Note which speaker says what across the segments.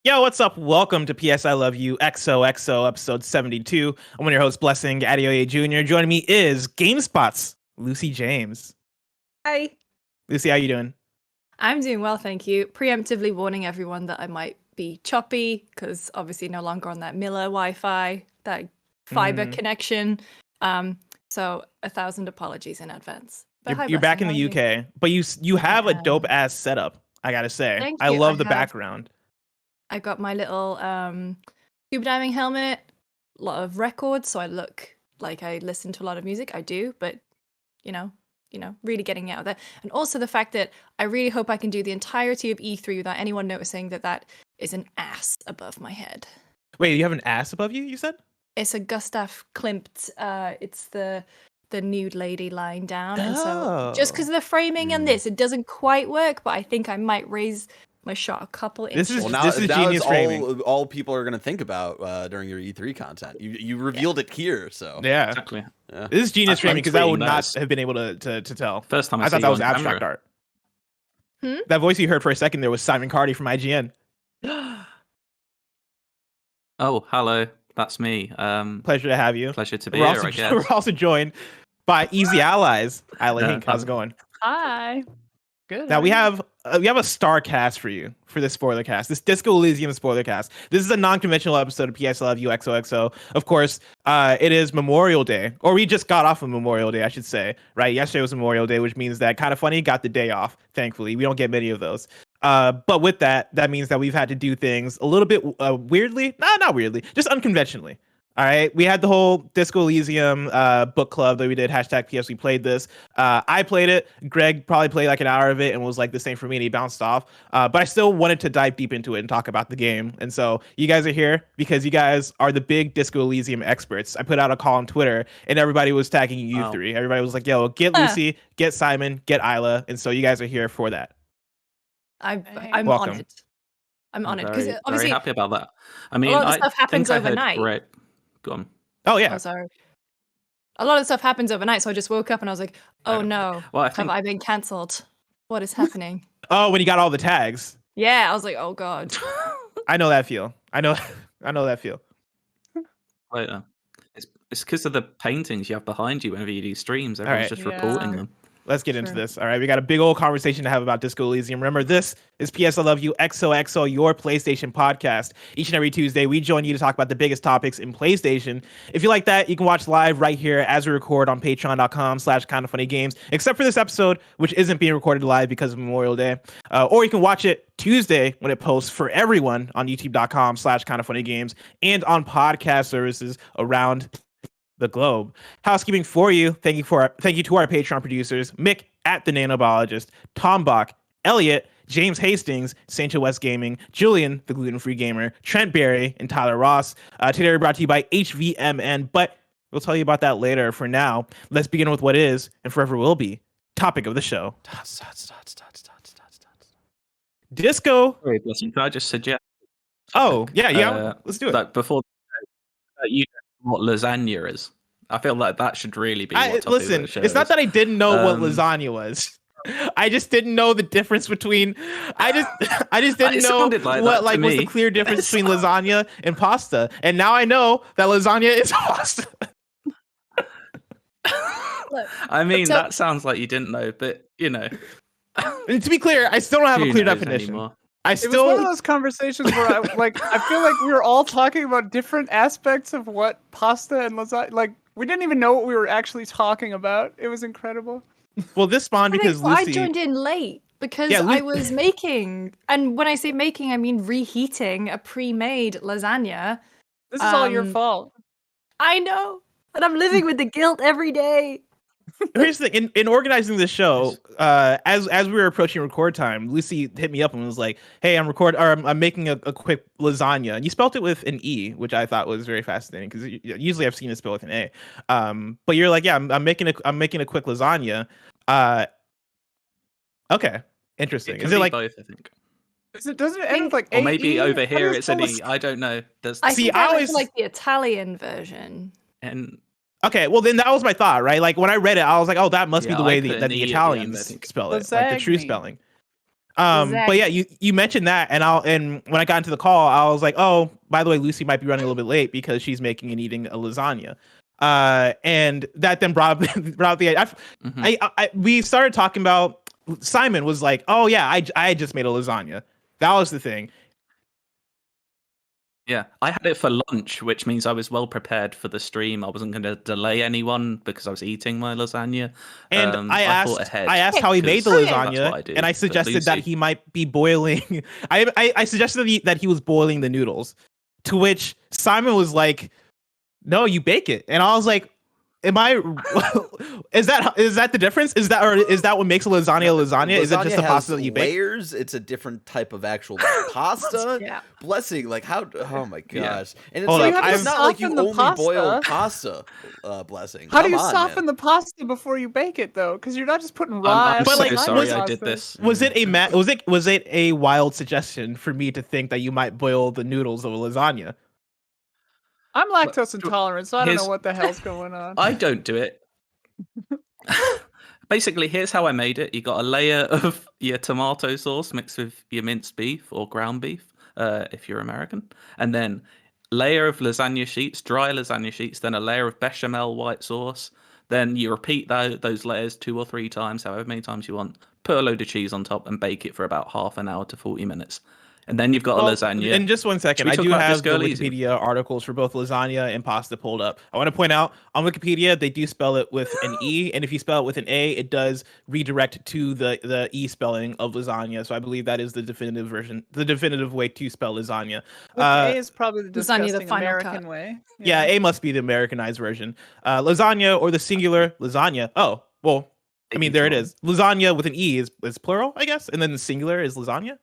Speaker 1: Yo, what's up? Welcome to PS I Love You XOXO episode 72. I'm one of your hosts, Blessing Adeoye Jr. Joining me is Gamespot's Lucy James.
Speaker 2: Hi.
Speaker 1: Lucy, how you doing?
Speaker 2: I'm doing well, thank you. Preemptively warning everyone that I might be choppy because obviously no longer on that Miller Wi-Fi, that fiber connection. So 1,000 apologies in advance. But
Speaker 1: You're back in the UK, but you have a dope ass setup. I gotta say,
Speaker 2: Thank
Speaker 1: I
Speaker 2: you.
Speaker 1: love the background.
Speaker 2: I got my little scuba diving helmet, a lot of records, so I look like I listen to a lot of music. I do, but you know, really getting out of there. And also the fact that I really hope I can do the entirety of E3 without anyone noticing that is an ass above my head.
Speaker 1: Wait, you have an ass above you? You said?
Speaker 2: It's a Gustav Klimt. It's the nude lady lying down, and so just because of the framing and this, it doesn't quite work. But I think I might raise my shot a couple inches.
Speaker 1: This is genius framing.
Speaker 3: All people are going to think about during your E3 content. You revealed it here, so
Speaker 1: yeah,
Speaker 4: exactly.
Speaker 3: Yeah.
Speaker 1: This is genius framing because I would not have been able to tell.
Speaker 4: First time
Speaker 1: I thought that was abstract art. That voice you heard for a second there was Simon Cardy from IGN.
Speaker 4: Oh, hello, that's me.
Speaker 1: Pleasure to have you.
Speaker 4: Pleasure to be here. I guess
Speaker 1: we're also joined by Easy Allies Isla Hinck. How's it going?
Speaker 5: Hi. Good.
Speaker 1: Now we have a star cast for you for this spoiler cast, this Disco Elysium spoiler cast. This is a non-conventional episode of PS I Love You XOXO. Of course, it is Memorial Day, or we just got off of Memorial Day, I should say. Right, yesterday was Memorial Day, which means that Kind of Funny got the day off. Thankfully, we don't get many of those. But with that means that we've had to do things a little bit weirdly, not weirdly, just unconventionally. All right, we had the whole Disco Elysium book club that we did. #PS we played this. I played it. Greg probably played like an hour of it and was like the same for me, and he bounced off. But I still wanted to dive deep into it and talk about the game. And so you guys are here because you guys are the big Disco Elysium experts. I put out a call on Twitter, and everybody was tagging you three. Everybody was like, "Yo, get Lucy, get Simon, get Isla." And so you guys are here for that.
Speaker 2: I'm
Speaker 1: Welcome.
Speaker 2: on it. I'm on it because obviously
Speaker 4: very happy about that. I mean,
Speaker 2: a lot of stuff happens overnight.
Speaker 4: Right. Go on.
Speaker 1: Oh yeah.
Speaker 2: Oh, sorry. A lot of stuff happens overnight, so I just woke up and I was like, "Oh no, have I been cancelled? What is happening?"
Speaker 1: Oh, when you got all the tags.
Speaker 2: Yeah, I was like, "Oh god."
Speaker 1: I know that feel. I know that feel.
Speaker 4: Wait, it's because of the paintings you have behind you whenever you do streams. Everyone's just reporting them.
Speaker 1: Let's get into this. All right, we got a big old conversation to have about Disco Elysium. Remember, this is PS I Love You XOXO, your PlayStation podcast. Each and every Tuesday, we join you to talk about the biggest topics in PlayStation. If you like that, you can watch live right here as we record on patreon.com/kindoffunnygames, except for this episode, which isn't being recorded live because of Memorial Day. Or you can watch it Tuesday when it posts for everyone on youtube.com/kindoffunnygames and on podcast services around the globe. Housekeeping for you. Thank you to our Patreon producers, Mick at the Nanobiologist, Tom Bach, Elliot, James Hastings, Sancho West Gaming, Julian, the gluten-free gamer, Trent Berry, and Tyler Ross. Today we're brought to you by HVMN, but we'll tell you about that later. For now, let's begin with what is, and forever will be, topic of the show. Disco.
Speaker 4: Wait, listen, can I just suggest?
Speaker 1: Oh, yeah. Let's do it.
Speaker 4: That before you know what lasagna is. I feel like that should really be.
Speaker 1: Listen, it's not that I didn't know what lasagna was. I just didn't know the difference between. I just didn't know what was the clear difference between lasagna and pasta, and now I know that lasagna is pasta.
Speaker 4: I mean, that sounds like you didn't know, but you know.
Speaker 1: And to be clear, I still don't have a clear definition.
Speaker 5: It was one of those conversations where I feel like we were all talking about different aspects of what pasta and lasagna. Like we didn't even know what we were actually talking about. It was incredible.
Speaker 1: Well, this spawned because Lucy.
Speaker 2: I joined in late because I was making, and when I say making, I mean reheating a pre-made lasagna.
Speaker 5: This is all your fault.
Speaker 2: I know, and I'm living with the guilt every day.
Speaker 1: Here's the thing. In organizing the show, as we were approaching record time, Lucy hit me up and was like, "Hey, I'm making a quick lasagna." And you spelled it with an E, which I thought was very fascinating because usually I've seen it spelled with an A. But you're like, "Yeah, I'm making a quick lasagna." Okay, interesting.
Speaker 4: It can
Speaker 1: Is it
Speaker 4: be
Speaker 1: like
Speaker 4: both? I think,
Speaker 5: Doesn't it end with like
Speaker 4: or maybe
Speaker 5: AE?
Speaker 4: over
Speaker 5: How do
Speaker 4: here
Speaker 5: you
Speaker 4: it's an
Speaker 5: spell
Speaker 4: E. I don't know. There's
Speaker 2: I
Speaker 1: See,
Speaker 2: think
Speaker 1: I
Speaker 2: I went
Speaker 1: always-
Speaker 2: for like the Italian version.
Speaker 4: and
Speaker 1: okay? Well, then that was my thought, right? Like when I read it, I was like, "Oh, that must be
Speaker 4: Yeah,
Speaker 1: the way
Speaker 4: I put
Speaker 1: that
Speaker 4: an
Speaker 1: the
Speaker 4: E at the
Speaker 1: Italians
Speaker 4: end, I think.
Speaker 1: spell it, like the true
Speaker 5: Lasagna.
Speaker 1: spelling." But yeah, you mentioned that, and when I got into the call, I was like, "Oh, by the way, Lucy might be running a little bit late because she's making and eating a lasagna." And that then brought the we started talking about. Simon was like, "Oh yeah, I just made a lasagna." That was the thing.
Speaker 4: Yeah, I had it for lunch, which means I was well prepared for the stream. I wasn't going to delay anyone because I was eating my lasagna.
Speaker 1: And
Speaker 4: I thought ahead.
Speaker 1: I asked how he made the
Speaker 4: because that's
Speaker 1: lasagna,
Speaker 4: what I do,
Speaker 1: and I
Speaker 4: but
Speaker 1: suggested that
Speaker 4: Lucy-
Speaker 1: he might be boiling. I suggested that he was boiling the noodles, to which Simon was like, "No, you bake it," and I was like, "Am I? is that the difference? Is that what makes a lasagna a lasagna? Is it just a
Speaker 3: has
Speaker 1: pasta that you bake?"
Speaker 3: layers? It's a different type of actual pasta.
Speaker 2: Yeah.
Speaker 3: Blessing, like how? Oh my
Speaker 4: Yeah.
Speaker 3: gosh! And it's
Speaker 1: Hold
Speaker 3: like
Speaker 1: up,
Speaker 3: it's
Speaker 1: I've-
Speaker 3: not like you
Speaker 5: softened the
Speaker 3: only boil
Speaker 5: pasta.
Speaker 3: pasta. Blessing.
Speaker 5: How do
Speaker 3: Come
Speaker 5: you
Speaker 3: on,
Speaker 5: soften
Speaker 3: man.
Speaker 5: the pasta before you bake it though? Because you're not just putting rye.
Speaker 4: I'm
Speaker 1: But,
Speaker 4: so
Speaker 1: like,
Speaker 4: sorry I
Speaker 5: pasta.
Speaker 4: did this.
Speaker 1: Was it a wild suggestion for me to think that you might boil the noodles of a lasagna?
Speaker 5: I'm lactose intolerant, so I don't know
Speaker 4: Here's-
Speaker 5: what the hell's going on.
Speaker 4: I don't do it. Basically, here's how I made it. You got a layer of your tomato sauce mixed with your minced beef or ground beef, if you're American, and then layer of lasagna sheets, dry lasagna sheets, then a layer of bechamel white sauce. Then you repeat those layers 2 or 3 times, however many times you want. Put a load of cheese on top and bake it for about half an hour to 40 minutes. And then you've got a lasagna.
Speaker 1: In just one second,
Speaker 4: Should we
Speaker 1: I
Speaker 4: talk
Speaker 1: do
Speaker 4: about
Speaker 1: have
Speaker 4: Disco
Speaker 1: the
Speaker 4: Elysium?
Speaker 1: Wikipedia articles for both lasagna and pasta pulled up. I want to point out on Wikipedia they do spell it with an E, and if you spell it with an A, it does redirect to the E spelling of lasagna. So I believe that is the definitive version, the definitive way to spell lasagna.
Speaker 5: A is probably the
Speaker 2: Lasagna, the
Speaker 5: disgusting
Speaker 2: final
Speaker 5: American
Speaker 2: cut.
Speaker 5: way.
Speaker 1: Yeah, A must be the Americanized version. Lasagna or the singular lasagna. Oh, well, I mean, there it is. Lasagna with an E is plural, I guess, and then the singular is lasagna.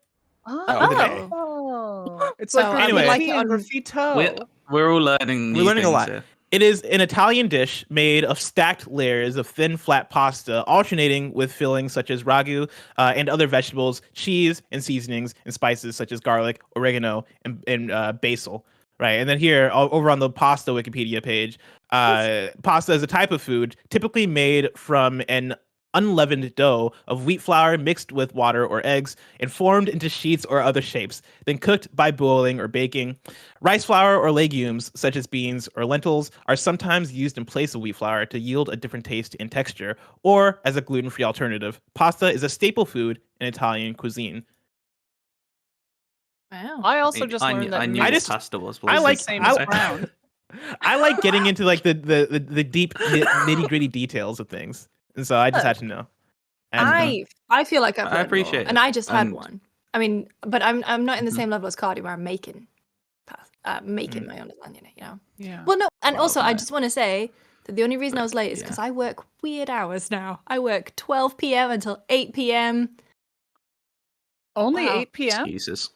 Speaker 5: Oh, it's
Speaker 2: So,
Speaker 5: like
Speaker 1: anyway.
Speaker 5: graffiti
Speaker 2: like
Speaker 5: and
Speaker 2: on-
Speaker 5: graffito.
Speaker 4: We're all learning.
Speaker 1: We're
Speaker 4: new
Speaker 1: learning a
Speaker 4: things
Speaker 1: lot.
Speaker 4: here.
Speaker 1: It is an Italian dish made of stacked layers of thin, flat pasta, alternating with fillings such as ragu and other vegetables, cheese, and seasonings, and spices such as garlic, oregano, and basil. Right, and then here over on the pasta Wikipedia page, pasta is a type of food typically made from an unleavened dough of wheat flour mixed with water or eggs and formed into sheets or other shapes, then cooked by boiling or baking. Rice flour or legumes, such as beans or lentils, are sometimes used in place of wheat flour to yield a different taste and texture, or as a gluten-free alternative. Pasta is a staple food in Italian cuisine.
Speaker 2: Wow.
Speaker 5: I also just
Speaker 4: I
Speaker 5: learned
Speaker 4: knew,
Speaker 5: that
Speaker 4: I knew
Speaker 1: I
Speaker 4: what
Speaker 1: just-
Speaker 4: pasta was.
Speaker 1: I like-
Speaker 5: the same
Speaker 1: I-
Speaker 5: as brown.
Speaker 1: I like getting into like the deep nitty-gritty details of things, and so I just had to know. And,
Speaker 2: I feel like I've
Speaker 4: I
Speaker 2: learned
Speaker 4: appreciate
Speaker 2: more,
Speaker 4: it.
Speaker 2: and I just had
Speaker 4: And-
Speaker 2: one. I mean, but I'm not in the
Speaker 4: Mhm.
Speaker 2: same level as Cardy where I'm making my own lasagna. You know.
Speaker 5: Yeah.
Speaker 2: Well, no, and
Speaker 4: Well,
Speaker 2: also I
Speaker 4: no.
Speaker 2: just want to say that the only reason I was late is
Speaker 4: Yeah.
Speaker 2: because I work weird hours now. I work 12 p.m. until 8 p.m.
Speaker 5: Only
Speaker 2: Wow.
Speaker 5: 8 p.m.
Speaker 4: Excuses.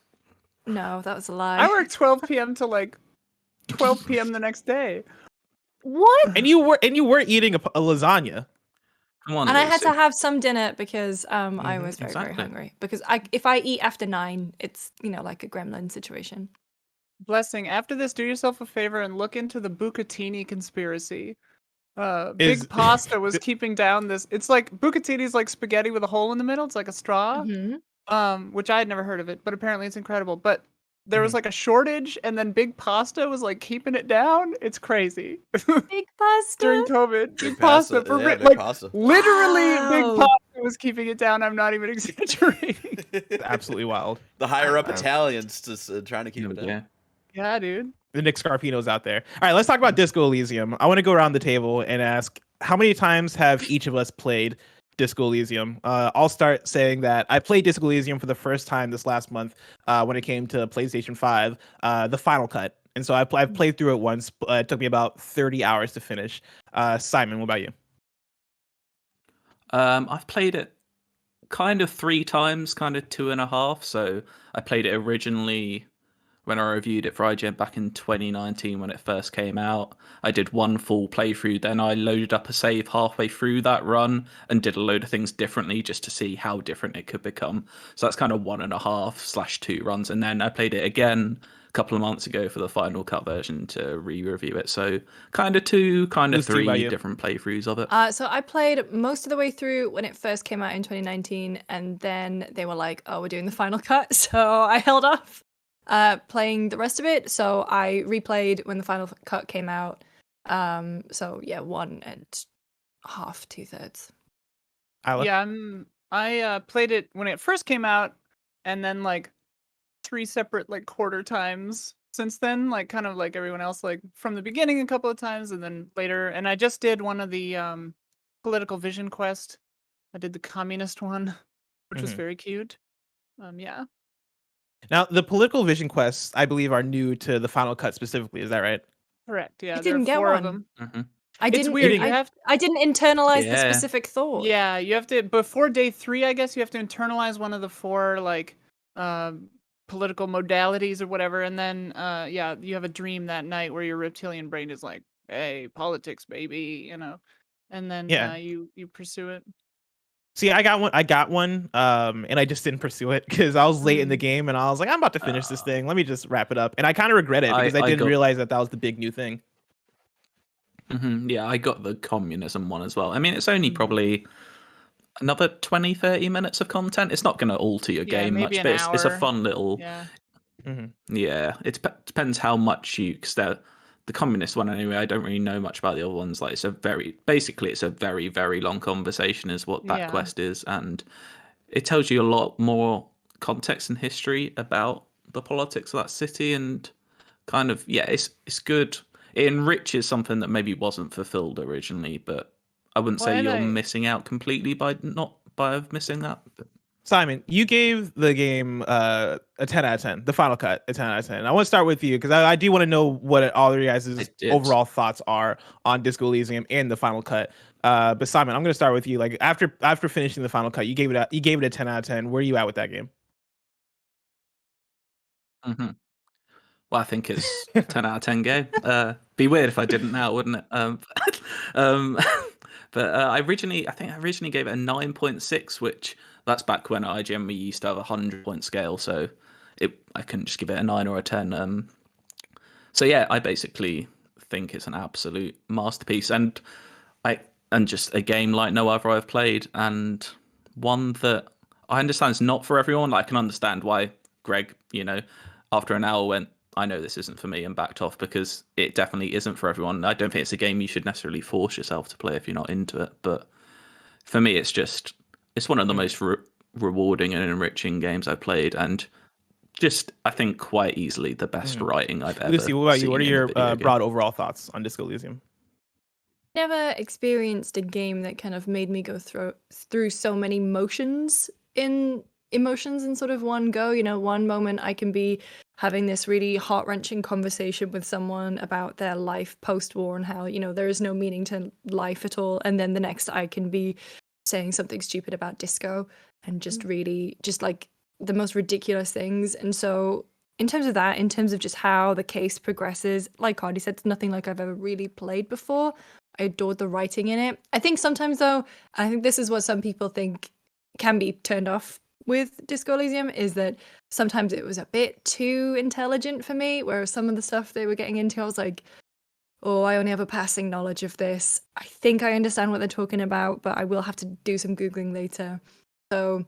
Speaker 2: No, that was a lie.
Speaker 5: I work 12 p.m. to like 12 p.m. the next day.
Speaker 2: What?
Speaker 1: and you were eating a lasagna.
Speaker 4: Come on,
Speaker 2: And I had to
Speaker 4: Lucy.
Speaker 2: have some dinner because I
Speaker 1: Mhm,
Speaker 2: was very, very
Speaker 4: exactly.
Speaker 2: hungry. Because if I eat after 9, it's like a gremlin situation.
Speaker 5: Blessing. After this, do yourself a favor and look into the bucatini conspiracy.
Speaker 1: Is-
Speaker 5: Big Pasta was keeping down this. It's like bucatini's like spaghetti with a hole in the middle. It's like a straw.
Speaker 2: Mhm.
Speaker 5: Which I had never heard of it, but apparently it's incredible. But there
Speaker 1: Mm-hmm.
Speaker 5: was like a shortage, and then Big Pasta was like keeping it down. It's crazy.
Speaker 2: Big pasta.
Speaker 5: During COVID,
Speaker 3: Big
Speaker 5: Big Pasta, for
Speaker 3: yeah,
Speaker 5: real,
Speaker 3: big
Speaker 5: like
Speaker 3: pasta.
Speaker 5: literally, Big
Speaker 2: Wow.
Speaker 5: Pasta was keeping it down. I'm not even exaggerating.
Speaker 1: Absolutely wild.
Speaker 3: The higher up
Speaker 1: Wow.
Speaker 3: Italians just trying to keep it down.
Speaker 4: Yeah.
Speaker 5: Yeah, dude.
Speaker 1: The Nick Scarpino's out there. All right, let's talk about Disco Elysium. I want to go around the table and ask, how many times have each of us played Disco Elysium? I'll start saying that I played Disco Elysium for the first time this last month when it came to PlayStation 5, the final cut. And so I've played through it once. It took me about 30 hours to finish. Simon, what about you?
Speaker 4: I've played it kind of 3 times, kind of 2.5. So I played it originally when I reviewed it for IGN back in 2019 when it first came out. I did one full playthrough, then I loaded up a save halfway through that run and did a load of things differently just to see how different it could become. So that's kind of 1.5/2 runs. And then I played it again a couple of months ago for the Final Cut version to re-review it. So kind of 2, kind of
Speaker 1: Who's 2 by
Speaker 4: 3
Speaker 1: you?
Speaker 4: different playthroughs of it.
Speaker 2: So I played most of the way through when it first came out in 2019, and then they were like, "Oh, we're doing the final cut," so I held off playing the rest of it. So I replayed when the final cut came out. So yeah, 1.5, 2/3.
Speaker 1: Isla?
Speaker 5: Yeah, I played it when it first came out, and then like 3 separate like quarter times since then, like kind of like everyone else, like from the beginning a couple of times, and then later. And I just did one of the political vision quest. I did the communist one, which was
Speaker 1: Mhm.
Speaker 5: very cute. Yeah.
Speaker 1: Now, the political vision quests, I believe, are new to the Final Cut specifically. Is that right?
Speaker 5: Correct. Yeah,
Speaker 2: I
Speaker 5: there are
Speaker 2: didn't get
Speaker 5: 4 of
Speaker 2: one.
Speaker 5: them.
Speaker 2: I
Speaker 5: It's
Speaker 2: didn't.
Speaker 5: weird.
Speaker 1: You
Speaker 2: I didn't internalize the
Speaker 4: Yeah.
Speaker 2: specific thought.
Speaker 5: Yeah, you have to before day 3, I guess you have to internalize one of the 4 like political modalities or whatever, and then yeah, you have a dream that night where your reptilian brain is like, "Hey, politics, baby," and then
Speaker 1: Yeah.
Speaker 5: you pursue it.
Speaker 1: See, I got one, and I just didn't pursue it because I was late in the
Speaker 5: Mm.
Speaker 1: game, and I was like, I'm about to finish this thing. Let me just wrap it up. And I kind of regret it because I
Speaker 4: I
Speaker 1: didn't
Speaker 4: got-
Speaker 1: realize that was the big new thing.
Speaker 4: Yeah, I got the communism one as well. I mean, it's only
Speaker 5: Mhm.
Speaker 4: probably another 20-30 minutes of content. It's not going to alter your
Speaker 5: Yeah,
Speaker 4: game
Speaker 5: maybe
Speaker 4: much,
Speaker 5: an
Speaker 4: but it's a
Speaker 5: hour.
Speaker 4: fun little.
Speaker 5: Yeah.
Speaker 4: Yeah, it depends how much you. Because the communist one anyway, I don't really know much about the other ones. Like it's a very very long conversation is what that
Speaker 5: Yeah.
Speaker 4: quest is, and it tells you a lot more context and history about the politics of that city, and kind of it's good. It enriches something that maybe wasn't fulfilled originally, but I wouldn't
Speaker 5: Well,
Speaker 4: say
Speaker 5: and
Speaker 4: you're
Speaker 5: I
Speaker 4: missing out completely by missing that. But
Speaker 1: Simon, you gave the game a 10 out of 10, the Final Cut a 10 out of 10. I want to start with you because I do want to know what all of you guys'
Speaker 4: did.
Speaker 1: overall thoughts are on Disco Elysium and the Final Cut. But Simon, I'm going to start with you. Like after finishing the Final Cut, you gave it a 10 out of 10. Where are you at with that game?
Speaker 4: Well, I think it's a 10 out of 10 game. Be weird if I didn't now, wouldn't it? Um, but I think I originally gave it a 9.6, which that's back when at IGN we used to have a 100-point scale, so I couldn't just give it a 9 or a 10. So yeah, I basically think it's an absolute masterpiece, and just a game like no other I've played, and one that I understand is not for everyone. Like, I can understand why Greg, after an hour went, I know this isn't for me, and backed off, because it definitely isn't for everyone. I don't think it's a game you should necessarily force yourself to play if you're not into it. But for me, it's one of the most rewarding and enriching games I've played, and just I think quite easily the best writing I've ever
Speaker 1: Lucy, what about you?
Speaker 4: seen
Speaker 1: What are
Speaker 4: in a
Speaker 1: your
Speaker 4: video game.
Speaker 1: broad overall thoughts on Disco Elysium?
Speaker 2: Never experienced a game that kind of made me go through so many emotions in sort of one go. One moment I can be having this really heart-wrenching conversation with someone about their life post-war and how, there is no meaning to life at all. And then the next I can be saying something stupid about disco and just really just like the most ridiculous things. And so in terms of that, in terms of just how the case progresses, like Cardy said, it's nothing like I've ever really played before. I adored the writing in it. I think sometimes, though, I think this is what some people think can be turned off with Disco Elysium, is that sometimes it was a bit too intelligent for me, whereas some of the stuff they were getting into, I was like, oh, I only have a passing knowledge of this. I think I understand what they're talking about, but I will have to do some Googling later. So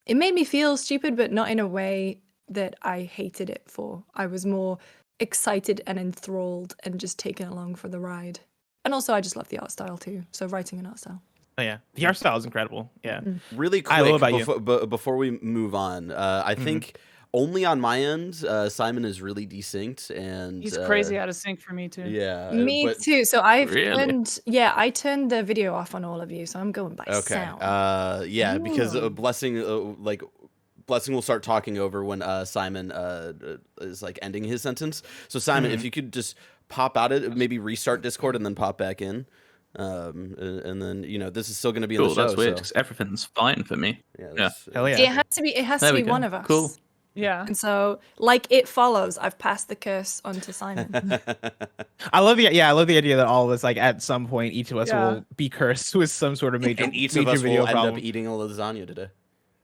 Speaker 2: it made me feel stupid, but not in a way that I hated it for. I was more excited and enthralled and just taken along for the ride. And also, I just love the art style too. So writing and art style.
Speaker 1: Oh yeah, the art style is incredible. Yeah.
Speaker 3: Really quick,
Speaker 1: What about you?
Speaker 3: before we move on, I think only on my end, Simon is really desynced, and
Speaker 5: He's crazy out of sync for me too.
Speaker 3: yeah.
Speaker 2: Me
Speaker 3: but,
Speaker 2: too. So I've
Speaker 4: Really?
Speaker 2: I turned the video off on all of you. So I'm going by
Speaker 3: Okay.
Speaker 2: sound.
Speaker 3: Yeah, because
Speaker 2: Ooh.
Speaker 3: Blessing will start talking over when Simon is like ending his sentence. So Simon, if you could just pop out it, maybe restart Discord and then pop back in. and then this is still going to be in
Speaker 4: Cool,
Speaker 3: the show.
Speaker 4: that's weird
Speaker 3: So,
Speaker 4: 'cause everything's fine for me.
Speaker 3: yeah,
Speaker 1: Hell yeah.
Speaker 2: It has to be. It has
Speaker 4: There
Speaker 2: to
Speaker 4: we
Speaker 2: be
Speaker 4: go.
Speaker 2: one of us.
Speaker 4: Cool.
Speaker 5: Yeah.
Speaker 2: And so, like It Follows, I've passed the curse on to Simon.
Speaker 1: I love the idea that all of us, like, at some point, each of us
Speaker 5: Yeah.
Speaker 1: will be cursed with some sort of major
Speaker 3: and each
Speaker 1: major
Speaker 3: of us
Speaker 1: video
Speaker 3: will end
Speaker 1: problem.
Speaker 3: up eating a lasagna today.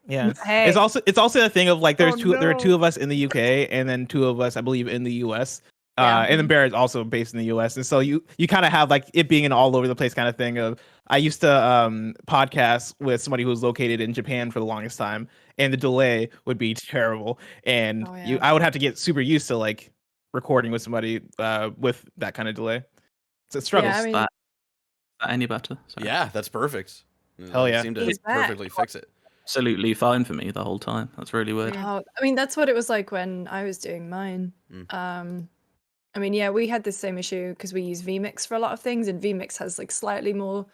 Speaker 1: Yeah.
Speaker 2: Hey.
Speaker 1: It's also a thing of like there are
Speaker 5: no.
Speaker 1: two of us in the UK and then two of us, I believe, in the US.
Speaker 2: Yeah.
Speaker 1: And then Bear is also based in the US. And so you kind of have like it being an all over the place kind of thing of I used to podcast with somebody who was located in Japan for the longest time, and the delay would be terrible. And
Speaker 2: Oh, yeah.
Speaker 1: I would have to get super used to like recording with somebody with that kind of delay. It's a struggle.
Speaker 2: Yeah, I mean,
Speaker 4: That any better? Sorry.
Speaker 3: Yeah, that's perfect.
Speaker 1: Hell
Speaker 3: It
Speaker 1: yeah.
Speaker 3: seemed to
Speaker 2: He's back.
Speaker 3: perfectly fix it.
Speaker 4: Absolutely fine for me the whole time. That's really weird.
Speaker 2: I mean, that's what it was like when I was doing mine. I mean, yeah, we had the same issue because we use vMix for a lot of things, and vMix has like slightly more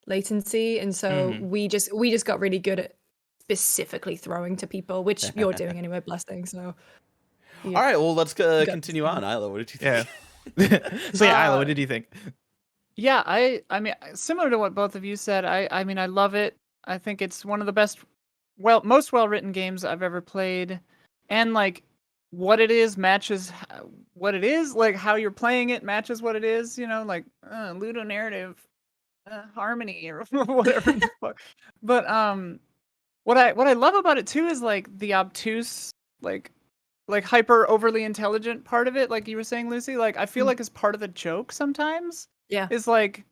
Speaker 2: latency, and so we just got really good at specifically throwing to people, which you're doing anyway, blessing. So,
Speaker 3: All right, well, let's continue on. Isla, what did you think?
Speaker 1: Yeah. So yeah, Isla, what did you think?
Speaker 5: Yeah, I mean, similar to what both of you said, I mean, I love it. I think it's one of the most well-written games I've ever played, and like what it is matches what it is, like how you're playing it matches what it is, like Ludo narrative, harmony or whatever the fuck. But what I love about it too is like the obtuse, like hyper overly intelligent part of it, like you were saying, Lucy. Like I feel like it's part of the joke sometimes.
Speaker 2: Yeah.
Speaker 5: Is like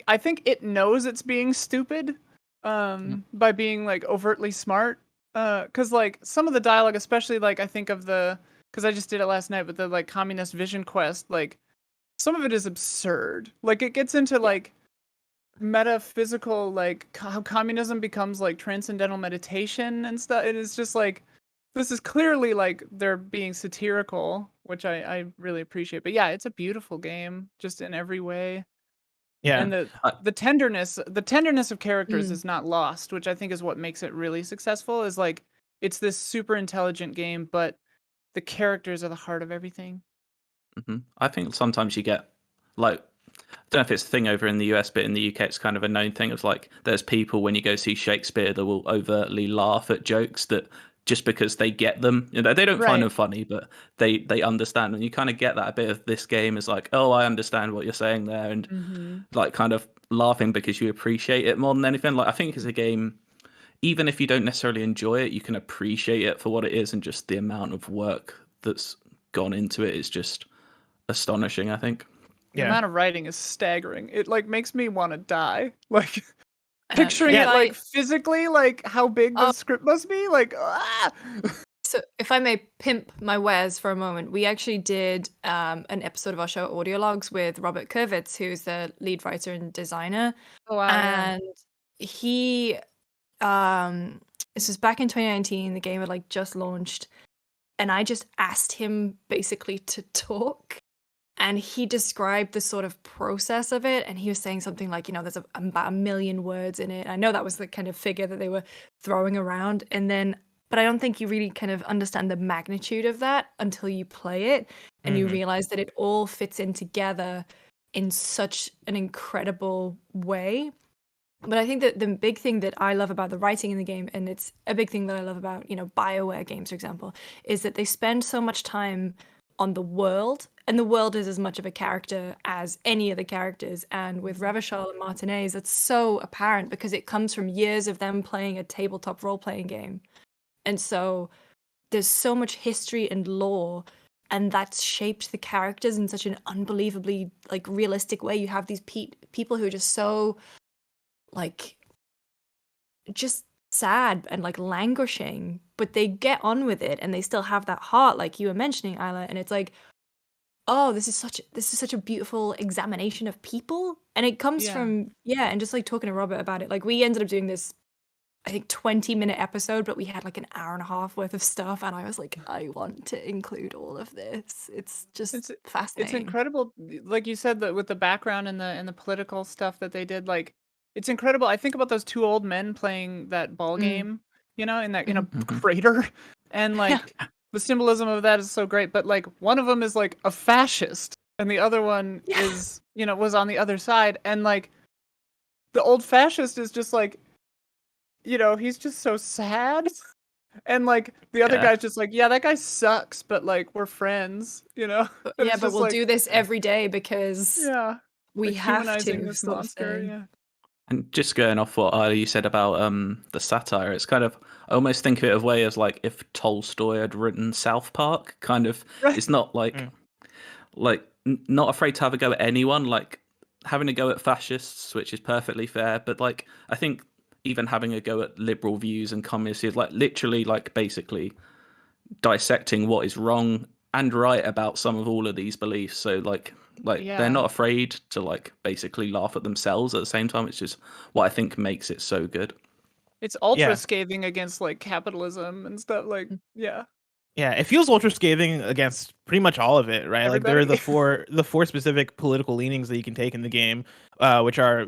Speaker 5: I think it knows it's being stupid by being like overtly smart. Cause like some of the dialogue, especially like I think of cause I just did it last night with the like communist vision quest, like some of it is absurd. Like it gets into like metaphysical, like how communism becomes like transcendental meditation and stuff. It is just like, this is clearly like they're being satirical, which I really appreciate. But yeah, it's a beautiful game just in every way.
Speaker 1: Yeah.
Speaker 5: And the tenderness of characters is not lost, which I think is what makes it really successful. Is like it's this super intelligent game, but the characters are the heart of everything.
Speaker 4: I think sometimes you get like, I don't know if it's a thing over in the US, but in the UK it's kind of a known thing. It's like there's people when you go see Shakespeare that will overtly laugh at jokes that just because they get them, they don't find them funny, but they understand. And you kind of get that a bit of this game is like, oh, I understand what you're saying there, and like kind of laughing because you appreciate it more than anything. Like I think it's a game, even if you don't necessarily enjoy it, you can appreciate it for what it is, and just the amount of work that's gone into it is just astonishing, I think.
Speaker 5: The amount of writing is staggering. It like makes me want to die. Like picturing it like physically, like how big the script must be. Like,
Speaker 2: So if I may pimp my wares for a moment, we actually did an episode of our show Audio Logs with Robert Kurvitz, who's the lead writer and designer.
Speaker 5: oh wow,
Speaker 2: And he this was back in 2019. The game had like just launched, and I just asked him basically to talk, and he described the sort of process of it, and he was saying something like, there's about 1 million words in it. I know that was the kind of figure that they were throwing around, but I don't think you really kind of understand the magnitude of that until you play it and you realize that it all fits in together in such an incredible way. But I think that the big thing that I love about the writing in the game, and it's a big thing that I love about, BioWare games, for example, is that they spend so much time on the world, and the world is as much of a character as any of the characters. And with Revachol and Martinez, that's so apparent because it comes from years of them playing a tabletop role-playing game. And so there's so much history and lore, and that's shaped the characters in such an unbelievably like realistic way. You have these people who are just so like just sad and like languishing, but they get on with it and they still have that heart, like you were mentioning, Isla. And it's like, oh, this is such a beautiful examination of people, and it comes from and just like talking to Robert about it. Like we ended up doing this, I think 20-minute episode, but we had like an hour and a half worth of stuff, and I was like, I want to include all of this. It's just fascinating.
Speaker 5: It's incredible, like you said, that with the background and the political stuff that they did, like it's incredible. I think about those two old men playing that ball game, in a crater, and like the symbolism of that is so great. But like one of them is like a fascist, and the other one
Speaker 2: Yeah.
Speaker 5: is, was on the other side, and like the old fascist is just like, he's just so sad. And like the other
Speaker 4: Yeah.
Speaker 5: guy's just like, yeah, that guy sucks, but like we're friends, And
Speaker 2: Yeah,
Speaker 5: it's
Speaker 2: but
Speaker 5: just
Speaker 2: we'll
Speaker 5: like,
Speaker 2: do this every day because
Speaker 5: yeah,
Speaker 2: we
Speaker 5: like
Speaker 2: have
Speaker 5: humanizing
Speaker 2: to.
Speaker 5: this
Speaker 2: Sort of
Speaker 5: monster.
Speaker 2: thing.
Speaker 5: Yeah.
Speaker 4: And just going off what you said about the satire, it's kind of I almost think of it a way as like if Tolstoy had written South Park. Kind of,
Speaker 5: Right.
Speaker 4: it's not like not afraid to have a go at anyone, like having a go at fascists, which is perfectly fair. But like I think even having a go at liberal views and communists is like literally like basically dissecting what is wrong and right about some of all of these beliefs. So like
Speaker 5: Yeah.
Speaker 4: they're not afraid to like basically laugh at themselves at the same time. It's just what I think makes it so good.
Speaker 5: It's ultra
Speaker 1: Yeah.
Speaker 5: scathing against like capitalism and stuff. Like, yeah.
Speaker 1: Yeah, it feels ultra scathing against pretty much all of it, right? Like there are
Speaker 5: Everybody.
Speaker 1: the four specific political leanings that you can take in the game, which are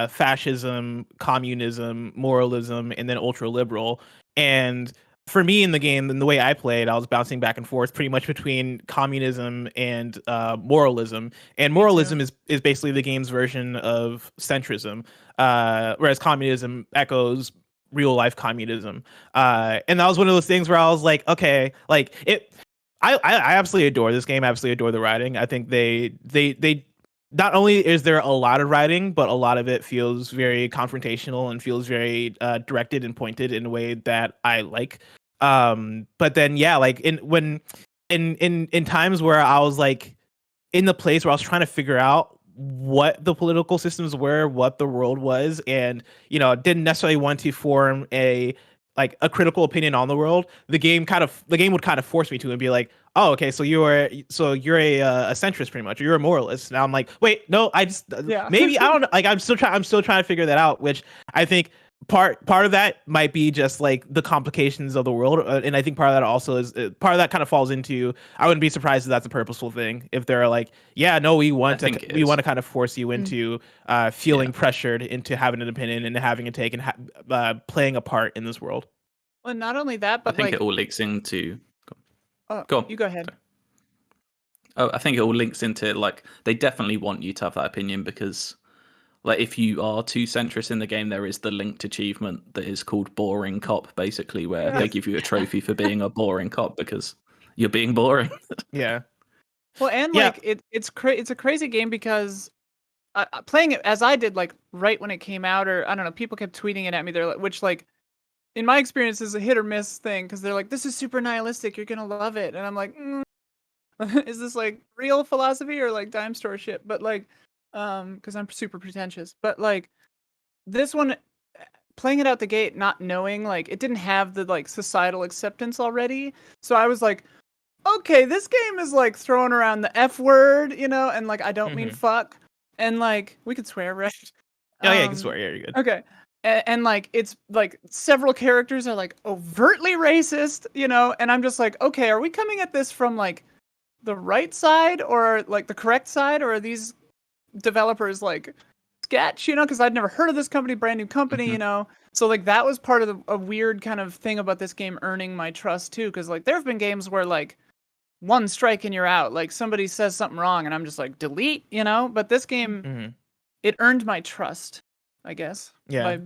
Speaker 1: fascism, communism, moralism, and then ultra liberal. And for me in the game, and the way I played, I was bouncing back and forth pretty much between communism and moralism. And moralism is basically the game's version of centrism, whereas communism echoes real life communism. And that was one of those things where I was like, okay, like it. I absolutely adore this game. I absolutely adore the writing. I think they not only is there a lot of writing, but a lot of it feels very confrontational and feels very directed and pointed in a way that I like. But then yeah, like in times where I was like in the place where I was trying to figure out what the political systems were, what the world was, and didn't necessarily want to form a critical opinion on the world. The game would kind of force me to and be like, oh, okay, so you're a centrist pretty much, or you're a moralist. Now I'm like, wait, no, I just maybe I don't know. Like I'm still trying to figure that out, which I think part of that might be just like the complications of the world, and I think part of that also is part of that kind of falls into, I wouldn't be surprised if that's a purposeful thing, if they're like, yeah, no, we want to kind of force you into feeling pressured into having an opinion and having a take and playing a part in this world.
Speaker 5: Well, not only that, but
Speaker 4: I think
Speaker 5: like,
Speaker 4: it all links into
Speaker 5: go on. You go ahead.
Speaker 4: Oh, I think it all links into like they definitely want you to have that opinion, because like if you are too centrist in the game, there is the linked achievement that is called boring cop, basically, where they give you a trophy for being a boring cop because you're being boring.
Speaker 1: Yeah.
Speaker 5: Well, and like it's a crazy game because playing it as I did, like right when it came out, or I don't know, people kept tweeting it at me. They're like, which like in my experience is a hit or miss thing, because they're like, this is super nihilistic, you're gonna love it, and I'm like, is this like real philosophy or like dime store shit? But like, because I'm super pretentious. But like this one, playing it out the gate, not knowing, like it didn't have the like societal acceptance already, so I was like, okay, this game is like throwing around the F word, and like I don't mean fuck, and like we could swear, right?
Speaker 1: Oh yeah, you can swear. Yeah, you're good.
Speaker 5: Okay. And like it's like several characters are like overtly racist, and I'm just like, okay, are we coming at this from like the right side or like the correct side, or are these developers like sketch, because I'd never heard of this company, brand new company, so like that was part of a weird kind of thing about this game earning my trust too, because like there have been games where like one strike and you're out, like somebody says something wrong and I'm just like delete, but this game it earned my trust, I guess, by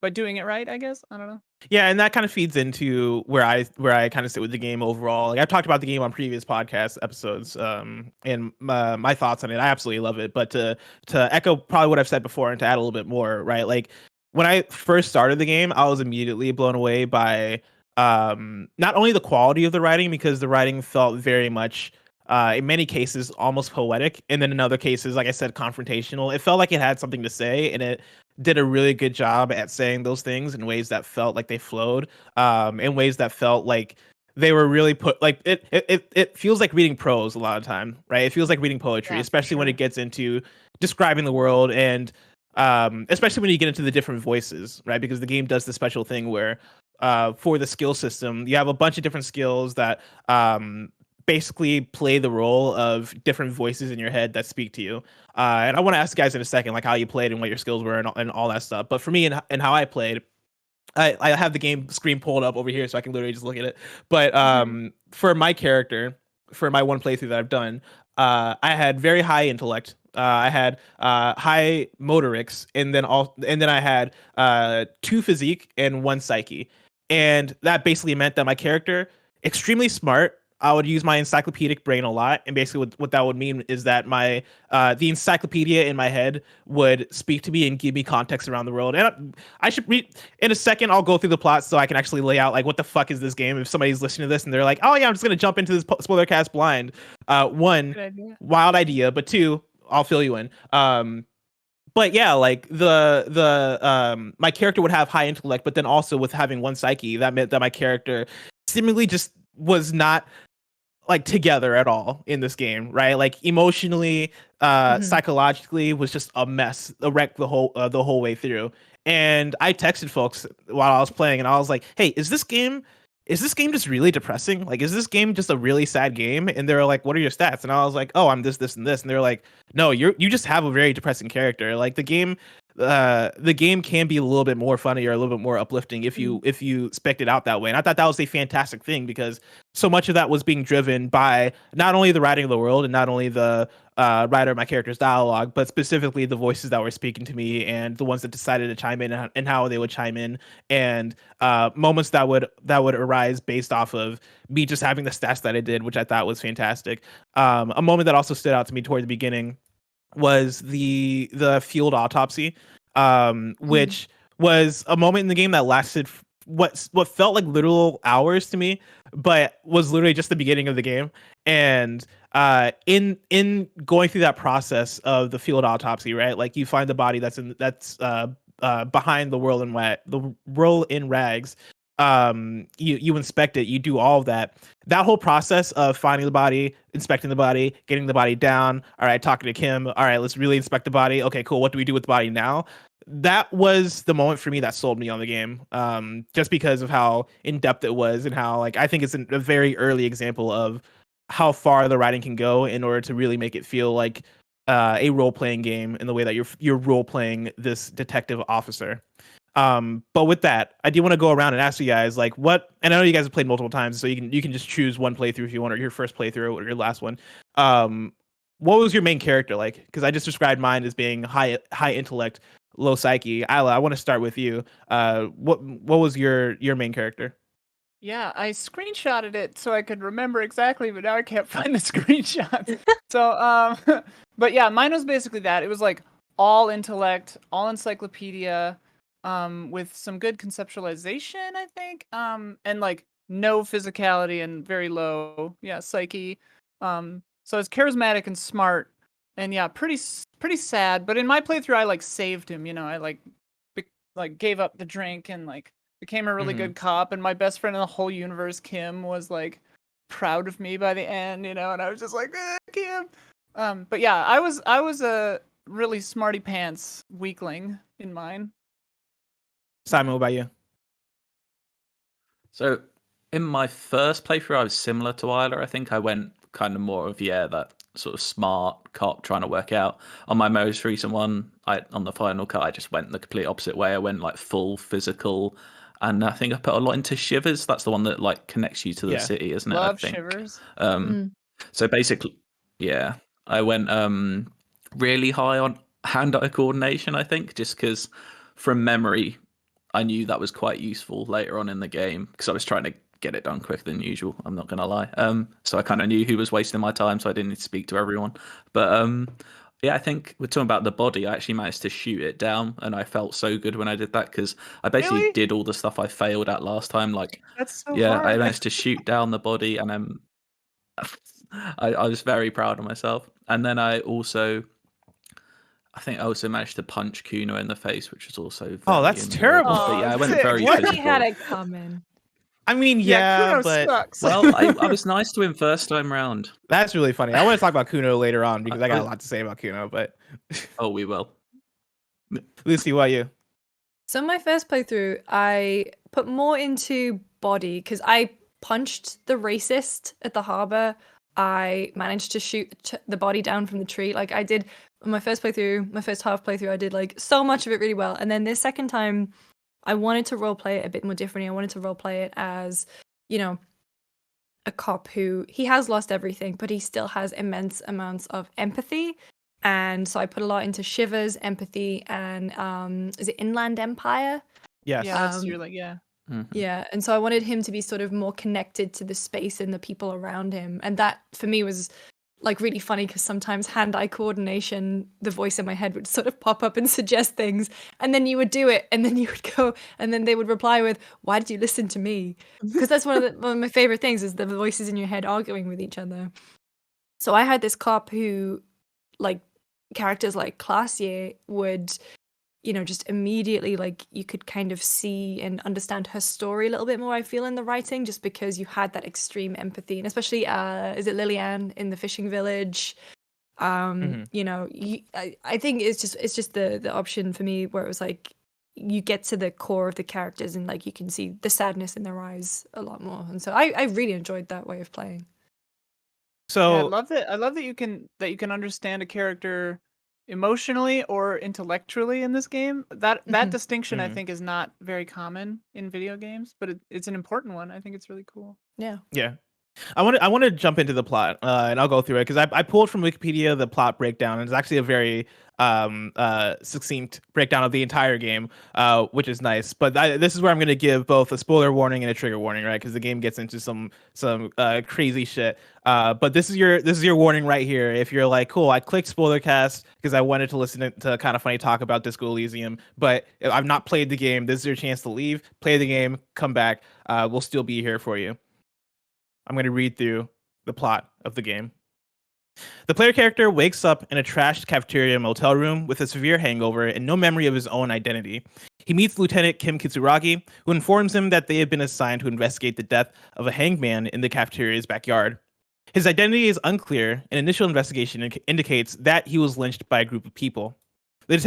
Speaker 5: doing it right, I guess. I don't know.
Speaker 1: Yeah, and that kind of feeds into where I kind of sit with the game overall. Like I've talked about the game on previous podcast episodes, and my thoughts on it. I absolutely love it. But to echo probably what I've said before and to add a little bit more, right? Like when I first started the game, I was immediately blown away by not only the quality of the writing, because the writing felt very much in many cases almost poetic, and then in other cases, like I said, confrontational. It felt like it had something to say, and it did a really good job at saying those things in ways that felt like they flowed, in ways that felt like they were really put, like it feels like reading prose a lot of time, right? It feels like reading poetry, especially when it gets into describing the world, and especially when you get into the different voices, right? Because the game does the special thing where for the skill system, you have a bunch of different skills that basically play the role of different voices in your head that speak to you. And I want to ask you guys in a second, like how you played and what your skills were and all that stuff. But for me and how I played, I have the game screen pulled up over here so I can literally just look at it. But for my character, for my one playthrough that I've done, I had very high intellect. I had high motorics, and then I had 2 physique and 1 psyche, and that basically meant that my character extremely smart. I would use my encyclopedic brain a lot, and basically what that would mean is that my the encyclopedia in my head would speak to me and give me context around the world. And I should read in a second. I'll go through the plot so I can actually lay out like what the fuck is this game. If somebody's listening to this and they're like, oh yeah, I'm just gonna jump into this spoiler cast blind. One,
Speaker 5: Good idea.
Speaker 1: wild idea, but 2, I'll fill you in. But yeah, like the my character would have high intellect, but then also with having 1 psyche, that meant that my character seemingly just was not like together at all in this game, right? Like emotionally, psychologically was just a mess, a wreck the whole way through. And I texted folks while I was playing, and I was like, "Hey, is this game just really depressing? Like, is this game just a really sad game?" And they were like, "What are your stats?" And I was like, "Oh, I'm this, this, and this." And they're like, "No, you just have a very depressing character. Like the game can be a little bit more funny or a little bit more uplifting if you spec it out that way." And I thought that was a fantastic thing because so much of that was being driven by not only the writing of the world and not only the writer of my character's dialogue, but specifically the voices that were speaking to me and the ones that decided to chime in and how they would chime in, and moments that would arise based off of me just having the stats that I did, which I thought was fantastic. A moment that also stood out to me toward the beginning was the field autopsy, which was a moment in the game that lasted what felt like literal hours to me, but was literally just the beginning of the game. And in going through that process of the field autopsy, right? Like you find the body that's behind the whirl in rags. You inspect it, you do all of that. That whole process of finding the body, inspecting the body, getting the body down. All right, talking to Kim. All right, let's really inspect the body. Okay, cool. What do we do with the body now? That was the moment for me that sold me on the game. Just because of how in depth it was and how like I think it's a very early example of how far the writing can go in order to really make it feel like a role playing game in the way that you're role playing this detective officer. But with that, I do want to go around and ask you guys like what, and I know you guys have played multiple times, so you can just choose one playthrough if you want, or your first playthrough or your last one. What was your main character like? Because I just described mine as being high intellect, low psyche. Isla, I want to start with you. What was your main character?
Speaker 5: Yeah, I screenshotted it so I could remember exactly, but now I can't find the screenshot. So, but yeah, mine was basically that. It was like all intellect, all encyclopedia, with some good conceptualization, I think, and like no physicality and very low, psyche. So it's charismatic and smart, and yeah, pretty sad. But in my playthrough, I like saved him. I like gave up the drink and like became a really good cop. And my best friend in the whole universe, Kim, was like proud of me by the end. And I was just like, Kim. But yeah, I was a really smarty pants weakling in mine.
Speaker 1: Simon, what about you?
Speaker 4: So in my first playthrough, I was similar to Isla. I think I went kind of more of that sort of smart cop trying to work out. On my most recent one, on the final cut, I just went the complete opposite way. I went like full physical, and I think I put a lot into Shivers. That's the one that like connects you to the city, isn't it?
Speaker 5: Love
Speaker 4: I think.
Speaker 5: Shivers.
Speaker 4: So basically, yeah, I went really high on hand-eye coordination. I think just because from memory, I knew that was quite useful later on in the game because I was trying to get it done quicker than usual. I'm not gonna lie. So I kind of knew who was wasting my time, so I didn't need to speak to everyone. But yeah, I think we're talking about the body. I actually managed to shoot it down, and I felt so good when I did that because I basically did all the stuff I failed at last time. Like,
Speaker 5: that's so
Speaker 4: hard. I
Speaker 5: hard.
Speaker 4: managed to shoot down the body, and I was very proud of myself. And then I think I also managed to punch Kuno in the face, which was also very
Speaker 1: that's terrible.
Speaker 4: But yeah, I went very
Speaker 2: What?
Speaker 4: physical.
Speaker 2: He had it coming.
Speaker 1: I mean,
Speaker 5: Kuno
Speaker 1: but
Speaker 5: sucks.
Speaker 4: Well, I was nice to him first time round.
Speaker 1: that's really funny. I want to talk about Kuno later on because I got a lot to say about Kuno. But
Speaker 4: Oh, we will.
Speaker 1: Lucy, what about you?
Speaker 2: So my first playthrough, I put more into body because I punched the racist at the harbor. I managed to shoot the body down from the tree. Like I did on my first playthrough, my first half playthrough, I did like so much of it really well. And then this second time, I wanted to roleplay it a bit more differently. I wanted to roleplay it as, a cop who he has lost everything, but he still has immense amounts of empathy. And so I put a lot into Shivers, empathy, and is it Inland Empire?
Speaker 1: Yes.
Speaker 5: Yeah, that's
Speaker 2: Um,
Speaker 5: your like yeah.
Speaker 4: Mhm.
Speaker 2: Yeah, and so I wanted him to be sort of more connected to the space and the people around him. And that for me was like really funny because sometimes hand-eye coordination, the voice in my head would sort of pop up and suggest things, and then you would do it, and then you would go, and then they would reply with, "Why did you listen to me?" Because that's one of my favorite things is the voices in your head arguing with each other. So I had this cop who, like, characters like Classier would, you know, just immediately, like, you could kind of see and understand her story a little bit more, I feel, in the writing, just because you had that extreme empathy. And especially, is it Liliane in the fishing village? You know, I think it's just the option for me where it was like, you get to the core of the characters and, like, you can see the sadness in their eyes a lot more. And so I really enjoyed that way of playing.
Speaker 1: So
Speaker 5: Yeah, I love that you can understand a character emotionally or intellectually in this game. That
Speaker 2: Mhm.
Speaker 5: distinction I
Speaker 1: Mhm.
Speaker 5: think is not very common in video games, but it's an important one. I think it's really cool.
Speaker 2: Yeah.
Speaker 1: yeah. I want to jump into the plot, and I'll go through it because I pulled from Wikipedia the plot breakdown, and it's actually a very succinct breakdown of the entire game, which is nice. But this is where I'm going to give both a spoiler warning and a trigger warning, right? Because the game gets into some crazy shit. But this is your warning right here. If you're like, cool, I clicked Spoilercast because I wanted to listen to Kind of Funny talk about Disco Elysium, but I've not played the game. This is your chance to leave, play the game, come back. We'll still be here for you. I'm going to read through the plot of the game. The player character wakes up in a trashed cafeteria motel room with a severe hangover and no memory of his own identity. He meets Lieutenant Kim Kitsuragi, who informs him that they have been assigned to investigate the death of a hanged man in the cafeteria's backyard. His identity is unclear, and initial investigation indicates that he was lynched by a group of people. The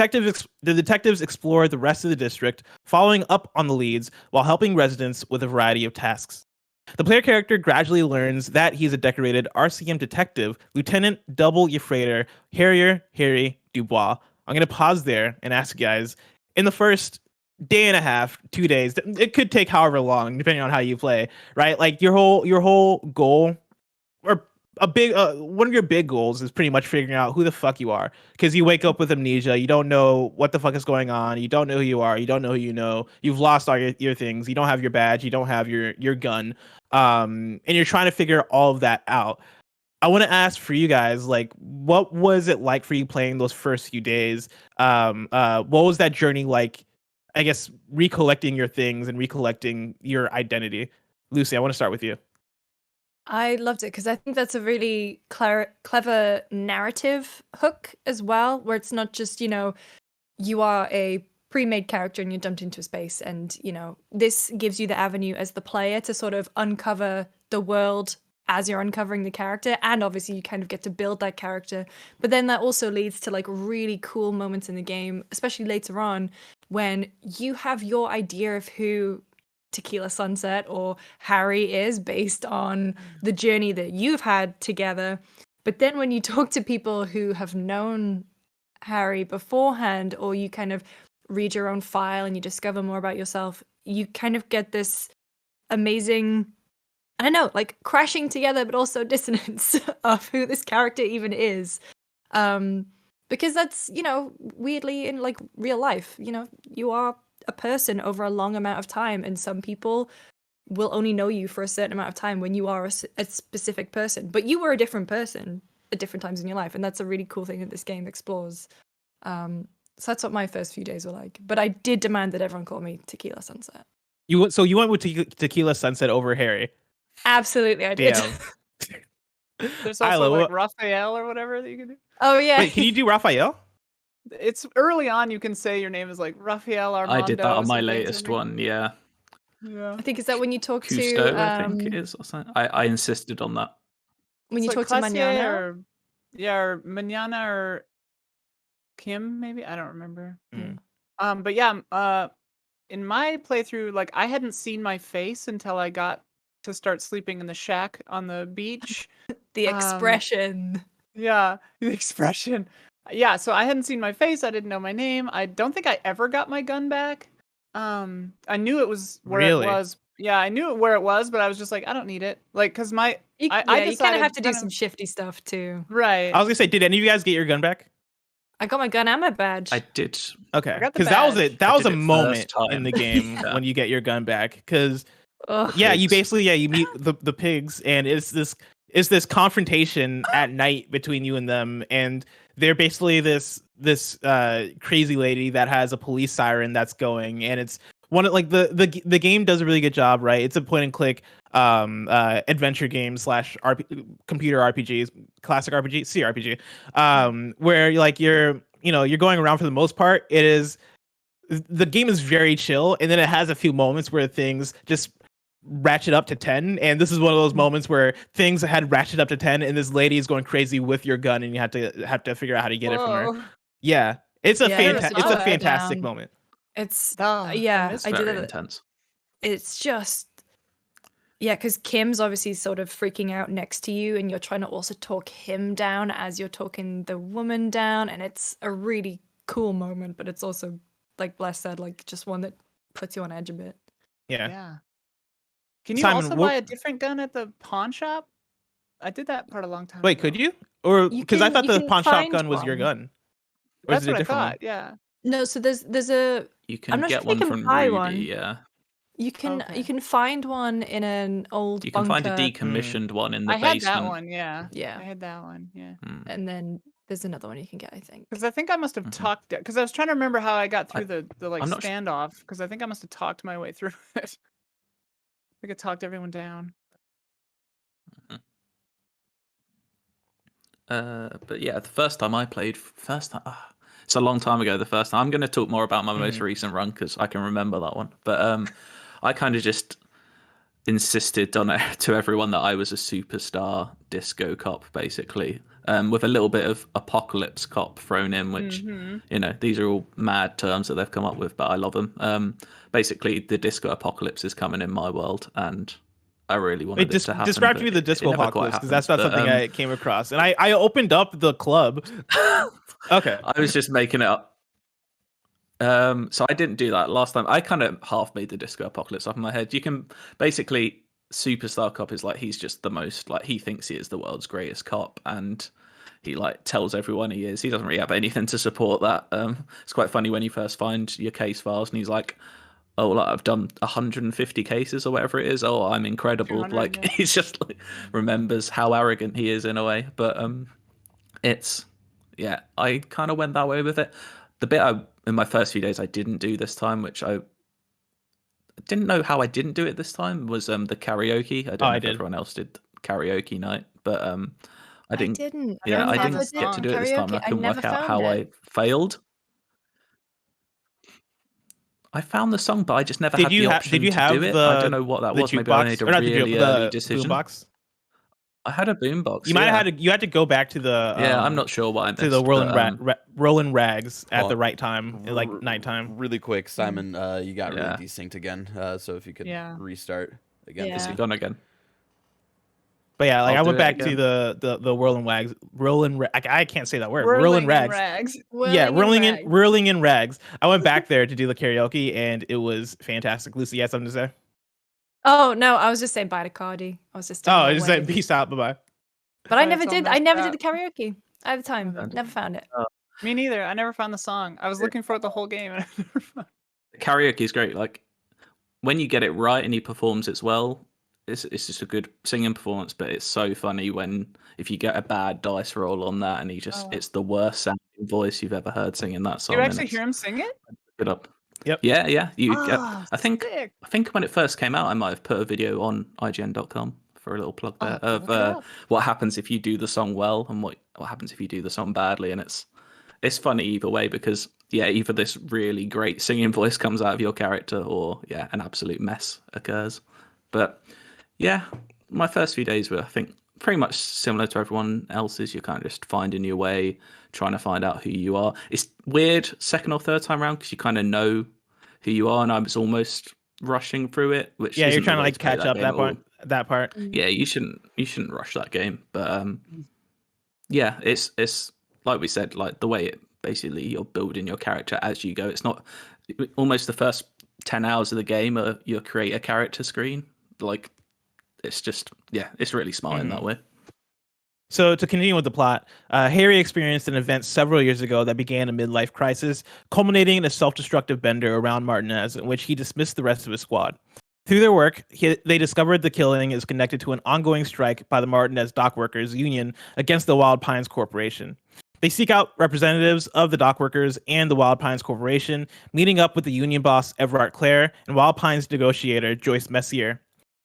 Speaker 1: detectives explore the rest of the district, following up on the leads while helping residents with a variety of tasks. The player character gradually learns that he's a decorated RCM detective, Lieutenant Double Yefrater Harry Dubois. I'm going to pause there and ask you guys, in the first day and a half, 2 days, it could take however long, depending on how you play, right? Like your whole goal, or one of your big goals is pretty much figuring out who the fuck you are, because you wake up with amnesia. You don't know what the fuck is going on. You don't know who you are. You don't know who you know. You've lost all your things. You don't have your badge. You don't have your gun. And you're trying to figure all of that out. I want to ask for you guys, like, what was it like for you playing those first few days? What was that journey like? I guess recollecting your things and recollecting your identity. Lucy, I want to start with you.
Speaker 2: I loved it because I think that's a really clever narrative hook as well, where it's not just, you know, you are a pre-made character and you're dumped into space, and, you know, this gives you the avenue as the player to sort of uncover the world as you're uncovering the character, and obviously you kind of get to build that character. But then that also leads to, like, really cool moments in the game, especially later on, when you have your idea of who Tequila Sunset or Harry is based on the journey that you've had together. But then when you talk to people who have known Harry beforehand, or you kind of read your own file and you discover more about yourself, you kind of get this amazing, I don't know, like crashing together, but also dissonance of who this character even is. Because that's, you know, weirdly in like real life, you know, you are a person over a long amount of time, and some people will only know you for a certain amount of time when you are a specific person, but you were a different person at different times in your life, and that's a really cool thing that this game explores. So that's what my first few days were like, but I did demand that everyone call me Tequila Sunset.
Speaker 1: You went with Tequila Sunset over Harry.
Speaker 2: Absolutely, I did.
Speaker 1: Damn.
Speaker 5: There's also
Speaker 1: Isla,
Speaker 5: like Raphael or whatever that you can do.
Speaker 2: Oh yeah.
Speaker 1: Wait, can you do Raphael?
Speaker 5: It's early on. You can say your name is like Raphael Armando.
Speaker 4: I did that on my
Speaker 5: something,
Speaker 4: latest
Speaker 5: something.
Speaker 4: one, yeah.
Speaker 5: Yeah.
Speaker 2: I think is that when you talk
Speaker 4: Cousteau,
Speaker 2: to
Speaker 4: I think it is, or something. I insisted on that.
Speaker 2: when
Speaker 5: It's
Speaker 2: you
Speaker 5: like
Speaker 2: talk to
Speaker 5: Classier
Speaker 2: Manana.
Speaker 5: or Manana or Kim, maybe, I don't remember.
Speaker 1: Mm.
Speaker 5: But yeah, in my playthrough, like I hadn't seen my face until I got to start sleeping in the shack on the beach.
Speaker 2: The expression.
Speaker 5: Yeah, the expression. Yeah, so I hadn't seen my face. I didn't know my name. I don't think I ever got my gun back. I knew it was where
Speaker 1: Really?
Speaker 5: it was I knew where it was, but I was just like, I don't need it. Like, cause I
Speaker 2: you kind of
Speaker 5: decided
Speaker 2: have to do
Speaker 5: kind
Speaker 2: some
Speaker 5: of-
Speaker 2: shifty stuff too.
Speaker 5: right.
Speaker 1: I was gonna say, did any of you guys get your gun back?
Speaker 2: I got my gun and my badge.
Speaker 4: I did.
Speaker 1: Okay,
Speaker 5: I got the
Speaker 1: because that was
Speaker 5: badge.
Speaker 1: it. That
Speaker 4: I
Speaker 1: was
Speaker 4: did
Speaker 1: a
Speaker 4: it
Speaker 1: moment
Speaker 4: first
Speaker 1: in the
Speaker 4: time.
Speaker 1: game
Speaker 4: Yeah.
Speaker 1: when you get your gun back. Because
Speaker 2: Ugh.
Speaker 1: yeah, you
Speaker 4: Pigs.
Speaker 1: basically you meet the pigs, and it's this confrontation at night between you and them, and they're basically this crazy lady that has a police siren that's going, and it's one of like the game does a really good job, right? It's a point and click adventure game / computer RPGs, classic RPG, CRPG, where you're going around for the most part. The game is very chill, and then it has a few moments where things just ratchet up to 10, and this is one of those moments where things had ratcheted up to 10, and this lady is going crazy with your gun, and you have to figure out how to get it from her.
Speaker 5: Whoa.
Speaker 1: Yeah, it's a
Speaker 2: Yeah,
Speaker 1: it's
Speaker 2: slow
Speaker 1: a
Speaker 2: her
Speaker 1: fantastic
Speaker 2: down.
Speaker 1: moment.
Speaker 2: It's
Speaker 5: Oh,
Speaker 2: yeah,
Speaker 5: it's
Speaker 2: I did
Speaker 4: Very
Speaker 2: it.
Speaker 4: intense.
Speaker 2: It's just because Kim's obviously sort of freaking out next to you, and you're trying to also talk him down as you're talking the woman down, and it's a really cool moment, but it's also, like Bless said, like just one that puts you on edge a bit.
Speaker 1: Yeah.
Speaker 5: Yeah. Can you
Speaker 1: Simon,
Speaker 5: also buy a different gun at the pawn shop? I did that part a long time
Speaker 1: Wait,
Speaker 5: ago.
Speaker 1: could you? Or
Speaker 2: You
Speaker 1: because I
Speaker 2: can-
Speaker 1: thought
Speaker 2: you
Speaker 1: the
Speaker 2: can
Speaker 1: pawn shop
Speaker 2: find
Speaker 1: gun was your
Speaker 2: one.
Speaker 1: gun. Or is
Speaker 5: That's
Speaker 1: it a
Speaker 5: what I
Speaker 1: different one?
Speaker 5: thought. Yeah.
Speaker 2: No, so there's a
Speaker 4: You
Speaker 2: I'm
Speaker 4: can
Speaker 2: not
Speaker 4: get
Speaker 2: sure if you
Speaker 4: one
Speaker 2: can
Speaker 4: from
Speaker 2: buy
Speaker 4: Rudy.
Speaker 2: one.
Speaker 4: Yeah,
Speaker 2: you can
Speaker 5: Okay.
Speaker 2: find one in an old
Speaker 4: you can find a
Speaker 2: bunker,
Speaker 4: decommissioned one in the
Speaker 5: I had
Speaker 4: basement.
Speaker 5: that one. Yeah.
Speaker 2: Yeah.
Speaker 5: I had that one. Yeah.
Speaker 4: Mm.
Speaker 2: and then there's another one you can get, I think.
Speaker 5: Because I think I must have
Speaker 4: Mhm.
Speaker 5: talked because I was trying to remember how I got through the like
Speaker 4: I'm not
Speaker 5: standoff. Because I think I must have talked my way through it. I think I talked everyone down.
Speaker 4: But yeah, the first time I played, it's a long time ago. The first time I'm going to talk more about my most recent run because I can remember that one. But I kind of just insisted on it to everyone that I was a superstar disco cop, basically, with a little bit of apocalypse cop thrown in, which these are all mad terms that they've come up with, but I love them. Basically, the disco apocalypse is coming in my world, and I really wanted it to happen.
Speaker 1: Describe
Speaker 4: but
Speaker 1: to me the
Speaker 4: it
Speaker 1: disco
Speaker 4: never quite
Speaker 1: apocalypse, because that's
Speaker 4: happened.
Speaker 1: not
Speaker 4: But,
Speaker 1: something I came across, and I opened up the club. Okay.
Speaker 4: I was just making it up. So I didn't do that last time. I kind of half made the disco apocalypse off in my head. You can basically, superstar cop is like, he's just the most, like, he thinks he is the world's greatest cop, and he like tells everyone he is. He doesn't really have anything to support that. It's quite funny when you first find your case files and he's like, oh, like, I've done 150 cases or whatever it is. Oh, I'm incredible.
Speaker 5: 200,
Speaker 4: Like,
Speaker 5: yeah.
Speaker 4: he's just like remembers how arrogant he is in a way. But it's, yeah, I kind of went that way with it. The bit in my first few days I didn't do this time, which I didn't know how I didn't do it this time, was the karaoke. I don't know if everyone else did karaoke night, but I didn't.
Speaker 2: I
Speaker 4: Yeah, I
Speaker 2: never
Speaker 4: didn't get to
Speaker 2: did
Speaker 4: do it this time. And I
Speaker 2: karaoke. I
Speaker 4: couldn't
Speaker 2: never
Speaker 4: work out
Speaker 2: found
Speaker 4: how I
Speaker 2: it.
Speaker 4: failed. I found the song, but I just never
Speaker 1: Did
Speaker 4: had
Speaker 1: you
Speaker 4: the
Speaker 1: ha-
Speaker 4: option
Speaker 1: did you
Speaker 4: to
Speaker 1: have
Speaker 4: do it.
Speaker 1: the-
Speaker 4: I don't know what that
Speaker 1: the
Speaker 4: was. Maybe I made a
Speaker 1: or not the
Speaker 4: really
Speaker 1: juke-
Speaker 4: early
Speaker 1: the
Speaker 4: decision.
Speaker 1: boombox?
Speaker 4: I had a boombox.
Speaker 1: You might
Speaker 4: yeah.
Speaker 1: have you had to go back to the
Speaker 4: Yeah, I'm not sure what I missed.
Speaker 1: to the
Speaker 4: but,
Speaker 1: rolling rags at
Speaker 3: Well,
Speaker 1: the right time, like nighttime.
Speaker 3: Really quick, Simon, you got
Speaker 4: Yeah.
Speaker 3: really desynced again. So if you could
Speaker 5: Yeah.
Speaker 3: restart again.
Speaker 2: Yeah.
Speaker 4: Is it gone again?
Speaker 1: But yeah, like
Speaker 4: I'll
Speaker 1: I went
Speaker 4: do it
Speaker 1: back to
Speaker 4: again.
Speaker 1: the whirling I can't say that word.
Speaker 5: Whirling
Speaker 1: Rolling
Speaker 5: in
Speaker 1: rags.
Speaker 5: rags.
Speaker 1: Yeah,
Speaker 2: Whirling in rags.
Speaker 1: whirling in rags. I went back there to do the karaoke, and it was fantastic. Lucy, you had something to say?
Speaker 2: Oh no, I was just saying bye to Cardy. I was just doing
Speaker 1: Oh,
Speaker 2: that
Speaker 1: I just said
Speaker 2: wave.
Speaker 1: peace out, bye bye.
Speaker 2: But I
Speaker 5: Oh,
Speaker 2: never
Speaker 5: it's all
Speaker 2: did. I
Speaker 5: messed
Speaker 2: never
Speaker 5: up.
Speaker 2: did the karaoke at the time.
Speaker 5: Mhm.
Speaker 2: Never found it.
Speaker 5: Me neither. I never found the song. I was looking for it the whole game. And I never found it.
Speaker 4: Karaoke is great. Like when you get it right and he performs it well, it's just a good singing performance. But it's so funny if you get a bad dice roll on that and it's the worst sounding voice you've ever heard singing that song.
Speaker 5: You
Speaker 4: and
Speaker 5: actually
Speaker 4: it's-
Speaker 5: hear him sing it?
Speaker 4: It up.
Speaker 1: Yep.
Speaker 4: Yeah. You get.
Speaker 5: Ah,
Speaker 4: I think
Speaker 5: sick.
Speaker 4: when it first came out, I might have put a video on IGN.com for a little plug there
Speaker 5: I'll
Speaker 4: of
Speaker 5: look it up.
Speaker 4: what happens if you do the song well and what happens if you do the song badly, and it's funny either way because either this really great singing voice comes out of your character or an absolute mess occurs. But yeah, my first few days were, I think, pretty much similar to everyone else's. You're kind of just finding your way, trying to find out who you are. It's weird second or third time around because you kind of know who you are, and I was almost rushing through it. Which
Speaker 1: Yeah, you're
Speaker 4: isn't the
Speaker 1: trying to
Speaker 4: way
Speaker 1: like
Speaker 4: play
Speaker 1: catch up
Speaker 4: game
Speaker 1: that
Speaker 4: at all.
Speaker 1: part. That part.
Speaker 4: Yeah, you shouldn't rush that game. But yeah, it's like we said, like the way it basically you're building your character as you go. It's not almost the first 10 hours of the game are your creator character screen. Like, it's just, it's really smart in that way.
Speaker 1: So to continue with the plot, Harry experienced an event several years ago that began a midlife crisis, culminating in a self-destructive bender around Martinez, in which he dismissed the rest of his squad. Through their work, they discovered the killing is connected to an ongoing strike by the Martinez Dockworkers Union against the Wild Pines Corporation. They seek out representatives of the dockworkers and the Wild Pines Corporation, meeting up with the union boss Everard Clare and Wild Pines negotiator Joyce Messier.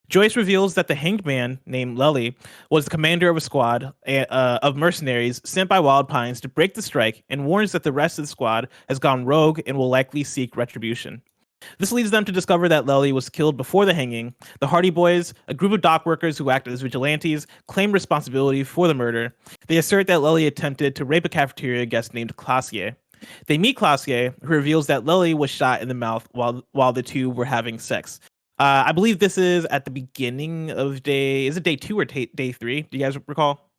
Speaker 1: Joyce reveals that the hanged man, named Lully, was the commander of a squad of mercenaries sent by Wild Pines to break the strike, and warns that the rest of the squad has gone rogue and will likely seek retribution. This leads them to discover that Lully was killed before the hanging. The Hardy Boys, a group of dock workers who acted as vigilantes, claim responsibility for the murder. They assert that Lully attempted to rape a cafeteria guest named Classier. They meet Classier, who reveals that Lully was shot in the mouth while the two were having sex. I believe this is at the beginning of day. Is it day 2 or day 3? Do you guys recall?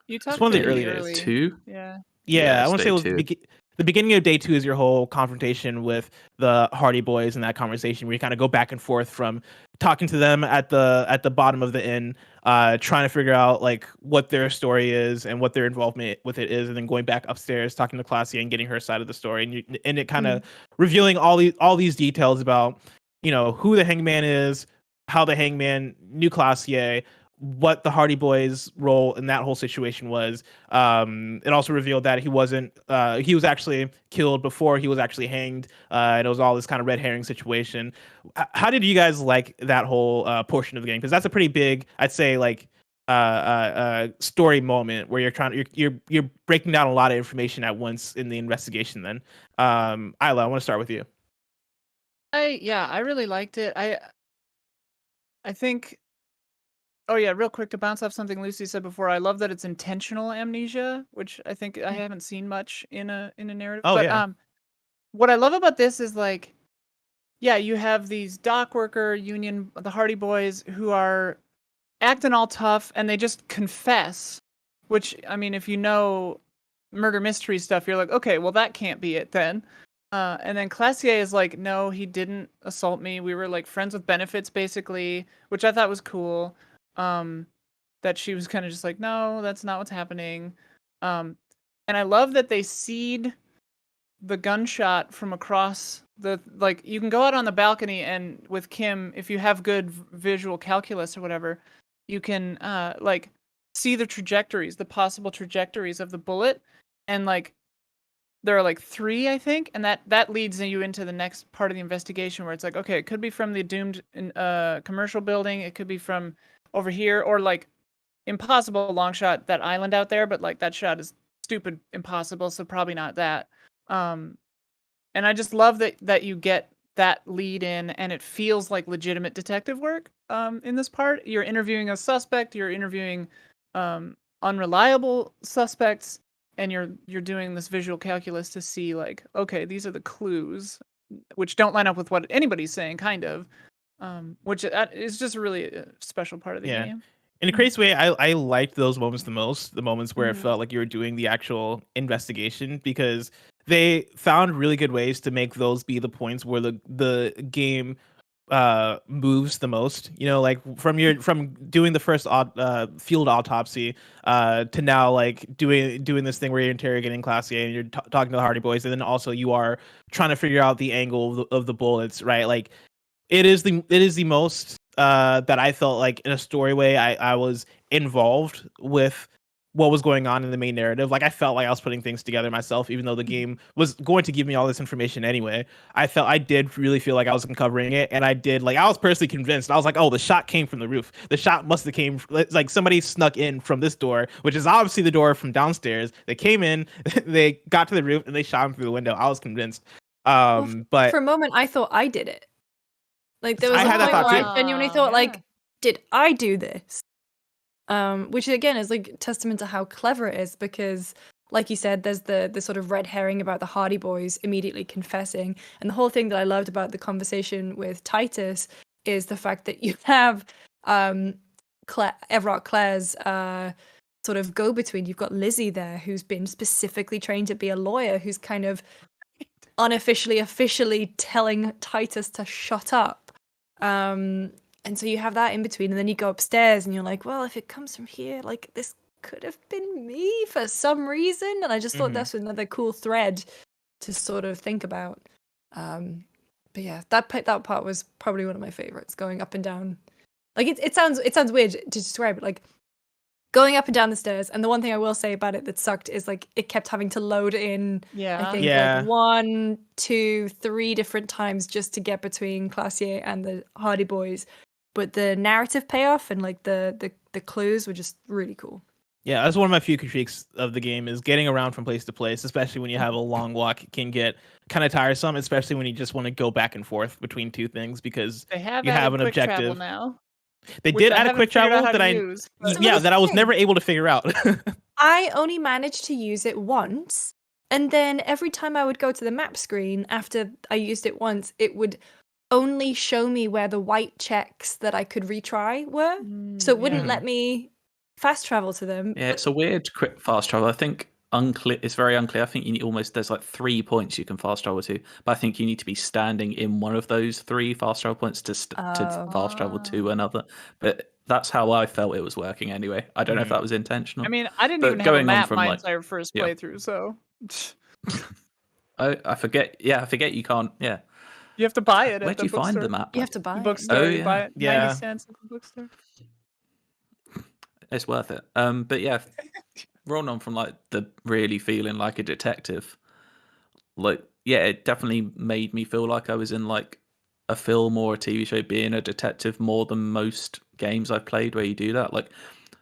Speaker 5: You
Speaker 1: It's
Speaker 5: talked
Speaker 1: one of the
Speaker 5: pretty
Speaker 1: early days.
Speaker 4: 2?
Speaker 5: Yeah.
Speaker 1: Yeah, I
Speaker 4: it's
Speaker 1: want to say
Speaker 4: day
Speaker 1: it was
Speaker 4: 2.
Speaker 1: the beginning of day 2 is your whole confrontation with the Hardy Boys and that conversation where you kind of go back and forth from talking to them at the bottom of the inn, trying to figure out like what their story is and what their involvement with it is, and then going back upstairs talking to Classy and getting her side of the story, and it kind of revealing all these details about, you know, who the hangman is, how the hangman knew Classier, what the Hardy Boys' role in that whole situation was. It also revealed that he was actually killed before he was actually hanged, and it was all this kind of red herring situation. How did you guys like that whole portion of the game? Because that's a pretty big, I'd say, like story moment where you're breaking down a lot of information at once in the investigation. Then, Isla, I want to start with you.
Speaker 5: I really liked it. I think. Oh yeah, real quick to bounce off something Lucy said before. I love that it's intentional amnesia, which I think I haven't seen much in a narrative.
Speaker 1: Oh,
Speaker 5: but
Speaker 1: yeah.
Speaker 5: what I love about this is like, yeah, you have these dock worker union, the Hardy Boys, who are acting all tough, and they just confess. Which, I mean, if you know murder mystery stuff, you're like, okay, well that can't be it then. And then Classier is like, no, he didn't assault me. We were like friends with benefits, basically, which I thought was cool. That she was kind of just like, no, that's not what's happening. And I love that they seed the gunshot from across the, like, you can go out on the balcony, and with Kim, if you have good visual calculus or whatever, you can like see the trajectories, the possible trajectories of the bullet, and like there are like 3, I think, and that leads you into the next part of the investigation where it's like, okay, it could be from the doomed commercial building, it could be from over here, or like impossible long shot, that island out there, but like that shot is stupid impossible, so probably not that. And I just love that you get that lead in, and it feels like legitimate detective work. In this part, you're interviewing a suspect, you're interviewing unreliable suspects, and you're doing this visual calculus to see like, okay, these are the clues, which don't line up with what anybody's saying, kind of. Which is just a really special part of the game.
Speaker 1: In a crazy way, I liked those moments the most, the moments where it
Speaker 5: Mhm.
Speaker 1: felt like you were doing the actual investigation, because they found really good ways to make those be the points where the game moves the most, you know, like from doing the first field autopsy to now like doing this thing where you're interrogating Classier and you're talking to the Hardy Boys, and then also you are trying to figure out the angle of the bullets, right? Like it is the most that I felt like in a story way I was involved with what was going on in the main narrative. Like I felt like I was putting things together myself, even though the game was going to give me all this information anyway. I did really feel like I was uncovering it, and I was personally convinced. I was like, oh, the shot came from the roof. The shot must have came like somebody snuck in from this door, which is obviously the door from downstairs. They came in, they got to the roof, and they shot him through the window. I was convinced. But
Speaker 2: for a moment, I thought I did it. Like there was
Speaker 1: I
Speaker 2: a
Speaker 1: had that
Speaker 2: point
Speaker 1: thought
Speaker 2: where
Speaker 1: too.
Speaker 2: I genuinely thought,
Speaker 5: Yeah.
Speaker 2: like, did I do this? Which again is like testament to how clever it is, because like you said, there's the sort of red herring about the Hardy Boys immediately confessing, and the whole thing that I loved about the conversation with Titus is the fact that you have Everard Clare's sort of go-between. You've got Lizzie there, who's been specifically trained to be a lawyer, who's kind of unofficially, officially telling Titus to shut up. And so you have that in between, and then you go upstairs and you're like, well, if it comes from here, like this could have been me for some reason. And I just thought that's another cool thread to sort of think about. But yeah, that part was probably one of my favorites, going up and down. Like it sounds weird to describe it, like going up and down the stairs. And the one thing I will say about it that sucked is like it kept having to load in. I think like 1, 2, 3 different times just to get between Classier and the Hardy Boys. But the narrative payoff and like the clues were just really cool.
Speaker 1: Yeah, that's one of my few critiques of the game is getting around from place to place, especially when you have a long walk. It can get kind of tiresome, especially when you just want to go back and forth between two things because
Speaker 5: They have
Speaker 1: you have an
Speaker 5: quick
Speaker 1: objective.
Speaker 5: travel now.
Speaker 1: They
Speaker 5: which
Speaker 1: did
Speaker 5: I
Speaker 1: add a
Speaker 5: haven't
Speaker 1: quick
Speaker 5: figured out
Speaker 1: travel
Speaker 5: how
Speaker 1: that
Speaker 5: to
Speaker 1: I
Speaker 5: use, but-
Speaker 2: So
Speaker 1: yeah
Speaker 2: that's
Speaker 1: that I was
Speaker 2: the
Speaker 1: never
Speaker 2: thing.
Speaker 1: able to figure out.
Speaker 2: I only managed to use it once, and then every time I would go to the map screen after I used it once, it would only show me where the white checks that I could retry were. So it wouldn't let me fast travel to them.
Speaker 4: Yeah, it's a weird quick fast travel. I think unclear. It's very unclear. I think you need there's like 3 points you can fast travel to, but I think you need to be standing in one of those 3 fast travel points to fast travel to another. But that's how I felt it was working anyway. I don't know if that was intentional.
Speaker 5: I mean, I didn't
Speaker 4: But
Speaker 5: even have a
Speaker 4: going on
Speaker 5: map
Speaker 4: from,
Speaker 5: my
Speaker 4: like-
Speaker 5: entire first
Speaker 4: yeah.
Speaker 5: playthrough, so
Speaker 4: I forget. Yeah, I forget you can't. Yeah.
Speaker 5: you have to buy it
Speaker 4: Where'd
Speaker 5: at the
Speaker 4: you find the
Speaker 5: bookstore.
Speaker 4: map?
Speaker 2: You have to buy
Speaker 5: The
Speaker 2: it.
Speaker 5: bookstore,
Speaker 4: Oh,
Speaker 5: you buy it
Speaker 1: Yeah.
Speaker 5: 90 cents at the bookstore.
Speaker 4: It's worth it. But yeah, rolling on from like the really feeling like a detective, like yeah, it definitely made me feel like I was in like a film or a TV show being a detective more than most games I've played where you do that. Like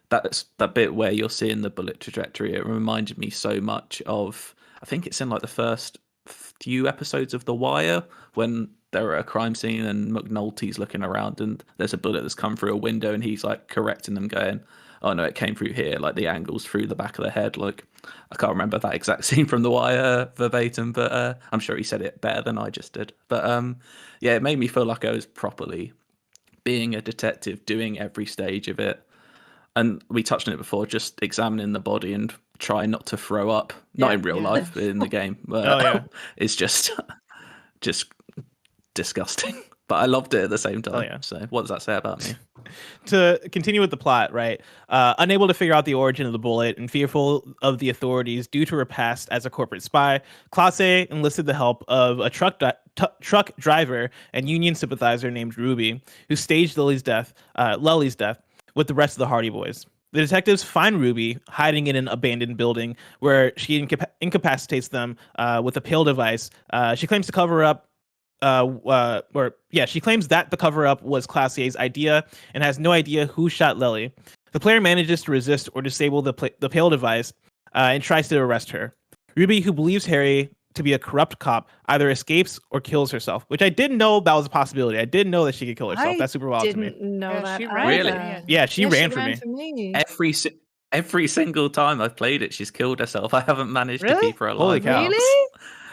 Speaker 4: that's that bit where you're seeing the bullet trajectory. It reminded me so much of, I think it's in like the first few episodes of The Wire when they're at a crime scene and McNulty's looking around and there's a bullet that's come through a window and he's like correcting them going, oh no, it came through here, like the angle's through the back of the head. Like I can't remember that exact scene from The Wire verbatim, but I'm sure he said it better than I just did. But yeah, it made me feel like I was properly being a detective, doing every stage of it. And we touched on it before, just examining the body and trying not to throw up. Not in real life, but in the game. But it's just disgusting. But I loved it at the same time. So what does that say about me?
Speaker 1: To continue with the plot, right? Unable to figure out the origin of the bullet and fearful of the authorities due to her past as a corporate spy, Classe enlisted the help of a truck driver and union sympathizer named Ruby, who staged Lely's death with the rest of the Hardy Boys. The detectives find Ruby hiding in an abandoned building where she incapacitates them with a pill device. She claims to cover up. She claims that the cover-up was Classier's idea and has no idea who shot Lely. The player manages to resist or disable the pale device and tries to arrest her. Ruby, who believes Harry to be a corrupt cop, either escapes or kills herself, which I didn't know that was a possibility. I didn't know that she could kill herself. That's super wild to me.
Speaker 2: Didn't know
Speaker 5: Yeah,
Speaker 2: that
Speaker 5: she
Speaker 2: either.
Speaker 5: ran.
Speaker 1: Yeah, she ran for me.
Speaker 4: Every single time I've played it, she's killed herself. I haven't managed to keep her alive.
Speaker 1: Holy cow.
Speaker 2: Really?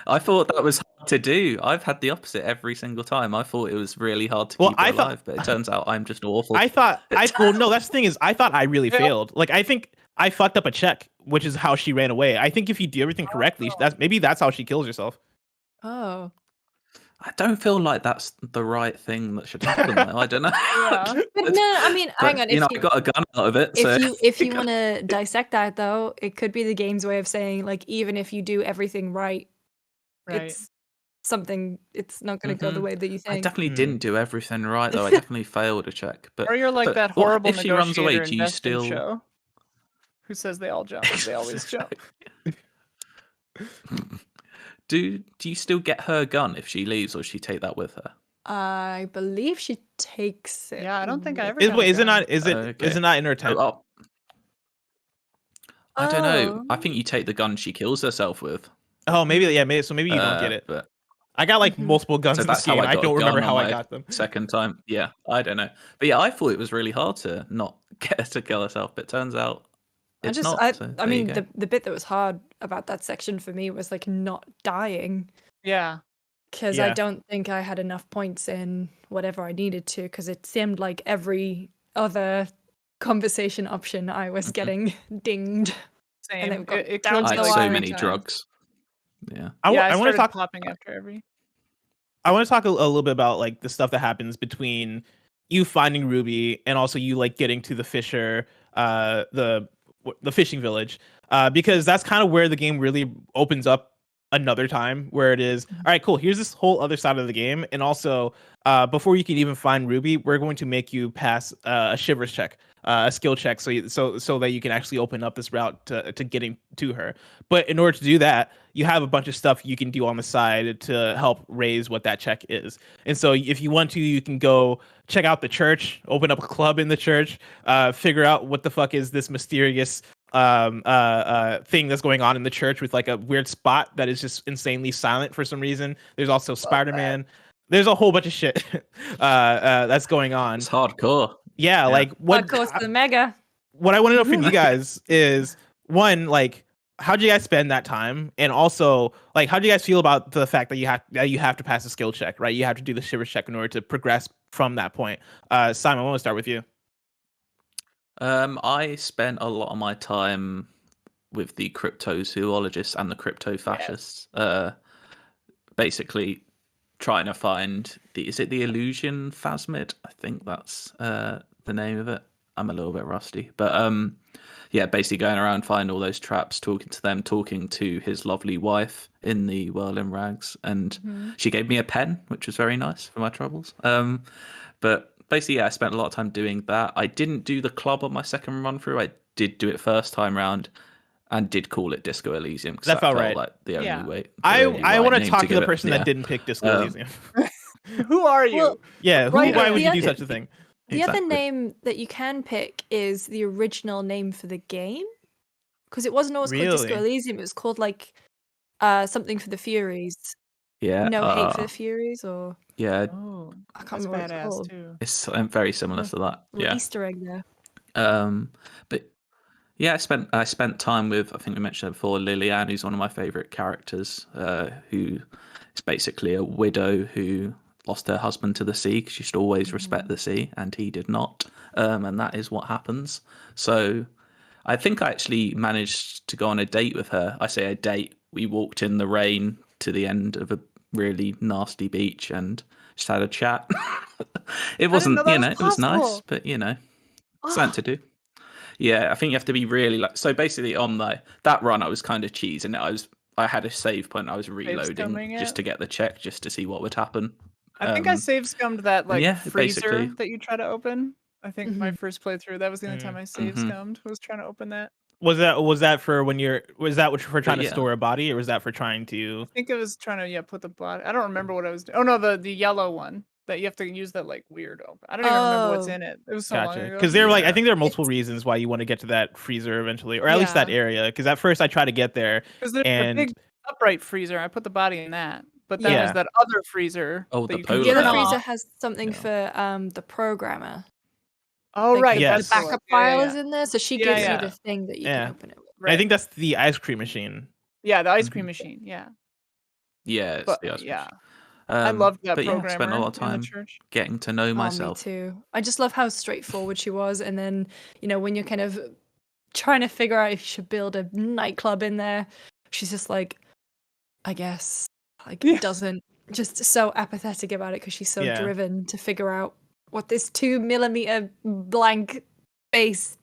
Speaker 4: I thought that was hard to do. I've had the opposite every single time. I thought it was really hard to keep her alive, but it turns out I'm just awful.
Speaker 1: Well, no, that's the thing is, I thought I really failed. Like, I think I fucked up a check, which is how she ran away. I think if you do everything correctly, that's how she kills herself.
Speaker 2: Oh.
Speaker 4: I don't feel like that's the right thing that should happen. Though. I don't know.
Speaker 5: Yeah.
Speaker 2: But no, I mean, hang on.
Speaker 4: I got a gun out of it.
Speaker 2: If you want to dissect that, though, it could be the game's way of saying, like, even if you do everything right, it's something. It's not going to go the way that you think.
Speaker 4: I definitely didn't do everything right, though. I definitely failed a check. But
Speaker 5: or you're like that horrible
Speaker 4: if she runs away,
Speaker 5: negotiator
Speaker 4: do you
Speaker 5: investing
Speaker 4: still
Speaker 5: show who says they all jump? They always jump.
Speaker 4: Do you still get her gun if she leaves, or does she take that with her?
Speaker 2: I believe she takes it.
Speaker 5: Yeah, I don't think I ever.
Speaker 1: Is it not in her tent?
Speaker 4: I don't know. I think you take the gun she kills herself with.
Speaker 1: Oh, maybe you don't get it.
Speaker 4: But
Speaker 1: I got like multiple guns in this game. I don't remember how I got them.
Speaker 4: Second time. Yeah, I don't know. But yeah, I thought it was really hard to not get her to kill herself, but it turns out it's not.
Speaker 2: I mean, the bit that was hard about that section for me was like not dying.
Speaker 5: Yeah.
Speaker 2: Because I don't think I had enough points in whatever I needed to, because it seemed like every other conversation option I was getting dinged.
Speaker 5: Same.
Speaker 2: And
Speaker 5: It
Speaker 2: down
Speaker 5: killed
Speaker 4: I
Speaker 5: me
Speaker 4: had
Speaker 5: like
Speaker 4: so
Speaker 5: 3
Speaker 4: many
Speaker 5: times.
Speaker 4: drugs. Yeah.
Speaker 1: I want to
Speaker 5: started
Speaker 1: talk.
Speaker 5: popping after every.
Speaker 1: I want to talk a little bit about like the stuff that happens between you finding Ruby and also you like getting to the fisher, the fishing village, because that's kind of where the game really opens up another time where it is, all right, cool, here's this whole other side of the game, and also before you can even find Ruby, we're going to make you pass a shivers check, a skill check, so that you can actually open up this route to getting to her. But in order to do that, you have a bunch of stuff you can do on the side to help raise what that check is. And so if you want to, you can go check out the church, open up a club in the church, figure out what the fuck is this mysterious thing that's going on in the church with like a weird spot that is just insanely silent for some reason. There's also Spider-Man. There's a whole bunch of shit that's going on.
Speaker 4: It's hardcore.
Speaker 1: Yeah, like what?
Speaker 2: Of course, the mega.
Speaker 1: What I want to know from you guys is, one, like, how'd you guys spend that time, and also like how do you guys feel about the fact that you have to pass a skill check, right? You have to do the shivers check in order to progress from that point. Simon, I want to start with you.
Speaker 4: I spent a lot of my time with the cryptozoologists and the crypto fascists, basically trying to find is it the illusion phasmid? I think that's the name of it. I'm a little bit rusty, but yeah, basically going around finding all those traps, talking to them, talking to his lovely wife in the whirling rags, and she gave me a pen, which was very nice for my troubles. But basically, yeah, I spent a lot of time doing that. I didn't do the club on my second run through. I did do it first time round, and did call it Disco Elysium because that felt right. Like the only way.
Speaker 1: I want to talk to the person that didn't pick Disco Elysium.
Speaker 5: Who are you?
Speaker 2: Well,
Speaker 1: why would you do such a thing?
Speaker 2: The other name that you can pick is the original name for the game, because it wasn't always called Disco Elysium. It was called like something for the Furies.
Speaker 4: Yeah.
Speaker 2: No Hate for the Furies, or
Speaker 4: yeah.
Speaker 5: Oh,
Speaker 2: I can't remember what it's called.
Speaker 5: Too.
Speaker 4: It's very similar to that. Yeah.
Speaker 2: Easter egg there.
Speaker 4: But yeah, I spent time with, I think we mentioned it before, Liliane, who's one of my favorite characters, who is basically a widow who lost her husband to the sea because she should always respect the sea, and he did not, and that is what happens. So I think I actually managed to go on a date with her. I say a date. We walked in the rain to the end of a really nasty beach and just had a chat. It wasn't, it was nice, but something to do. Yeah, I think you have to be really like. So basically, on that run, I was kind of cheesing it. I had a save point. I was reloading just to get the check, just to see what would happen.
Speaker 5: I think I save scummed that freezer
Speaker 4: basically.
Speaker 5: that you try to open. I think my first playthrough, that was the only time I save scummed, was trying to open that.
Speaker 1: Was that for when for trying to store a body, or was that for trying to?
Speaker 5: I think it was trying to put the body. I don't remember what I was doing. Oh no, the yellow one that you have to use that like weird open. I don't even remember what's in it. It was so long ago.
Speaker 1: Because they're I think there are multiple reasons why you want to get to that freezer eventually, or at least that area. Because at first I tried to get there,
Speaker 5: there's a big upright freezer. I put the body in that. But then there's that other freezer.
Speaker 4: Oh,
Speaker 5: the
Speaker 4: polar.
Speaker 2: The other freezer has something for the programmer.
Speaker 5: Oh, right.
Speaker 2: The backup file is in there, so she gives you the thing that you can open it with.
Speaker 1: Right. I think that's the ice cream machine.
Speaker 5: Yeah, the ice cream machine. Yeah.
Speaker 4: Yeah, it's the ice cream machine.
Speaker 5: I loved that
Speaker 4: Yeah,
Speaker 5: programmer.
Speaker 4: I spent a lot of time getting to know myself.
Speaker 2: Me too. I just love how straightforward she was, and then when you're kind of trying to figure out if you should build a nightclub in there, she's just like, I guess. Doesn't, just so apathetic about it because she's so driven to figure out what this 2 millimeter blank space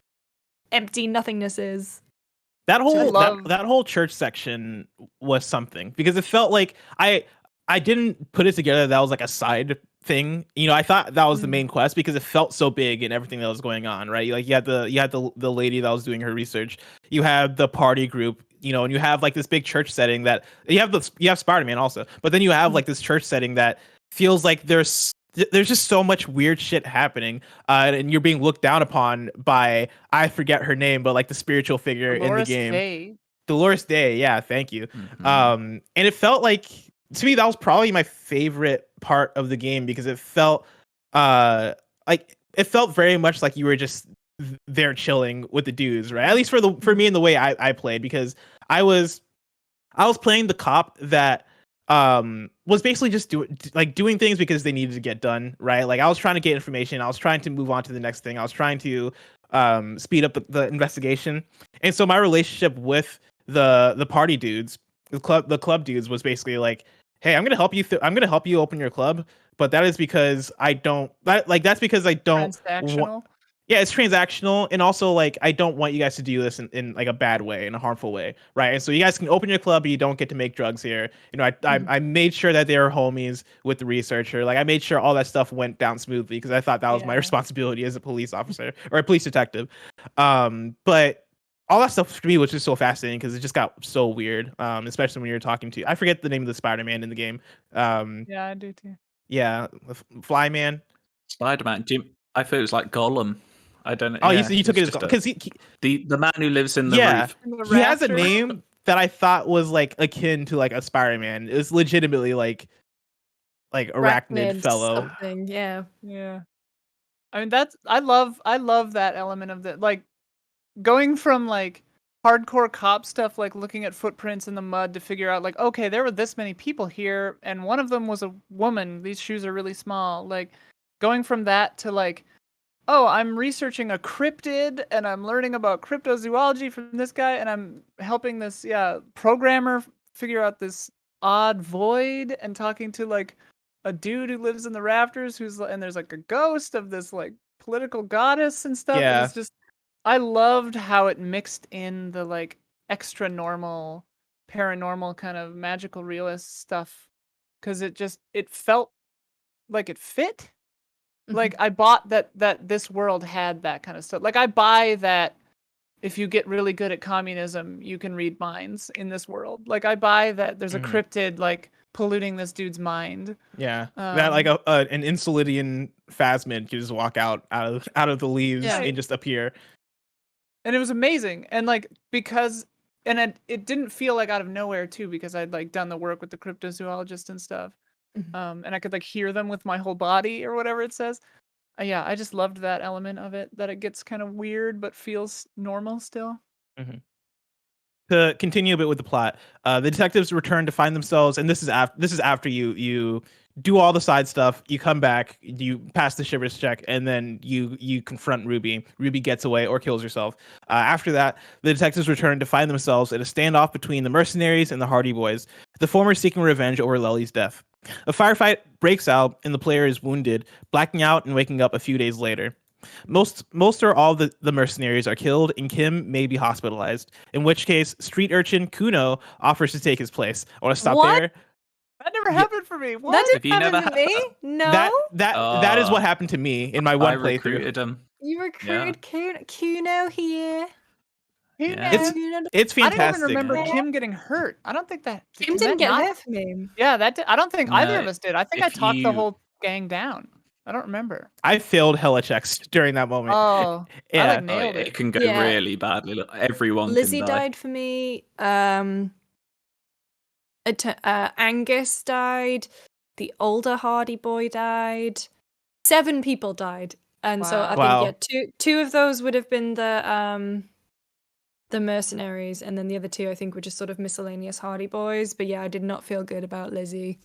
Speaker 2: empty nothingness is.
Speaker 1: That whole church section was something, because it felt like I didn't put it together that was like a side thing. I thought that was the main quest because it felt so big and everything that was going on, right? Like you had the lady that was doing her research, you had the party group, and you have like this big church setting that you have Spider-Man also, but then you have like this church setting that feels like there's just so much weird shit happening, and you're being looked down upon by, I forget her name, but like the spiritual figure in the game. Dolores Day. Yeah, thank you. And it felt like, to me, that was probably my favorite part of the game, because it felt very much like you were just there chilling with the dudes, right? At least for me in the way I played, because I was playing the cop that was basically just doing things because they needed to get done, right? Like I was trying to get information, I was trying to move on to the next thing, I was trying to speed up the investigation. And so my relationship with the party dudes the club dudes was basically like, hey, I'm gonna help you. I'm gonna help you open your club, but that is because I don't. That's because I don't.
Speaker 5: Transactional.
Speaker 1: Yeah, it's transactional, and also like I don't want you guys to do this in like a bad way, in a harmful way, right? And so you guys can open your club, but you don't get to make drugs here. You know, I made sure that they were homies with the researcher. Like I made sure all that stuff went down smoothly because I thought that was my
Speaker 5: Yeah.
Speaker 1: responsibility as a police officer or a police detective. But all that stuff to me was just so fascinating because it just got so weird. Especially when you're talking to, I forget the name of the Spider-Man in the game.
Speaker 5: Yeah, I do too.
Speaker 1: Yeah, Flyman.
Speaker 4: Spider-Man. I thought it was like Gollum. I don't know.
Speaker 1: Oh,
Speaker 4: yeah,
Speaker 1: he took it as
Speaker 4: just
Speaker 1: because
Speaker 4: the man who lives in the
Speaker 1: yeah.
Speaker 4: roof.
Speaker 5: And the
Speaker 1: He has a
Speaker 5: raptor.
Speaker 1: name that I thought was like akin to like a Spider-Man. It was legitimately like arachnid fellow.
Speaker 2: Something, yeah.
Speaker 5: Yeah. I mean I love that element of the like going from like hardcore cop stuff like looking at footprints in the mud to figure out like okay, there were this many people here and one of them was a woman. These shoes are really small. Like going from that to like oh, I'm researching a cryptid and I'm learning about cryptozoology from this guy and I'm helping this programmer figure out this odd void and talking to like a dude who lives in the rafters and there's like a ghost of this like political goddess and stuff.
Speaker 1: Yeah.
Speaker 5: And it's just I loved how it mixed in the like extra normal paranormal kind of magical realist stuff cuz it felt like it fit. Like I bought that this world had that kind of stuff. Like I buy that if you get really good at communism, you can read minds in this world. Like I buy that there's a cryptid like polluting this dude's mind.
Speaker 1: Yeah, that like an Insulidian phasmid could just walk out of the leaves and just appear.
Speaker 5: And it was amazing. And like because it didn't feel like out of nowhere too because I'd like done the work with the cryptozoologist and stuff. And I could like hear them with my whole body or whatever it says. Yeah, I just loved that element of it, that it gets kind of weird but feels normal still.
Speaker 1: To continue a bit with the plot, the detectives return to find themselves, and this is after you do all the side stuff. You come back, you pass the shivers check, and then you confront Ruby. Ruby gets away or kills herself. After that, the detectives return to find themselves in a standoff between the mercenaries and the Hardy Boys, the former seeking revenge over Lely's death. A firefight breaks out, and the player is wounded, blacking out and waking up a few days later. Most or all the mercenaries are killed, and Kim may be hospitalized. In which case, street urchin Kuno offers to take his place. I want to stop
Speaker 2: What?
Speaker 1: there.
Speaker 5: That never happened for me. What?
Speaker 2: That
Speaker 4: Have you
Speaker 2: didn't
Speaker 4: never
Speaker 2: happen to me. No.
Speaker 1: That is what happened to me in my one
Speaker 4: I
Speaker 1: playthrough.
Speaker 4: recruited him.
Speaker 2: You recruited Kuno here.
Speaker 4: Yeah.
Speaker 1: It's
Speaker 5: I don't
Speaker 1: fantastic.
Speaker 5: even remember Kim getting hurt. I don't think that
Speaker 2: Kim didn't get hurt from him.
Speaker 5: Yeah, I don't think either
Speaker 4: No,
Speaker 5: of us did. I think I
Speaker 4: if
Speaker 5: talked the
Speaker 4: you-
Speaker 5: whole gang down. I don't remember.
Speaker 1: I failed hella checks during that moment.
Speaker 5: Oh,
Speaker 1: Yeah.
Speaker 5: I like
Speaker 4: Oh,
Speaker 5: nailed
Speaker 4: it
Speaker 5: it.
Speaker 4: can go
Speaker 2: Yeah.
Speaker 4: really badly. Look, everyone
Speaker 2: Lizzie
Speaker 4: can die.
Speaker 2: died for me. Angus died. The older Hardy boy died. 7 people died, and so I
Speaker 5: Wow.
Speaker 2: think two of those would have been the mercenaries, and then the other 2 I think were just sort of miscellaneous Hardy boys. But yeah, I did not feel good about Lizzie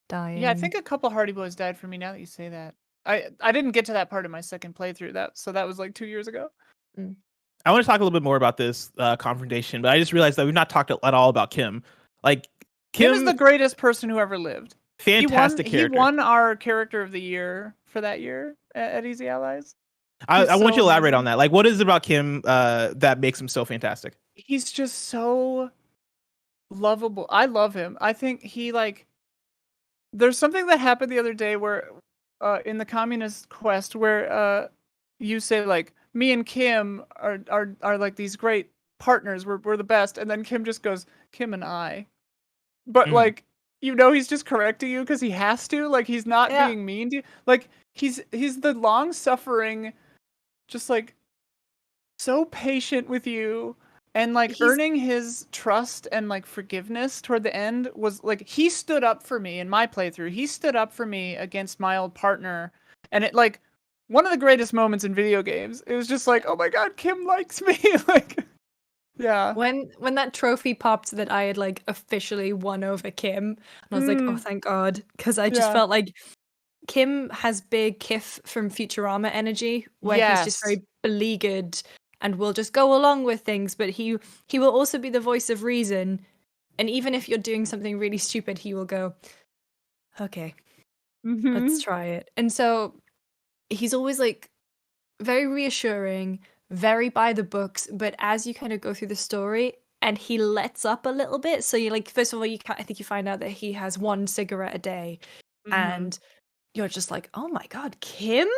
Speaker 2: dying.
Speaker 5: Yeah, I think a couple Hardy Boys died for me now that you say that. I didn't get to that part of my second playthrough. That was like 2 years ago.
Speaker 1: I want to talk a little bit more about this confrontation, but I just realized that we've not talked at all about Kim. Like
Speaker 5: Kim is the greatest person who ever lived.
Speaker 1: Fantastic character.
Speaker 5: He won our character of the year for that year at Easy Allies.
Speaker 1: I want you
Speaker 5: so
Speaker 1: to elaborate
Speaker 5: amazing.
Speaker 1: on that. Like, what is it about Kim that makes him so fantastic?
Speaker 5: He's just so lovable. I love him. I think he like. There's something that happened the other day where, in the communist quest, where you say like me and Kim are like these great partners. We're the best, and then Kim just goes Kim and I, but like he's just correcting you because he has to. Like he's not being mean to you. Like he's the long suffering, just like so patient with you. And like earning his trust and like forgiveness toward the end was like he stood up for me in my playthrough. He stood up for me against my old partner, and it like one of the greatest moments in video games. It was just like, oh my god, Kim likes me. Like, yeah.
Speaker 2: When that trophy popped that I had like officially won over Kim, and I was like, oh thank God, because I just felt like Kim has big Kif from Futurama energy, where he's just very beleaguered and will just go along with things, but he will also be the voice of reason And even if you're doing something really stupid, he will go, okay,
Speaker 5: Mhm.
Speaker 2: let's try it. And so he's always like very reassuring, very by the books. But as you kind of go through the story, and he lets up a little bit. So you like, first of all, I think you find out that he has 1 cigarette a day,
Speaker 5: Mhm.
Speaker 2: and you're just like, oh my god, Kim,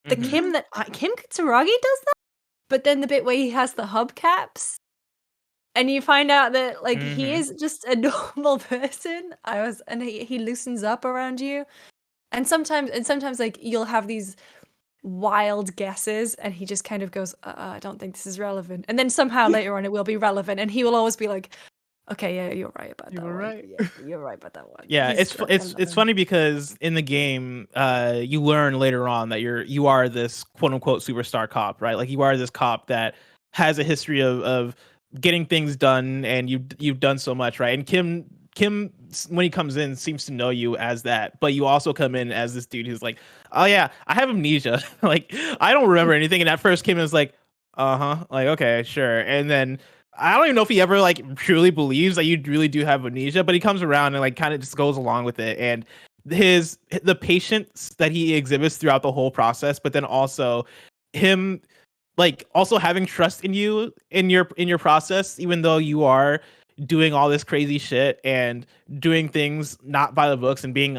Speaker 2: the
Speaker 1: Mhm.
Speaker 2: Kim that Kim Kitsuragi does that. But then the bit where he has the hubcaps, and you find out that like he
Speaker 1: Mhm.
Speaker 2: is just a normal person. And he loosens up around you. And sometimes like you'll have these wild guesses, and he just kind of goes, I don't think this is relevant. And then somehow later on it will be relevant, and he will always be like, okay, yeah, you're right about
Speaker 5: You
Speaker 2: that
Speaker 5: were
Speaker 2: one.
Speaker 5: right.
Speaker 2: Yeah, you're right about that one.
Speaker 1: Yeah,
Speaker 2: He's- I love
Speaker 1: it's
Speaker 2: him.
Speaker 1: funny because in the game, you learn later on that you are this quote unquote superstar cop, right? Like you are this cop that has a history of getting things done, and you've done so much, right? And Kim when he comes in seems to know you as that, but you also come in as this dude who's like, oh yeah, I have amnesia, like I don't remember anything. And at first Kim is like, like okay, sure, and then I don't even know if he ever like truly believes that you really do have amnesia, but he comes around and like kind of just goes along with it. And the patience that he exhibits throughout the whole process, but then also him like also having trust in you in your process, even though you are doing all this crazy shit and doing things not by the books and being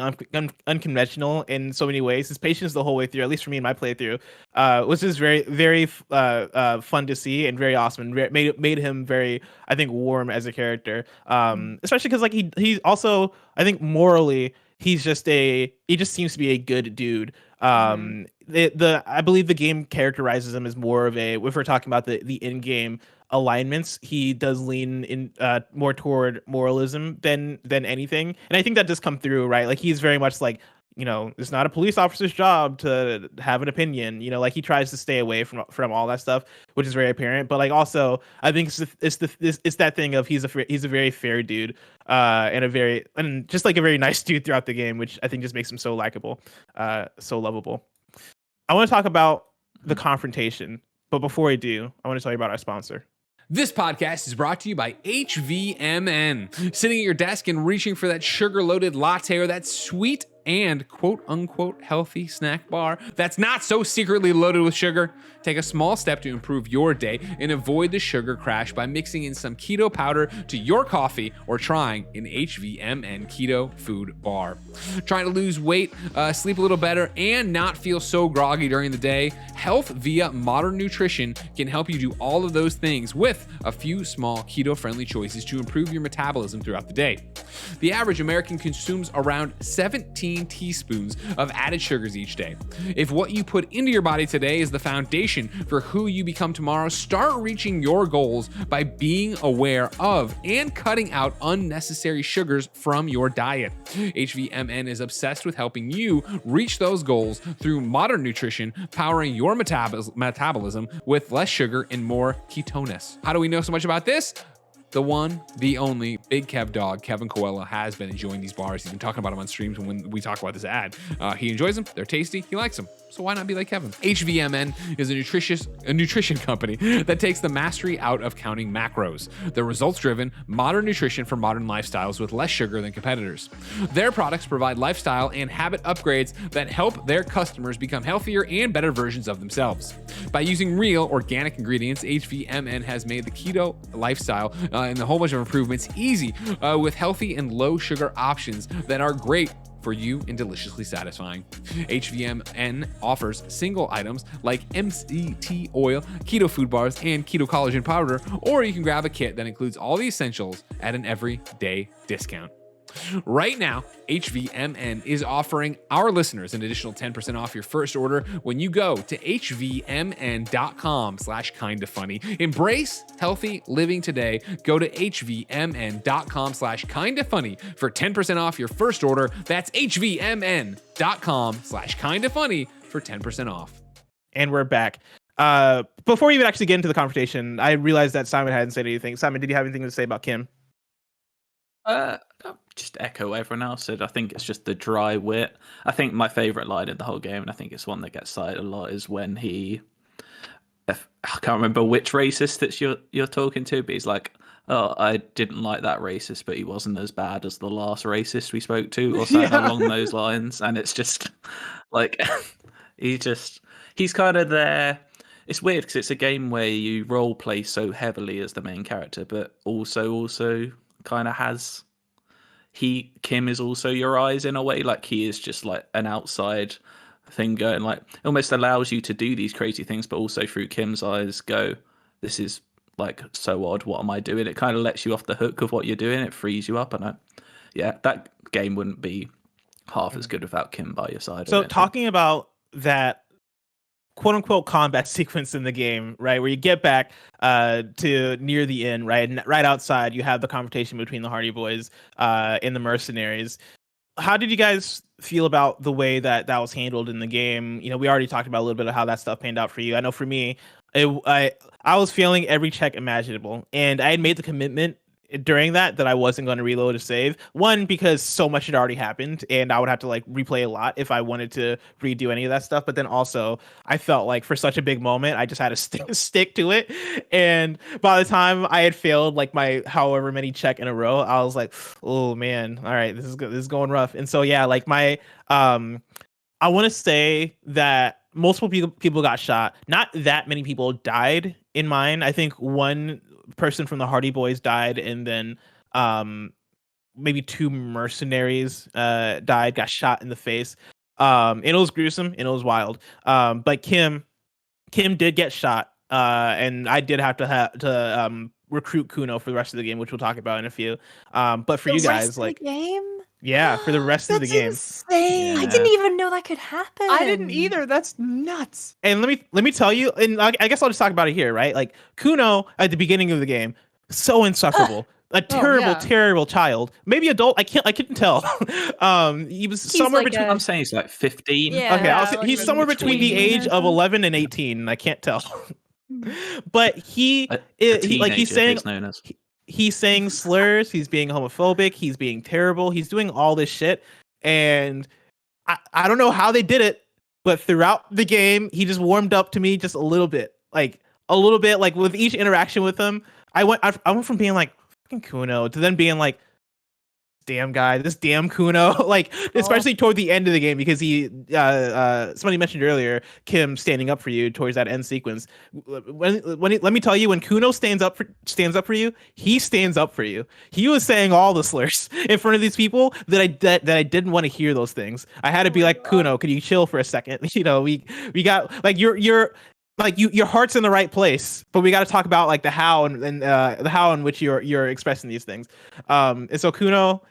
Speaker 1: unconventional in so many ways. His patience the whole way through, at least for me in my playthrough, was just very fun to see and very awesome, and made him very, I think, warm as a character. Especially because like he's also, I think, morally he just seems to be a good dude. I believe the game characterizes him as more of a, if we're talking about the in-game alignments, he does lean in more toward moralism than anything, and I think that does come through, right? Like he's very much like, it's not a police officer's job to have an opinion, like he tries to stay away from all that stuff, which is very apparent. But like also I think it's that thing of he's a very fair dude, and just like a very nice dude throughout the game, which I think just makes him so likable, so lovable. I want to talk about the confrontation, but before I do, I want to tell you about our sponsor.
Speaker 6: This podcast is brought to you by HVMN. Sitting at your desk and reaching for that sugar-loaded latte or that sweet and quote-unquote healthy snack bar that's not so secretly loaded with sugar? Take a small step to improve your day and avoid the sugar crash by mixing in some keto powder to your coffee or trying an HVMN keto food bar. Trying to lose weight, sleep a little better, and not feel so groggy during the day? Health via modern nutrition can help you do all of those things with a few small keto-friendly choices to improve your metabolism throughout the day. The average American consumes around 17 teaspoons of added sugars each day. If what you put into your body today is the foundation for who you become tomorrow, start reaching your goals by being aware of and cutting out unnecessary sugars from your diet. HVMN is obsessed with helping you reach those goals through modern nutrition, powering your metabolism with less sugar and more ketones. How do we know so much about this? The one, the only, Big Kev dog, Kevin Coelho, has been enjoying these bars. He's been talking about them on streams when we talk about this ad. He enjoys them. They're tasty. He likes them. So why not be like Kevin? HVMN is a nutrition company that takes the mastery out of counting macros. They're results-driven, modern nutrition for modern lifestyles with less sugar than competitors. Their products provide lifestyle and habit upgrades that help their customers become healthier and better versions of themselves. By using real, organic ingredients, HVMN has made the keto lifestyle and a whole bunch of improvements easy with healthy and low sugar options that are great for you and deliciously satisfying. HVMN offers single items like MCT oil, keto food bars, and keto collagen powder, or you can grab a kit that includes all the essentials at an everyday discount. Right now, HVMN is offering our listeners an additional 10% off your first order when you go to hvmn.com/kindafunny. Embrace healthy living today. Go to hvmn.com/kindafunny for 10% off your first order. That's hvmn.com/kindafunny for 10% off.
Speaker 1: And we're back. Before we even actually get into the confrontation, I realized that Simon hadn't said anything. Simon, did you have anything to say about Kim?
Speaker 4: Just echo what everyone else said. I think it's just the dry wit. I think my favorite line in the whole game, and I think it's one that gets cited a lot, is when I can't remember which racist that you're talking to, but he's like, Oh, I didn't like that racist, but he wasn't as bad as the last racist we spoke to, or something
Speaker 5: Yeah.
Speaker 4: along those lines. And it's just like he's kind of there. It's weird because it's a game where you role play so heavily as the main character, but also kind of has Kim is also your eyes in a way. Like he is just like an outside thing going, like almost allows you to do these crazy things, but also through Kim's eyes go, this is like so odd. What am I doing? It kind of lets you off the hook of what you're doing. It frees you up, and that game wouldn't be half as good without Kim by your side.
Speaker 1: So talking about that quote unquote combat sequence in the game, right, where you get back to near the end, right, and right outside you have the confrontation between the Hardy Boys and the mercenaries. How did you guys feel about the way that was handled in the game? You know, we already talked about a little bit of how that stuff panned out for you. I know for me, I was failing every check imaginable, and I had made the commitment during that I wasn't going to reload a save. One, because so much had already happened, and I would have to like replay a lot if I wanted to redo any of that stuff. But then also, I felt like for such a big moment, I just had to stick to it. And by the time I had failed like my however many check in a row, I was like, oh man, all right, this is going rough. And so yeah, like my I want to say that multiple people got shot. Not that many people died in mine. I think one person from the Hardy Boys died, and then maybe two mercenaries got shot in the face. And it was gruesome and it was wild. But Kim did get shot, and I did have to recruit Kuno for the rest of the game, which we'll talk about in a few. But for you guys, like
Speaker 2: game.
Speaker 1: yeah, for the rest of the game.
Speaker 2: Insane.
Speaker 1: Yeah.
Speaker 2: I didn't even know that could happen.
Speaker 5: I didn't either. That's nuts.
Speaker 1: And let me tell you, and I guess I'll just talk about it here, right? Like Kuno at the beginning of the game, so insufferable. A terrible child. Maybe adult. I couldn't tell. He was somewhere
Speaker 2: like
Speaker 1: between.
Speaker 4: I'm saying he's like 15.
Speaker 2: Yeah.
Speaker 1: Okay, he's
Speaker 5: like
Speaker 1: somewhere between the age of 11 and 18. I can't tell. But he's saying.
Speaker 4: It's known as.
Speaker 1: He's saying slurs, he's being homophobic, he's being terrible, he's doing all this shit. And I don't know how they did it, but throughout the game, he just warmed up to me just a little bit. Like with each interaction with him, I went from being like fucking Kuno to then being like, damn guy, this damn Kuno. Like, especially toward the end of the game, because he somebody mentioned earlier Kim standing up for you towards that end sequence. Let me tell you, when Kuno stands up for you, he stands up for you. He was saying all the slurs in front of these people that I didn't want to hear those things. I had to be like, Kuno, can you chill for a second? You know, we got like you're like your heart's in the right place, but we got to talk about like the how and the how in which you're expressing these things. And so Kuno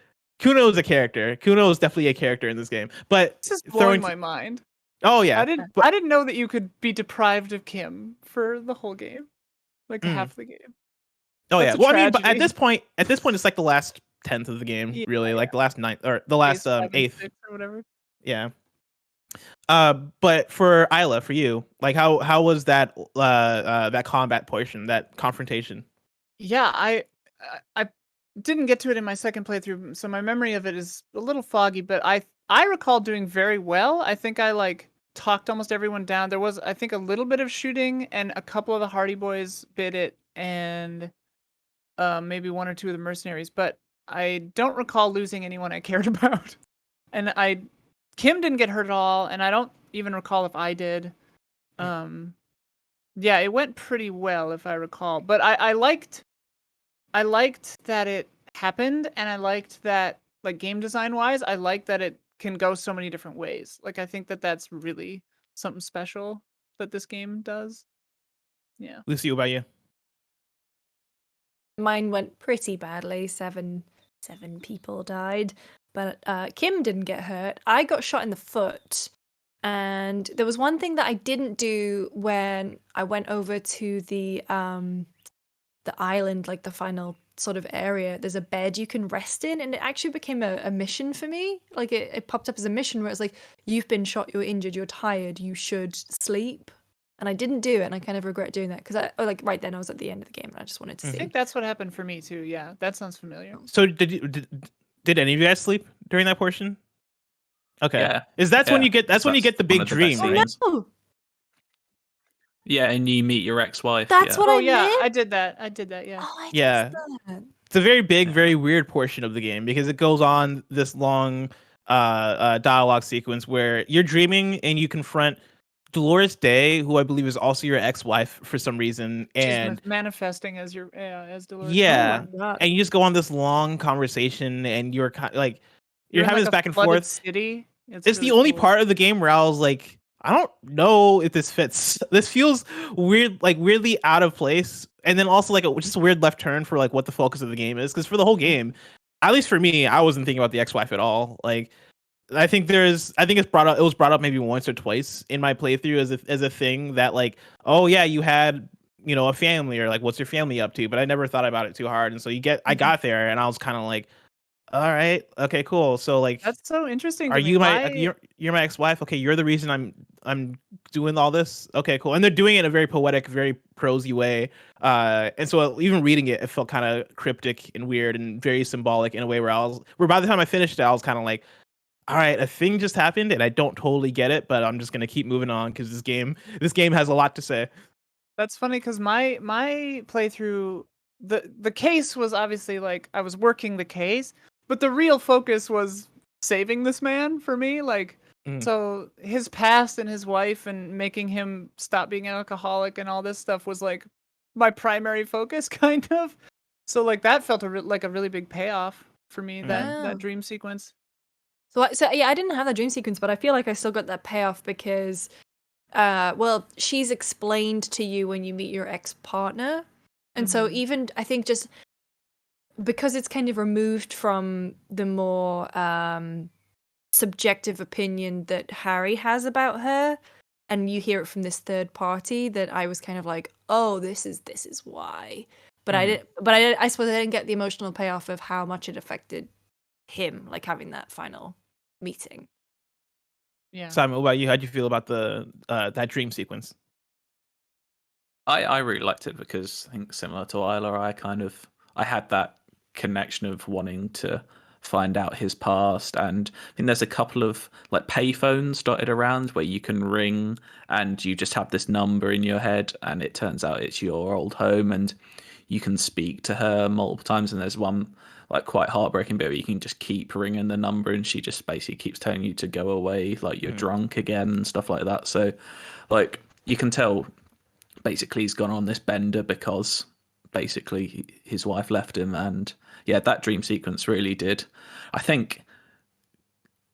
Speaker 1: is a character. Kuno is definitely a character in this game. But
Speaker 5: This is blowing my mind.
Speaker 1: Oh yeah,
Speaker 5: I didn't know that you could be deprived of Kim for the whole game, like half the game.
Speaker 1: Oh
Speaker 5: That's
Speaker 1: yeah.
Speaker 5: a
Speaker 1: Well, I mean, but
Speaker 5: tragedy.
Speaker 1: at this point, it's like the last 10th of the game,
Speaker 5: Yeah,
Speaker 1: really, like the last 9th or the last
Speaker 5: Phase 5 and
Speaker 1: 8th.
Speaker 5: 6 or whatever.
Speaker 1: Yeah. But for Isla, for you, like how was that that combat portion, that confrontation?
Speaker 5: Yeah, I didn't get to it in my second playthrough, so my memory of it is a little foggy, but I recall doing very well. I think I like talked almost everyone down. There was, I think, a little bit of shooting, and a couple of the Hardy Boys bit it, and maybe one or two of the mercenaries, but I don't recall losing anyone I cared about. And Kim didn't get hurt at all, and I don't even recall if I did. Yeah, it went pretty well if I recall, but I liked that it happened, and I liked that, like, game design wise, I liked that it can go so many different ways. Like, I think that that's really something special that this game does. Yeah.
Speaker 1: Lucy, what about you?
Speaker 2: Mine went pretty badly. Seven people died, but Kim didn't get hurt. I got shot in the foot, and there was one thing that I didn't do when I went over to the island, like the final sort of area. There's a bed you can rest in, and it actually became a mission for me. Like it popped up as a mission where it's like, you've been shot, you're injured, you're tired, you should sleep. And I didn't do it, and I kind of regret doing that because right then I was at the end of the game and I just wanted to
Speaker 5: I
Speaker 2: see.
Speaker 5: think that's what happened for me too. Yeah, that sounds familiar.
Speaker 1: So did any of you guys sleep during that portion? Okay.
Speaker 4: Yeah.
Speaker 1: Is that's when
Speaker 4: Yeah.
Speaker 1: you get when you get the
Speaker 4: One
Speaker 1: big
Speaker 4: of the
Speaker 1: dream,
Speaker 4: best
Speaker 1: right?
Speaker 4: scenes.
Speaker 2: No.
Speaker 4: Yeah, and you meet your ex-wife.
Speaker 2: That's
Speaker 4: yeah.
Speaker 2: what
Speaker 5: Oh
Speaker 2: I
Speaker 5: yeah,
Speaker 2: meant.
Speaker 5: I did that. Yeah.
Speaker 2: Oh, I
Speaker 1: Yeah.
Speaker 2: missed that.
Speaker 1: It's a very big,
Speaker 4: Yeah.
Speaker 1: very weird portion of the game because it goes on this long dialogue sequence where you're dreaming and you confront Dolores Day, who I believe is also your ex-wife for some reason,
Speaker 5: She's
Speaker 1: and
Speaker 5: manifesting as as Dolores.
Speaker 1: yeah,
Speaker 2: Oh my God.
Speaker 1: and you just go on this long conversation, and you're kind of like you're
Speaker 5: in,
Speaker 1: having
Speaker 5: like,
Speaker 1: this
Speaker 5: a
Speaker 1: back and
Speaker 5: flooded
Speaker 1: forth.
Speaker 5: City.
Speaker 1: It's
Speaker 5: really
Speaker 1: the only
Speaker 5: cool.
Speaker 1: part of the game where I was like, I don't know if this fits. This feels weird, like weirdly out of place, and then also like just a weird left turn for like what the focus of the game is. Because for the whole game, at least for me, I wasn't thinking about the ex-wife at all. Like, I think it's brought up. It was brought up maybe once or twice in my playthrough as a thing that like, oh yeah, you had a family, or like what's your family up to? But I never thought about it too hard, and so I got there, and I was kind of like, all right, okay, cool. So like,
Speaker 5: That's so interesting.
Speaker 1: are
Speaker 5: to me.
Speaker 1: you you're my ex-wife? Okay, you're the reason I'm doing all this. Okay, cool. And they're doing it in a very poetic, very prosy way. And so even reading it, it felt kind of cryptic and weird and very symbolic in a way where by the time I finished it, I was kind of like, all right, a thing just happened and I don't totally get it, but I'm just gonna keep moving on because this game has a lot to say.
Speaker 5: That's funny because my playthrough, the case was obviously like I was working the case, but the real focus was saving this man for me. Like, so his past and his wife and making him stop being an alcoholic and all this stuff was like my primary focus, kind of. So like that felt like a really big payoff for me.
Speaker 2: Wow.
Speaker 5: That dream sequence.
Speaker 2: So yeah, I didn't have that dream sequence, but I feel like I still got that payoff because, well, she's explained to you when you meet your ex-partner, and so even I think just because it's kind of removed from the more subjective opinion that Harry has about her, and you hear it from this third party, that I was kind of like, oh, this is why. But I suppose I didn't get the emotional payoff of how much it affected him, like having that final meeting.
Speaker 5: Yeah.
Speaker 1: Simon, what about you? How'd you feel about the that dream sequence?
Speaker 4: I really liked it because I think similar to Isla, I had that connection of wanting to find out his past, and I think there's a couple of like payphones dotted around where you can ring and you just have this number in your head and it turns out it's your old home and you can speak to her multiple times, and there's one like quite heartbreaking bit where you can just keep ringing the number and she just basically keeps telling you to go away, like you're drunk again and stuff like that. So like you can tell basically he's gone on this bender because basically his wife left him. And yeah, that dream sequence really did. I think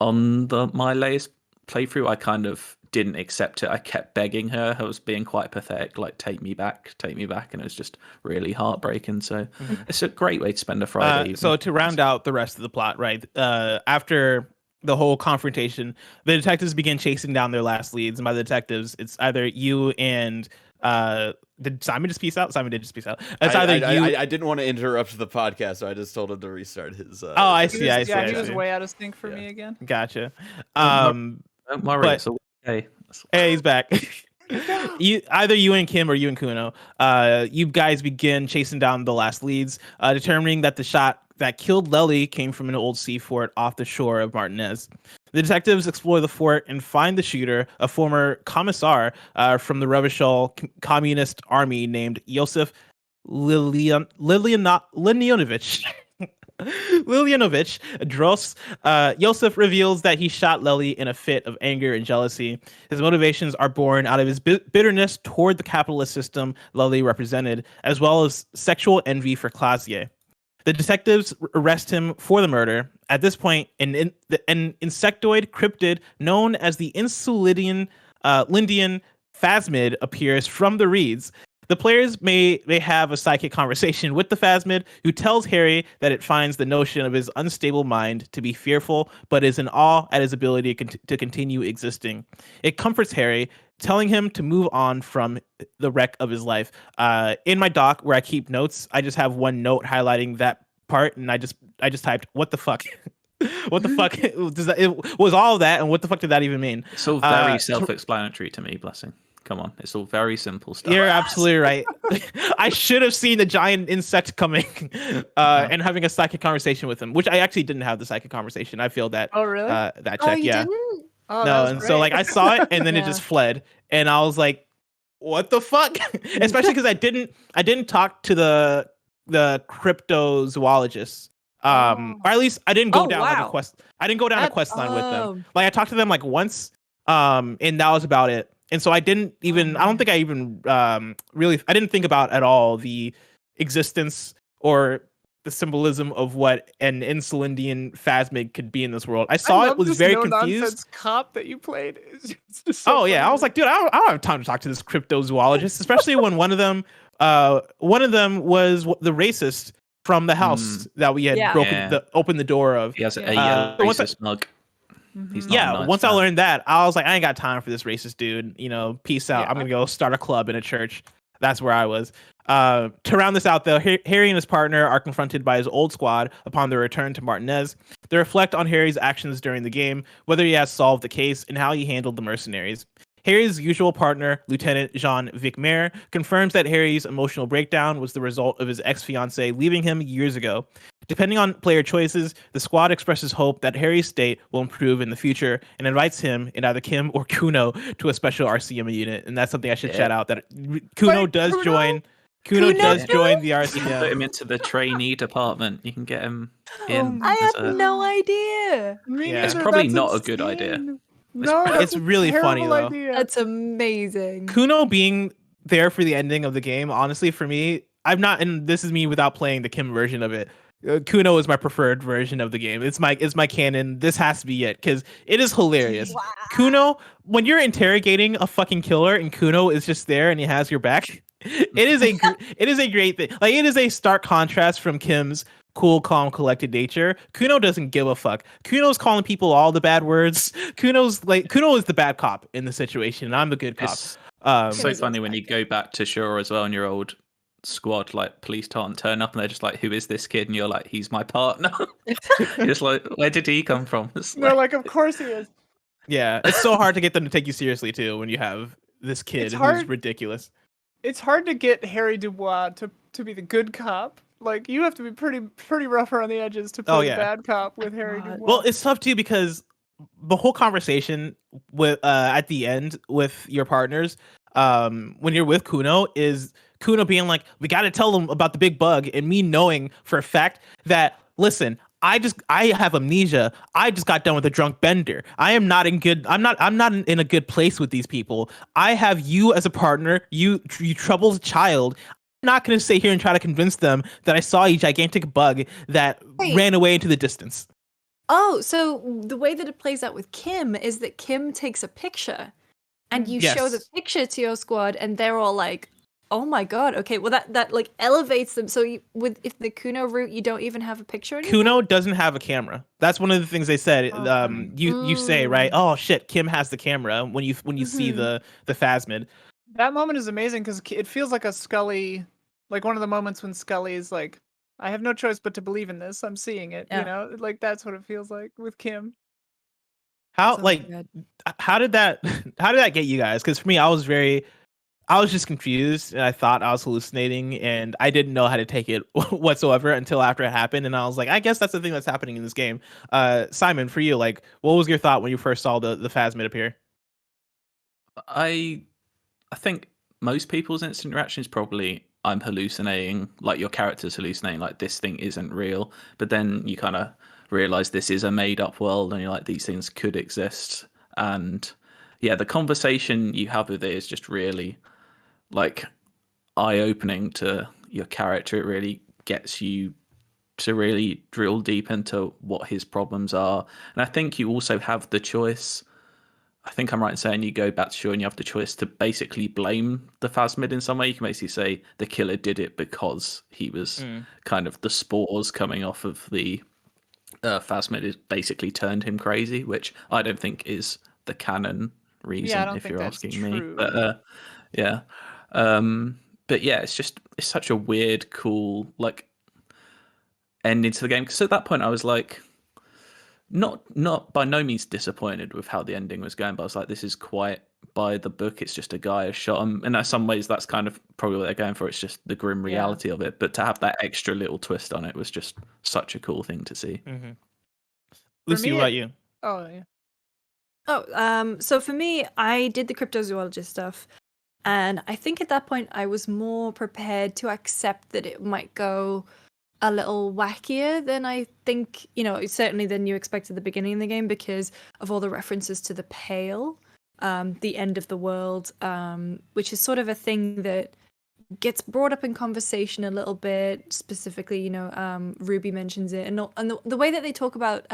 Speaker 4: on my latest playthrough, I kind of didn't accept it. I kept begging her. I was being quite pathetic, like take me back, and it was just really heartbreaking. So it's a great way to spend a Friday evening.
Speaker 1: So to round out the rest of the plot, right? After the whole confrontation, the detectives begin chasing down their last leads, and by the detectives, it's either you and did Simon just peace out? Simon did just peace out. It's either you.
Speaker 3: I didn't want to interrupt the podcast, so I just told him to restart his.
Speaker 1: Oh, I see.
Speaker 5: Yeah,
Speaker 1: I
Speaker 5: he was
Speaker 1: see.
Speaker 5: way out of sync for me again.
Speaker 1: Gotcha.
Speaker 4: Don't worry,
Speaker 1: but-
Speaker 4: it's all okay.
Speaker 1: Hey, he's back. Either you and Kim or you and Kuno, you guys begin chasing down the last leads, determining that the shot that killed Lely came from an old sea fort off the shore of Martinez. The detectives explore the fort and find the shooter, a former commissar from the Revachol communist army named Josef Lilyanovich. Lilyanovich Dros. Josef reveals that he shot Lely in a fit of anger and jealousy. His motivations are born out of his bitterness toward the capitalist system Lely represented, as well as sexual envy for Clausier. The detectives arrest him for the murder. At this point, an insectoid cryptid known as the Insulidian Lindian phasmid appears from the reeds. The players may have a psychic conversation with the phasmid, who tells Harry that it finds the notion of his unstable mind to be fearful, but is in awe at his ability to continue existing. It comforts Harry, telling him to move on from the wreck of his life. In my doc where I keep notes, I just have one note highlighting that part, and I just typed, "What the fuck." What the fuck does that? It was all of that, and what the fuck did that even mean?
Speaker 4: It's all very self-explanatory to me, Blessing. Come on, it's all very simple stuff.
Speaker 1: You're absolutely right. I should have seen the giant insect coming and having a psychic conversation with him, which I actually didn't have the psychic conversation. I failed that.
Speaker 5: Oh, really?
Speaker 1: That check,
Speaker 2: Oh, you
Speaker 1: yeah.
Speaker 2: didn't?
Speaker 5: Oh,
Speaker 1: No, and so like I saw it and then it
Speaker 2: Yeah.
Speaker 1: just fled, and I was like, what the fuck? Especially because I didn't talk to the cryptozoologists. Or at least I didn't go
Speaker 2: Oh,
Speaker 1: down like a
Speaker 2: wow.
Speaker 1: quest. I didn't go down a
Speaker 5: That's-
Speaker 1: quest line with
Speaker 2: Oh.
Speaker 1: them. Like I talked to them like once, and that was about it. And so I didn't even. I don't think I even really. I didn't think about at all the existence or the symbolism of what an Insulindian phasmid could be in this world. I saw
Speaker 5: I
Speaker 1: it,
Speaker 5: love
Speaker 1: was
Speaker 5: this
Speaker 1: very
Speaker 5: no-nonsense
Speaker 1: confused.
Speaker 5: cop that you played. It's just so
Speaker 1: Oh yeah,
Speaker 5: funny
Speaker 1: I was
Speaker 5: to
Speaker 1: like, dude, I don't have time to talk to this cryptozoologist, especially when one of them was the racist from the house that we had
Speaker 2: Yeah.
Speaker 1: opened the door of.
Speaker 4: He has a
Speaker 5: Yeah.
Speaker 1: Once I-
Speaker 4: racist mug.
Speaker 5: me.
Speaker 4: He's
Speaker 5: Mhm.
Speaker 4: not
Speaker 1: Yeah,
Speaker 4: a nice
Speaker 1: once I
Speaker 4: man.
Speaker 1: learned that, I was like, I ain't got time for this racist dude. Peace out.
Speaker 5: Yeah.
Speaker 1: I'm gonna go start a club in a church. That's where I was. To round this out, though, Harry and his partner are confronted by his old squad upon their return to Martinez. They reflect on Harry's actions during the game, whether he has solved the case, and how he handled the mercenaries. Harry's usual partner, Lieutenant Jean-Vic Mayer, confirms that Harry's emotional breakdown was the result of his ex-fiancée leaving him years ago. Depending on player choices, the squad expresses hope that Harry's state will improve in the future and invites him and either Kim or Kuno to a special RCM unit. And that's something I should
Speaker 4: Yeah.
Speaker 1: shout out that Kuno
Speaker 5: Wait,
Speaker 1: does
Speaker 5: Kuno?
Speaker 1: join. Kuno does
Speaker 2: Kuno?
Speaker 1: join the
Speaker 4: You can put
Speaker 1: RCM.
Speaker 4: him into the trainee department. You can get him
Speaker 2: Oh,
Speaker 4: in.
Speaker 2: I
Speaker 4: as
Speaker 2: had
Speaker 4: a-
Speaker 2: no idea.
Speaker 5: Me
Speaker 1: Yeah. It's
Speaker 5: neither,
Speaker 4: probably
Speaker 5: that's
Speaker 4: not a good idea.
Speaker 5: insane. No,
Speaker 1: It's
Speaker 5: that's a
Speaker 1: really funny,
Speaker 5: terrible
Speaker 1: though.
Speaker 5: idea.
Speaker 2: That's amazing.
Speaker 1: Kuno being there for the ending of the game, honestly, for me, I'm not, and this is me without playing the Kim version of it. Kuno is my preferred version of the game. It's my canon. This has to be it because it is hilarious.
Speaker 2: Wow.
Speaker 1: Kuno, when you're interrogating a fucking killer and Kuno is just there and he has your back, it is a great thing. Like it is a stark contrast from Kim's cool, calm, collected nature. Kuno doesn't give a fuck. Kuno's calling people all the bad words. Kuno is the bad cop in the situation, and I'm the good cop.
Speaker 4: It's
Speaker 1: Um,
Speaker 4: so
Speaker 2: Kuno's
Speaker 4: funny when you go back to Shura as well, and your old squad, like police turn up, and they're just like, "Who is this kid?" And you're like, "He's my partner." You're just like, "Where did he come from?" It's
Speaker 5: They're like, of course he is.
Speaker 1: yeah, it's so hard to get them to take you seriously too when you have this kid
Speaker 5: It's
Speaker 1: who's
Speaker 5: hard.
Speaker 1: ridiculous.
Speaker 5: It's hard to get Harry Dubois to be the good cop. Like you have to be pretty rough around the edges to play
Speaker 1: Oh,
Speaker 5: the
Speaker 1: yeah.
Speaker 5: bad cop with Harry
Speaker 2: God.
Speaker 5: Dubois.
Speaker 1: Well, it's tough too because the whole conversation with at the end with your partners, when you're with Kuno, is Kuno being like, "We got to tell them about the big bug," and me knowing for a fact that, listen, I have amnesia. I just got done with a drunk bender. I'm not in a good place with these people. I have you as a partner. You troubled child. I'm not going to sit here and try to convince them that I saw a gigantic bug that
Speaker 2: Wait.
Speaker 1: ran away into the distance.
Speaker 2: Oh, so the way that it plays out with Kim is that Kim takes a picture and you show the
Speaker 1: Yes.
Speaker 2: picture to your squad and they're all like, oh my god, okay, well that like elevates them. So if the Kuno route, you don't even have a picture anymore?
Speaker 1: Kuno doesn't have a camera. That's one of the things they said.
Speaker 5: Okay.
Speaker 1: You say, right? Oh shit, Kim has the camera when you see
Speaker 2: Mhm.
Speaker 1: the phasmid.
Speaker 5: That moment is amazing because it feels like a Scully, like one of the moments when Scully is like, I have no choice but to believe in this. I'm seeing it.
Speaker 2: Yeah.
Speaker 5: You know, like that's what it feels like with Kim.
Speaker 1: How
Speaker 2: So
Speaker 1: like
Speaker 2: good.
Speaker 1: how did that get you guys? Because for me, I was just confused and I thought I was hallucinating and I didn't know how to take it whatsoever until after it happened. And I was like, I guess that's the thing that's happening in this game. Simon, for you, like, what was your thought when you first saw the phasmid appear?
Speaker 4: I think most people's instant reaction is probably, I'm hallucinating, like your character's hallucinating, like this thing isn't real. But then you kind of realize this is a made up world and you're like, these things could exist. And yeah, the conversation you have with it is just really like eye opening to your character. It really gets you to really drill deep into what his problems are. And I think you also have the choice. I think I'm right in saying you go back to Shore and you have the choice to basically blame the phasmid in some way. You can basically say the killer did it because he was kind of the spores coming off of the phasmid is basically turned him crazy, which I don't think is the canon reason,
Speaker 5: I don't
Speaker 4: if
Speaker 5: think
Speaker 4: you're
Speaker 5: that's
Speaker 4: asking
Speaker 5: true.
Speaker 4: me. But yeah. But yeah, it's such a weird, cool, like, ending to the game. Because at that point I was like, not by no means disappointed with how the ending was going, but I was like, this is quite by the book. It's just a guy has shot him, and in some ways that's kind of probably what they're going for. It's just the grim reality of it, but to have that extra little twist on it was just such a cool thing to see.
Speaker 1: Lucy,
Speaker 5: me,
Speaker 1: what about you?
Speaker 5: Oh yeah.
Speaker 2: Oh, so for me, I did the cryptozoologist stuff, And I think at that point I was more prepared to accept that it might go a little wackier than I think, certainly than you expect at the beginning of the game, because of all the references to the Pale, the end of the world, which is sort of a thing that gets brought up in conversation a little bit. Specifically, Ruby mentions it, and the way that they talk about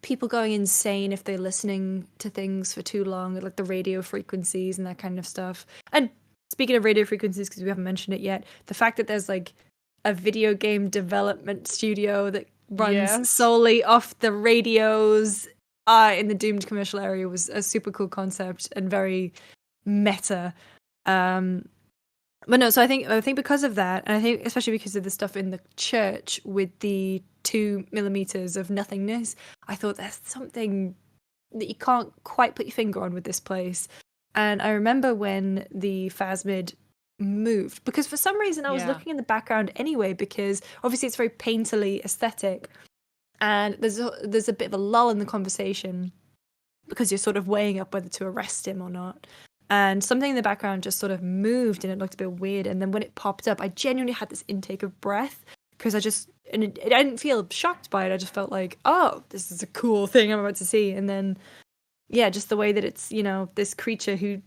Speaker 2: people going insane if they're listening to things for too long, like the radio frequencies and that kind of stuff. And speaking of radio frequencies, because we haven't mentioned it yet, the fact that there's like a video game development studio that runs solely off the radios in the Doomed commercial area was a super cool concept and very meta. But no, so I think because of that, and I think especially because of the stuff in the church with the 2 millimeters of nothingness, I thought there's something that you can't quite put your finger on with this place. And I remember when the phasmid moved, because for some reason I was looking in the background anyway, because obviously it's very painterly aesthetic, and there's a bit of a lull in the conversation because you're sort of weighing up whether to arrest him or not. And something in the background just sort of moved and it looked a bit weird. And then when it popped up, I genuinely had this intake of breath because I didn't feel shocked by it. I just felt like, oh, this is a cool thing I'm about to see. And then, just the way that it's, this creature who,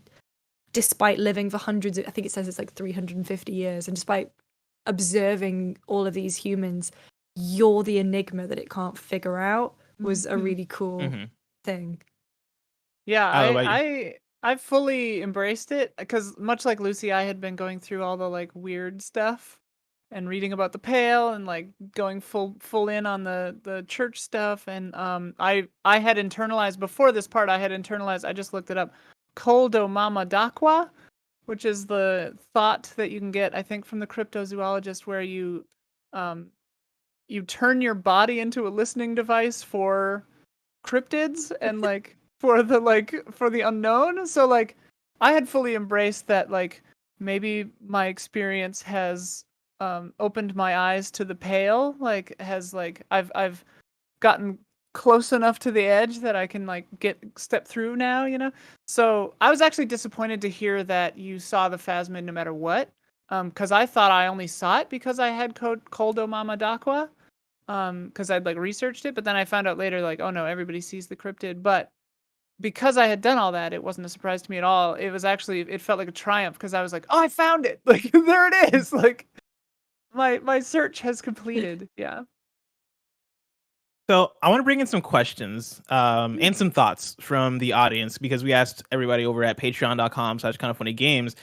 Speaker 2: despite living for hundreds of, I think it says it's like 350 years, and despite observing all of these humans, you're the enigma that it can't figure out, was a really cool thing.
Speaker 5: Yeah, I fully embraced it because, much like Lucy, I had been going through all the like weird stuff and reading about the Pale and like going full in on the church stuff. And I had internalized before this part. I just looked it up. Koldo Mama Dakwa, which is the thought that you can get, I think, from the cryptozoologist, where you turn your body into a listening device for cryptids and like. For the unknown. So like I had fully embraced that, like maybe my experience has opened my eyes to the Pale, like has like I've gotten close enough to the edge that I can like step through now, So I was actually disappointed to hear that you saw the phasmid no matter what, because I thought I only saw it because I had Koldo Mama Dakwa, because I'd like researched it, but then I found out later like, oh no, everybody sees the cryptid. But because I had done all that, it wasn't a surprise to me at all. It felt like a triumph because I was like, oh, I found it. Like, there it is. Like, my search has completed. Yeah.
Speaker 1: So I want to bring in some questions and some thoughts from the audience, because we asked everybody over at patreon.com/kindoffunnygames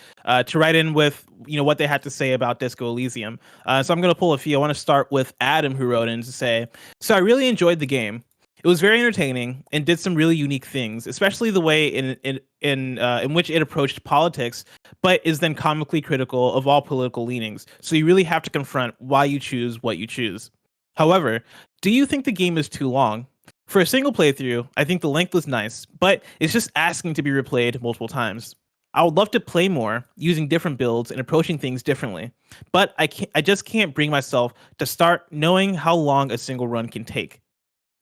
Speaker 1: to write in with, what they had to say about Disco Elysium. So I'm going to pull a few. I want to start with Adam, who wrote in to say, so I really enjoyed the game. It was very entertaining and did some really unique things, especially the way in which it approached politics, but is then comically critical of all political leanings. So you really have to confront why you choose what you choose. However, do you think the game is too long? For a single playthrough, I think the length was nice, but it's just asking to be replayed multiple times. I would love to play more using different builds and approaching things differently, but I just can't bring myself to start knowing how long a single run can take.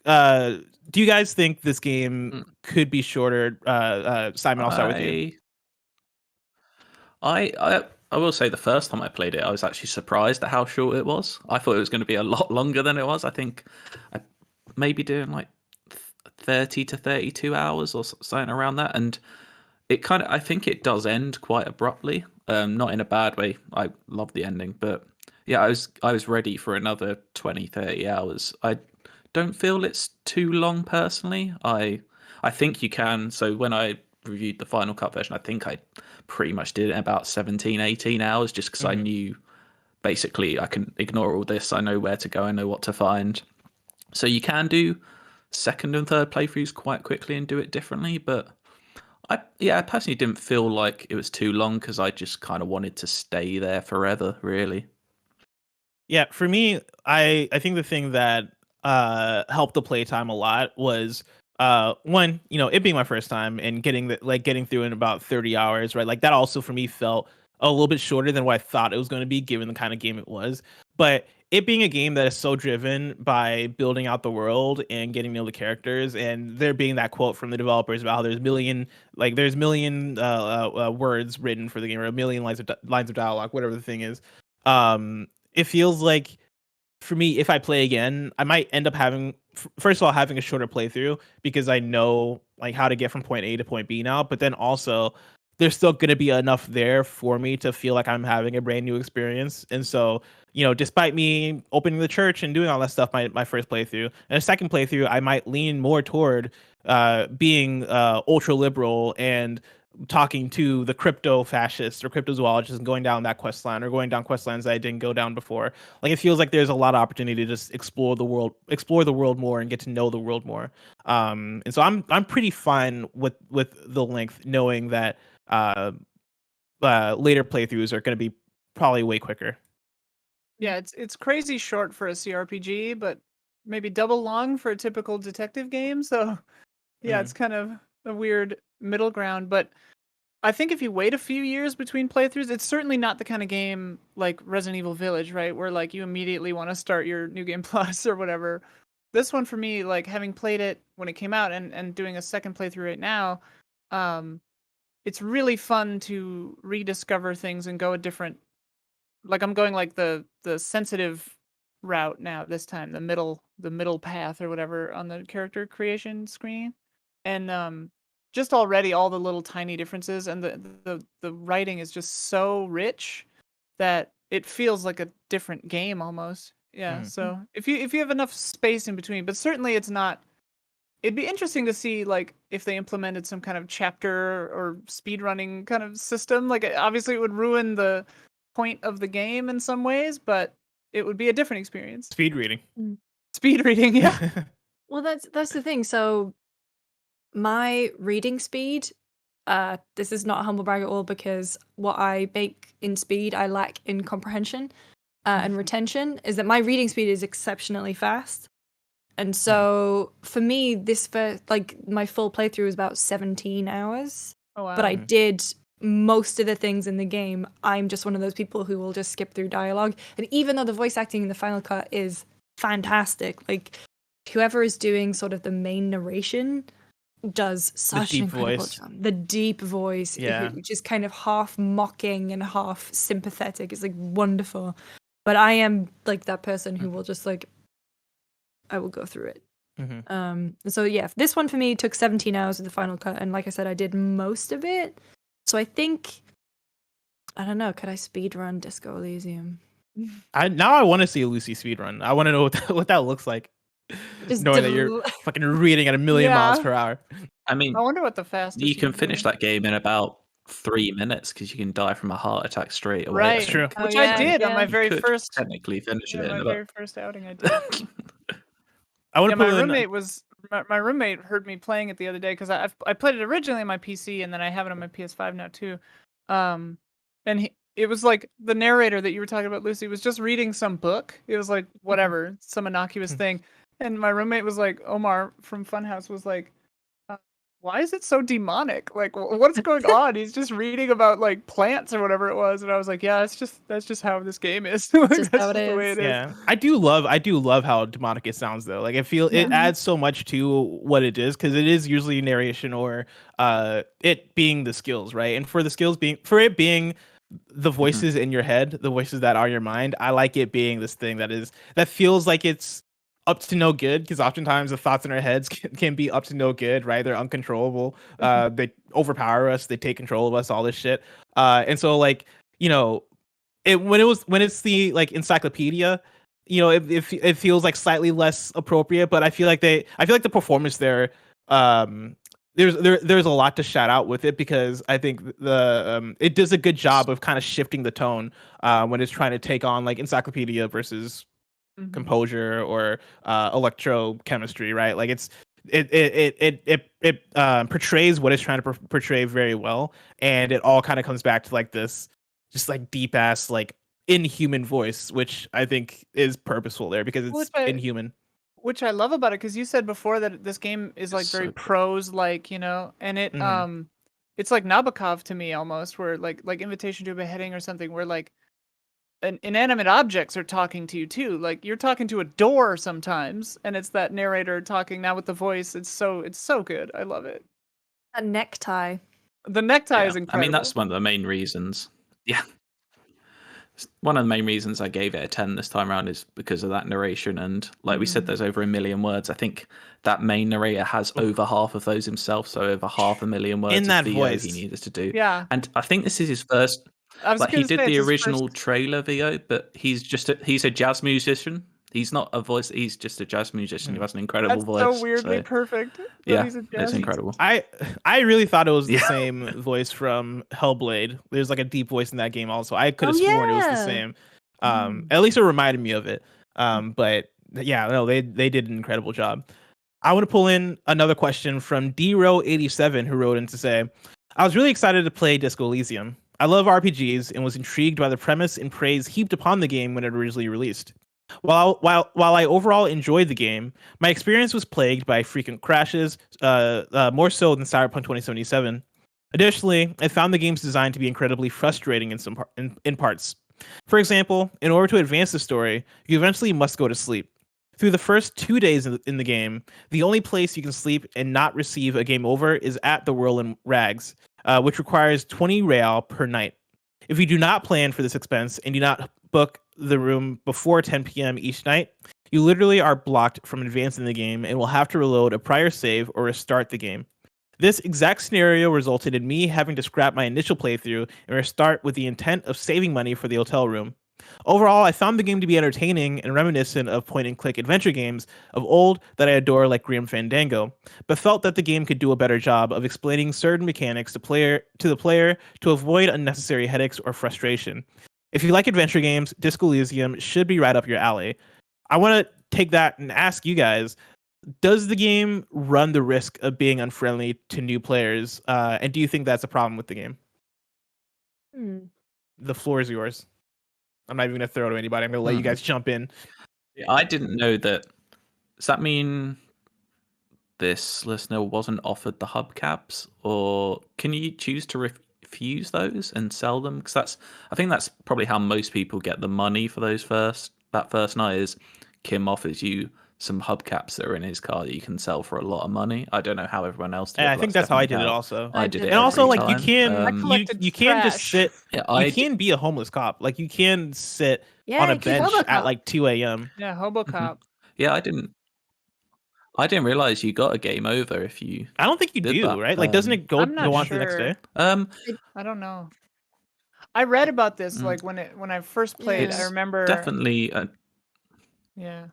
Speaker 1: Do you guys think this game could be shorter? Simon, I'll start with you.
Speaker 4: I will say the first time I played it, I was actually surprised at how short it was. I thought it was going to be a lot longer than it was. I think I maybe doing like 30 to 32 hours or something around that. And I think it does end quite abruptly. Not in a bad way. I love the ending, but yeah, I was ready for another 20, 30 hours. I don't feel it's too long personally. I think you can. So when I reviewed the Final Cut version, I think I pretty much did it in about 17, 18 hours, just because I knew basically I can ignore all this. I know where to go. I know what to find. So you can do second and third playthroughs quite quickly and do it differently. But I personally didn't feel like it was too long because I just kind of wanted to stay there forever, really.
Speaker 1: Yeah, for me, I think the thing that helped the playtime a lot was one, it being my first time and getting through in about 30 hours, right? Like that also for me felt a little bit shorter than what I thought it was going to be given the kind of game it was. But it being a game that is so driven by building out the world and getting to know the characters, and there being that quote from the developers about how there's million words written for the game, or a million lines of dialogue, whatever the thing is. It feels like, for me, if I play again, I might end up having, first of all, having a shorter playthrough because I know like how to get from point A to point B now. But then also, there's still going to be enough there for me to feel like I'm having a brand new experience. And so, despite me opening the church and doing all that stuff, my first playthrough and a second playthrough, I might lean more toward being ultra liberal and talking to the crypto fascists or cryptozoologists and going down that quest line, or going down quest lines that I didn't go down before. Like, it feels like there's a lot of opportunity to just explore the world more and get to know the world more. And so I'm pretty fine with the length, knowing that later playthroughs are going to be probably way quicker.
Speaker 5: Yeah, it's crazy short for a CRPG, but maybe double long for a typical detective game. So yeah, it's kind of a weird middle ground. But I think if you wait a few years between playthroughs, it's certainly not the kind of game like Resident Evil Village, right? Where like you immediately want to start your New Game Plus or whatever. This one for me, like having played it when it came out and doing a second playthrough right now, it's really fun to rediscover things and go a different, like I'm going like the sensitive route now this time, the middle path or whatever on the character creation screen. And just already all the little tiny differences, and the writing is just so rich that it feels like a different game almost. Yeah, so if you have enough space in between, but certainly it's not. It'd be interesting to see like if they implemented some kind of chapter or speedrunning kind of system. Like obviously it would ruin the point of the game in some ways, but it would be a different experience.
Speaker 1: Speed reading.
Speaker 5: Speed reading, yeah.
Speaker 2: Well, that's the thing. So my reading speed, this is not a humble brag at all, because what I make in speed, I lack in comprehension and retention, is that my reading speed is exceptionally fast. And so for me, my full playthrough was about 17 hours.
Speaker 5: Oh, wow.
Speaker 2: But I did most of the things in the game. I'm just one of those people who will just skip through dialogue. And even though the voice acting in the final cut is fantastic, like whoever is doing sort of the main narration does such an incredible job. The deep voice, which is kind of half mocking and half sympathetic, is like wonderful. But I am like that person who will just like, I will go through it. So yeah, this one for me took 17 hours of the final cut, and like I said, I did most of it. So I think, I don't know, could I speedrun Disco Elysium?
Speaker 1: Now I want to see a Lucy speedrun. I want to know what that looks like. Just knowing that you're fucking reading at 1,000,000 miles per hour.
Speaker 4: I mean,
Speaker 5: I wonder what the fastest
Speaker 4: you can finish that game in about 3 minutes because you can die from a heart attack straight away.
Speaker 5: Right,
Speaker 1: That's true.
Speaker 5: Which I did on my very first
Speaker 4: technically finish it in
Speaker 5: my
Speaker 4: about
Speaker 5: very first outing. I did.
Speaker 1: I want to
Speaker 5: my roommate heard me playing it the other day because I played it originally on my PC and then I have it on my PS5 now too. And it was like the narrator that you were talking about, Lucy, was just reading some book. It was like whatever, some innocuous thing. And my roommate was like, Omar from Funhouse was like, why is it so demonic? Like, what's going on? He's just reading about like plants or whatever it was, and I was like, yeah, that's just how this game is. Like,
Speaker 2: just
Speaker 5: that's
Speaker 2: how it
Speaker 5: the
Speaker 2: is.
Speaker 5: way it is.
Speaker 1: Yeah, I do love how demonic it sounds though. Like it adds so much to what it is, because it is usually narration or it being the skills, right? And for it being the voices in your head, the voices that are your mind, I like it being this thing that feels like it's up to no good, because oftentimes the thoughts in our heads can be up to no good, right? They're uncontrollable. They overpower us. They take control of us. All this shit. And so like, when it's the like encyclopedia, it feels like slightly less appropriate. But I feel like the performance there, there's a lot to shout out with it, because I think it does a good job of kind of shifting the tone when it's trying to take on like encyclopedia versus composure or electrochemistry, right? Like it portrays what it's trying to portray very well, and it all kind of comes back to like this just like deep ass like inhuman voice, which I think is purposeful there because it's inhuman.
Speaker 5: Which I love about it, because you said before that this game is like very prose like, and it it's like Nabokov to me almost, where like Invitation to a Beheading or something, where like inanimate objects are talking to you too. Like you're talking to a door sometimes, and it's that narrator talking now with the voice. It's so good. I love it.
Speaker 2: A necktie.
Speaker 5: The necktie
Speaker 4: Yeah.
Speaker 5: is incredible.
Speaker 4: I mean, that's one of the main reasons. Yeah. One of the main reasons I gave it a 10 this time around is because of that narration. And like we said, there's over 1 million words. I think that main narrator has over half of those himself. So over 500,000 words
Speaker 1: In that
Speaker 4: of VO
Speaker 1: voice.
Speaker 4: he needed to do.
Speaker 5: Yeah.
Speaker 4: And I think this is his first.
Speaker 5: I was
Speaker 4: Like he
Speaker 5: gonna
Speaker 4: did
Speaker 5: say,
Speaker 4: the
Speaker 5: it's his
Speaker 4: original
Speaker 5: first-
Speaker 4: trailer VO, but he's a jazz musician. He's not a voice. He's just a jazz musician who has an incredible
Speaker 5: That's
Speaker 4: voice.
Speaker 5: so weirdly perfect. that
Speaker 4: yeah,
Speaker 5: he's a
Speaker 4: it's
Speaker 5: jazz-
Speaker 4: incredible.
Speaker 1: I really thought it was the
Speaker 4: Yeah.
Speaker 1: same voice from Hellblade. There's like a deep voice in that game also. I could have
Speaker 2: Oh,
Speaker 1: sworn it was the
Speaker 2: yeah.
Speaker 1: same. At least it reminded me of it. But yeah, no, they did an incredible job. I want to pull in another question from DRO87 who wrote in to say, I was really excited to play Disco Elysium. I love RPGs and was intrigued by the premise and praise heaped upon the game when it originally released. While I overall enjoyed the game, my experience was plagued by frequent crashes, more so than Cyberpunk 2077. Additionally, I found the game's design to be incredibly frustrating in parts. For example, in order to advance the story, you eventually must go to sleep. Through the first 2 days in the game, the only place you can sleep and not receive a game over is at the Whirlwind Rags, which requires 20 real per night. If you do not plan for this expense and do not book the room before 10 p.m. each night, you literally are blocked from advancing the game and will have to reload a prior save or restart the game. This exact scenario resulted in me having to scrap my initial playthrough and restart with the intent of saving money for the hotel room. Overall, I found the game to be entertaining and reminiscent of point-and-click adventure games of old that I adore like Grim Fandango, but felt that the game could do a better job of explaining certain mechanics to the player to avoid unnecessary headaches or frustration. If you like adventure games, Disco Elysium should be right up your alley. I want to take that and ask you guys, does the game run the risk of being unfriendly to new players? And do you think that's a problem with the game? The floor is yours. I'm not even going to throw it to anybody. I'm going to let you guys jump in.
Speaker 4: I didn't know that. Does that mean this listener wasn't offered the hubcaps, or can you choose to refuse those and sell them? Because I think that's probably how most people get the money for that first night. Is Kim offers you some hubcaps that are in his car that you can sell for a lot of money. I don't know how everyone else did it.
Speaker 1: Yeah, I
Speaker 4: but
Speaker 1: think that's how I did it
Speaker 4: definitely
Speaker 1: also.
Speaker 4: I did it.
Speaker 1: And also,
Speaker 4: every
Speaker 1: like, you
Speaker 4: time.
Speaker 1: can you can just sit.
Speaker 4: Yeah,
Speaker 1: You can be a homeless cop. Like, you can sit on a
Speaker 2: keep
Speaker 1: bench
Speaker 2: Hobo
Speaker 1: at
Speaker 2: Cop.
Speaker 1: like 2 a.m.
Speaker 5: Yeah, Hobocop.
Speaker 4: Yeah, I didn't realize you got a game over if you.
Speaker 1: I don't think you
Speaker 4: Did
Speaker 1: do,
Speaker 4: that,
Speaker 1: right? Like, doesn't it go
Speaker 5: I'm not
Speaker 1: on to the next
Speaker 5: sure.
Speaker 1: day?
Speaker 5: I don't know. I read about this
Speaker 4: Mm.
Speaker 5: like when I first played. I
Speaker 2: Yeah.
Speaker 5: remember
Speaker 4: Definitely.
Speaker 5: Yeah.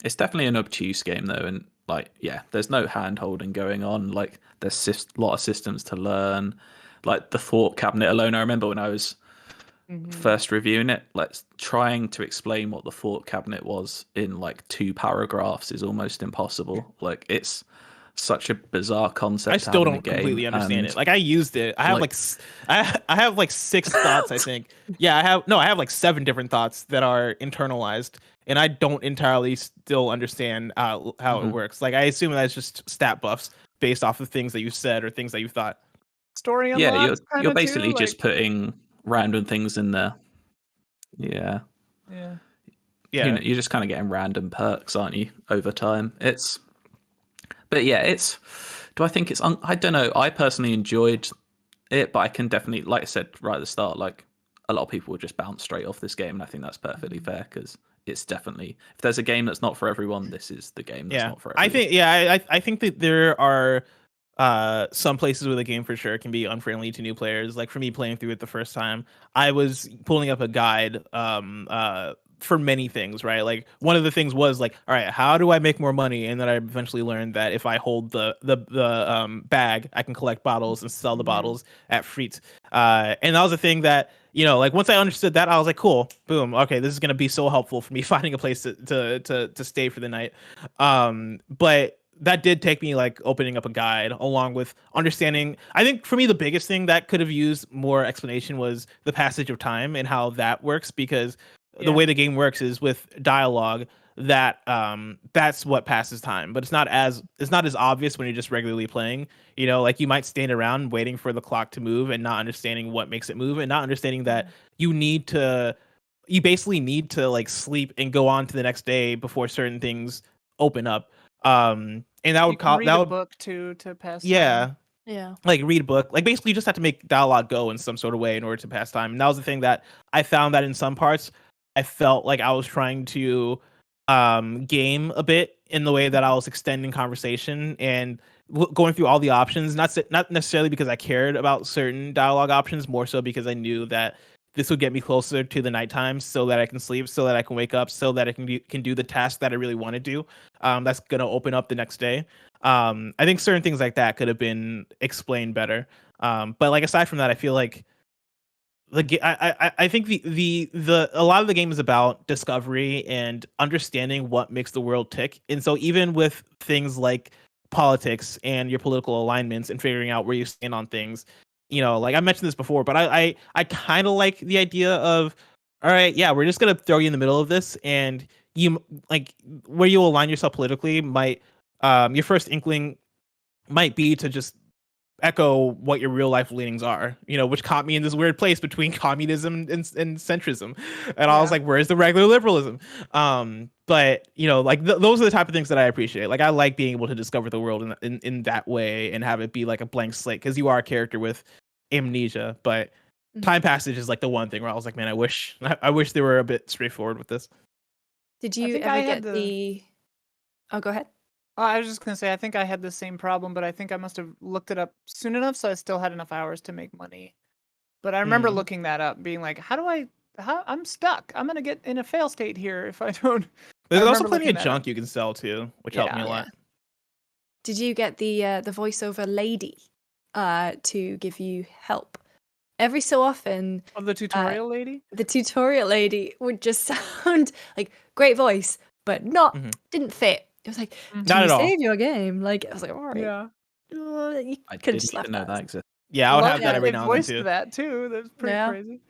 Speaker 4: It's definitely an obtuse game though, and like, yeah, there's no hand holding going on. Like, there's a lot of systems to learn. Like the thought cabinet alone, I remember when I was first reviewing it, like trying to explain what the thought cabinet was in like 2 paragraphs is almost impossible. Like, it's such a bizarre concept.
Speaker 1: I
Speaker 4: to
Speaker 1: still
Speaker 4: have in
Speaker 1: don't
Speaker 4: the game,
Speaker 1: completely understand
Speaker 4: and
Speaker 1: it. Like, I used it. I have
Speaker 4: like-
Speaker 1: I have like 6 thoughts, I think. Yeah, I have like 7 different thoughts that are internalized, and I don't entirely still understand how it works. Like, I assume that's just stat buffs based off of things that you said or things that you thought.
Speaker 5: Story
Speaker 4: yeah,
Speaker 5: unlocks
Speaker 4: you're
Speaker 5: kinda
Speaker 4: basically
Speaker 5: too,
Speaker 4: just
Speaker 5: like-
Speaker 4: putting random things in there. Yeah.
Speaker 5: Yeah.
Speaker 1: Yeah.
Speaker 4: You know, you're just kind of getting random perks, aren't you, over time? But yeah, do I think it's, I don't know. I personally enjoyed it, but I can definitely, like I said right at the start, like a lot of people will just bounce straight off this game. And I think that's perfectly fair because it's definitely, if there's a game that's not for everyone, this is the game that's not for everyone.
Speaker 1: I think that there are some places where the game for sure can be unfriendly to new players. Like, for me playing through it the first time, I was pulling up a guide for many things, right? Like, one of the things was like, all right, how do I make more money? And then I eventually learned that if I hold the bag, I can collect bottles and sell the bottles at Friet. And that was a thing that, you know, like, once I understood that, I was like, cool, boom, okay, this is gonna be so helpful for me finding a place to stay for the night. But that did take me like opening up a guide along with understanding. I think for me, the biggest thing that could have used more explanation was the passage of time and how that works, because the way the game works is with dialogue. that's what passes time. But it's not as obvious when you're just regularly playing. You know, like you might stand around waiting for the clock to move and not understanding what makes it move, and not understanding that you basically need to like sleep and go on to the next day before certain things open up. And that
Speaker 5: You
Speaker 1: would
Speaker 5: can read
Speaker 1: that
Speaker 5: a
Speaker 1: would
Speaker 5: book to pass
Speaker 1: yeah.
Speaker 5: time.
Speaker 2: Yeah.
Speaker 1: Like read a book, like basically you just have to make dialogue go in some sort of way in order to pass time. And that was the thing that I found, that in some parts I felt like I was trying to game a bit in the way that I was extending conversation and going through all the options, not necessarily because I cared about certain dialogue options, more so because I knew that this would get me closer to the nighttime so that I can sleep, so that I can wake up, so that I can do the task that I really want to do. That's gonna open up the next day. I think certain things like that could have been explained better. But like aside from that, I feel like I think the a lot of the game is about discovery and understanding what makes the world tick. And so even with things like politics and your political alignments and figuring out where you stand on things, you know, like I mentioned this before, but I kind of like the idea of, all right, yeah, we're just gonna throw you in the middle of this, and you like where you align yourself politically might your first inkling might be to just echo what your real life leanings are, you know, which caught me in this weird place between communism and centrism. And I was
Speaker 5: Yeah.
Speaker 1: like, where's the regular liberalism? But you know, like those are the type of things that I appreciate. Like I like being able to discover the world in that way and have it be like a blank slate, because you are a character with amnesia. But time passage is like the one thing where I was like, man, I wish they were a bit straightforward with this.
Speaker 2: Did
Speaker 5: I
Speaker 2: you
Speaker 5: think
Speaker 2: ever
Speaker 5: I had
Speaker 2: get the? Oh, go ahead.
Speaker 5: I was just gonna say I think I had the same problem, but I think I must have looked it up soon enough, so I still had enough hours to make money. But I remember looking that up, being like, how I'm stuck. I'm gonna get in a fail state here if I don't.
Speaker 1: There's
Speaker 5: I
Speaker 1: also
Speaker 5: remember
Speaker 1: plenty
Speaker 5: looking
Speaker 1: of
Speaker 5: that
Speaker 1: junk
Speaker 5: up.
Speaker 1: you can sell too, which helped me a
Speaker 5: Yeah.
Speaker 1: lot.
Speaker 2: Did you get the voiceover lady to give you help? Every so often,
Speaker 5: Of the tutorial lady?
Speaker 2: the tutorial lady would just sound like great voice, but didn't fit. It was like,
Speaker 5: Mhm.
Speaker 2: "Do
Speaker 1: Not
Speaker 2: you
Speaker 1: at all.
Speaker 2: save your game?" Like I was like, all right,
Speaker 5: Yeah.
Speaker 2: you
Speaker 4: I
Speaker 2: could
Speaker 4: didn't
Speaker 2: just laugh
Speaker 4: even know
Speaker 2: at
Speaker 4: that
Speaker 2: us.
Speaker 4: existed.
Speaker 1: Yeah, I would
Speaker 5: Love
Speaker 1: have that
Speaker 5: that
Speaker 1: every
Speaker 5: they
Speaker 1: now and then
Speaker 5: voiced
Speaker 1: too.
Speaker 5: that too. That's pretty
Speaker 2: Yeah.
Speaker 5: crazy.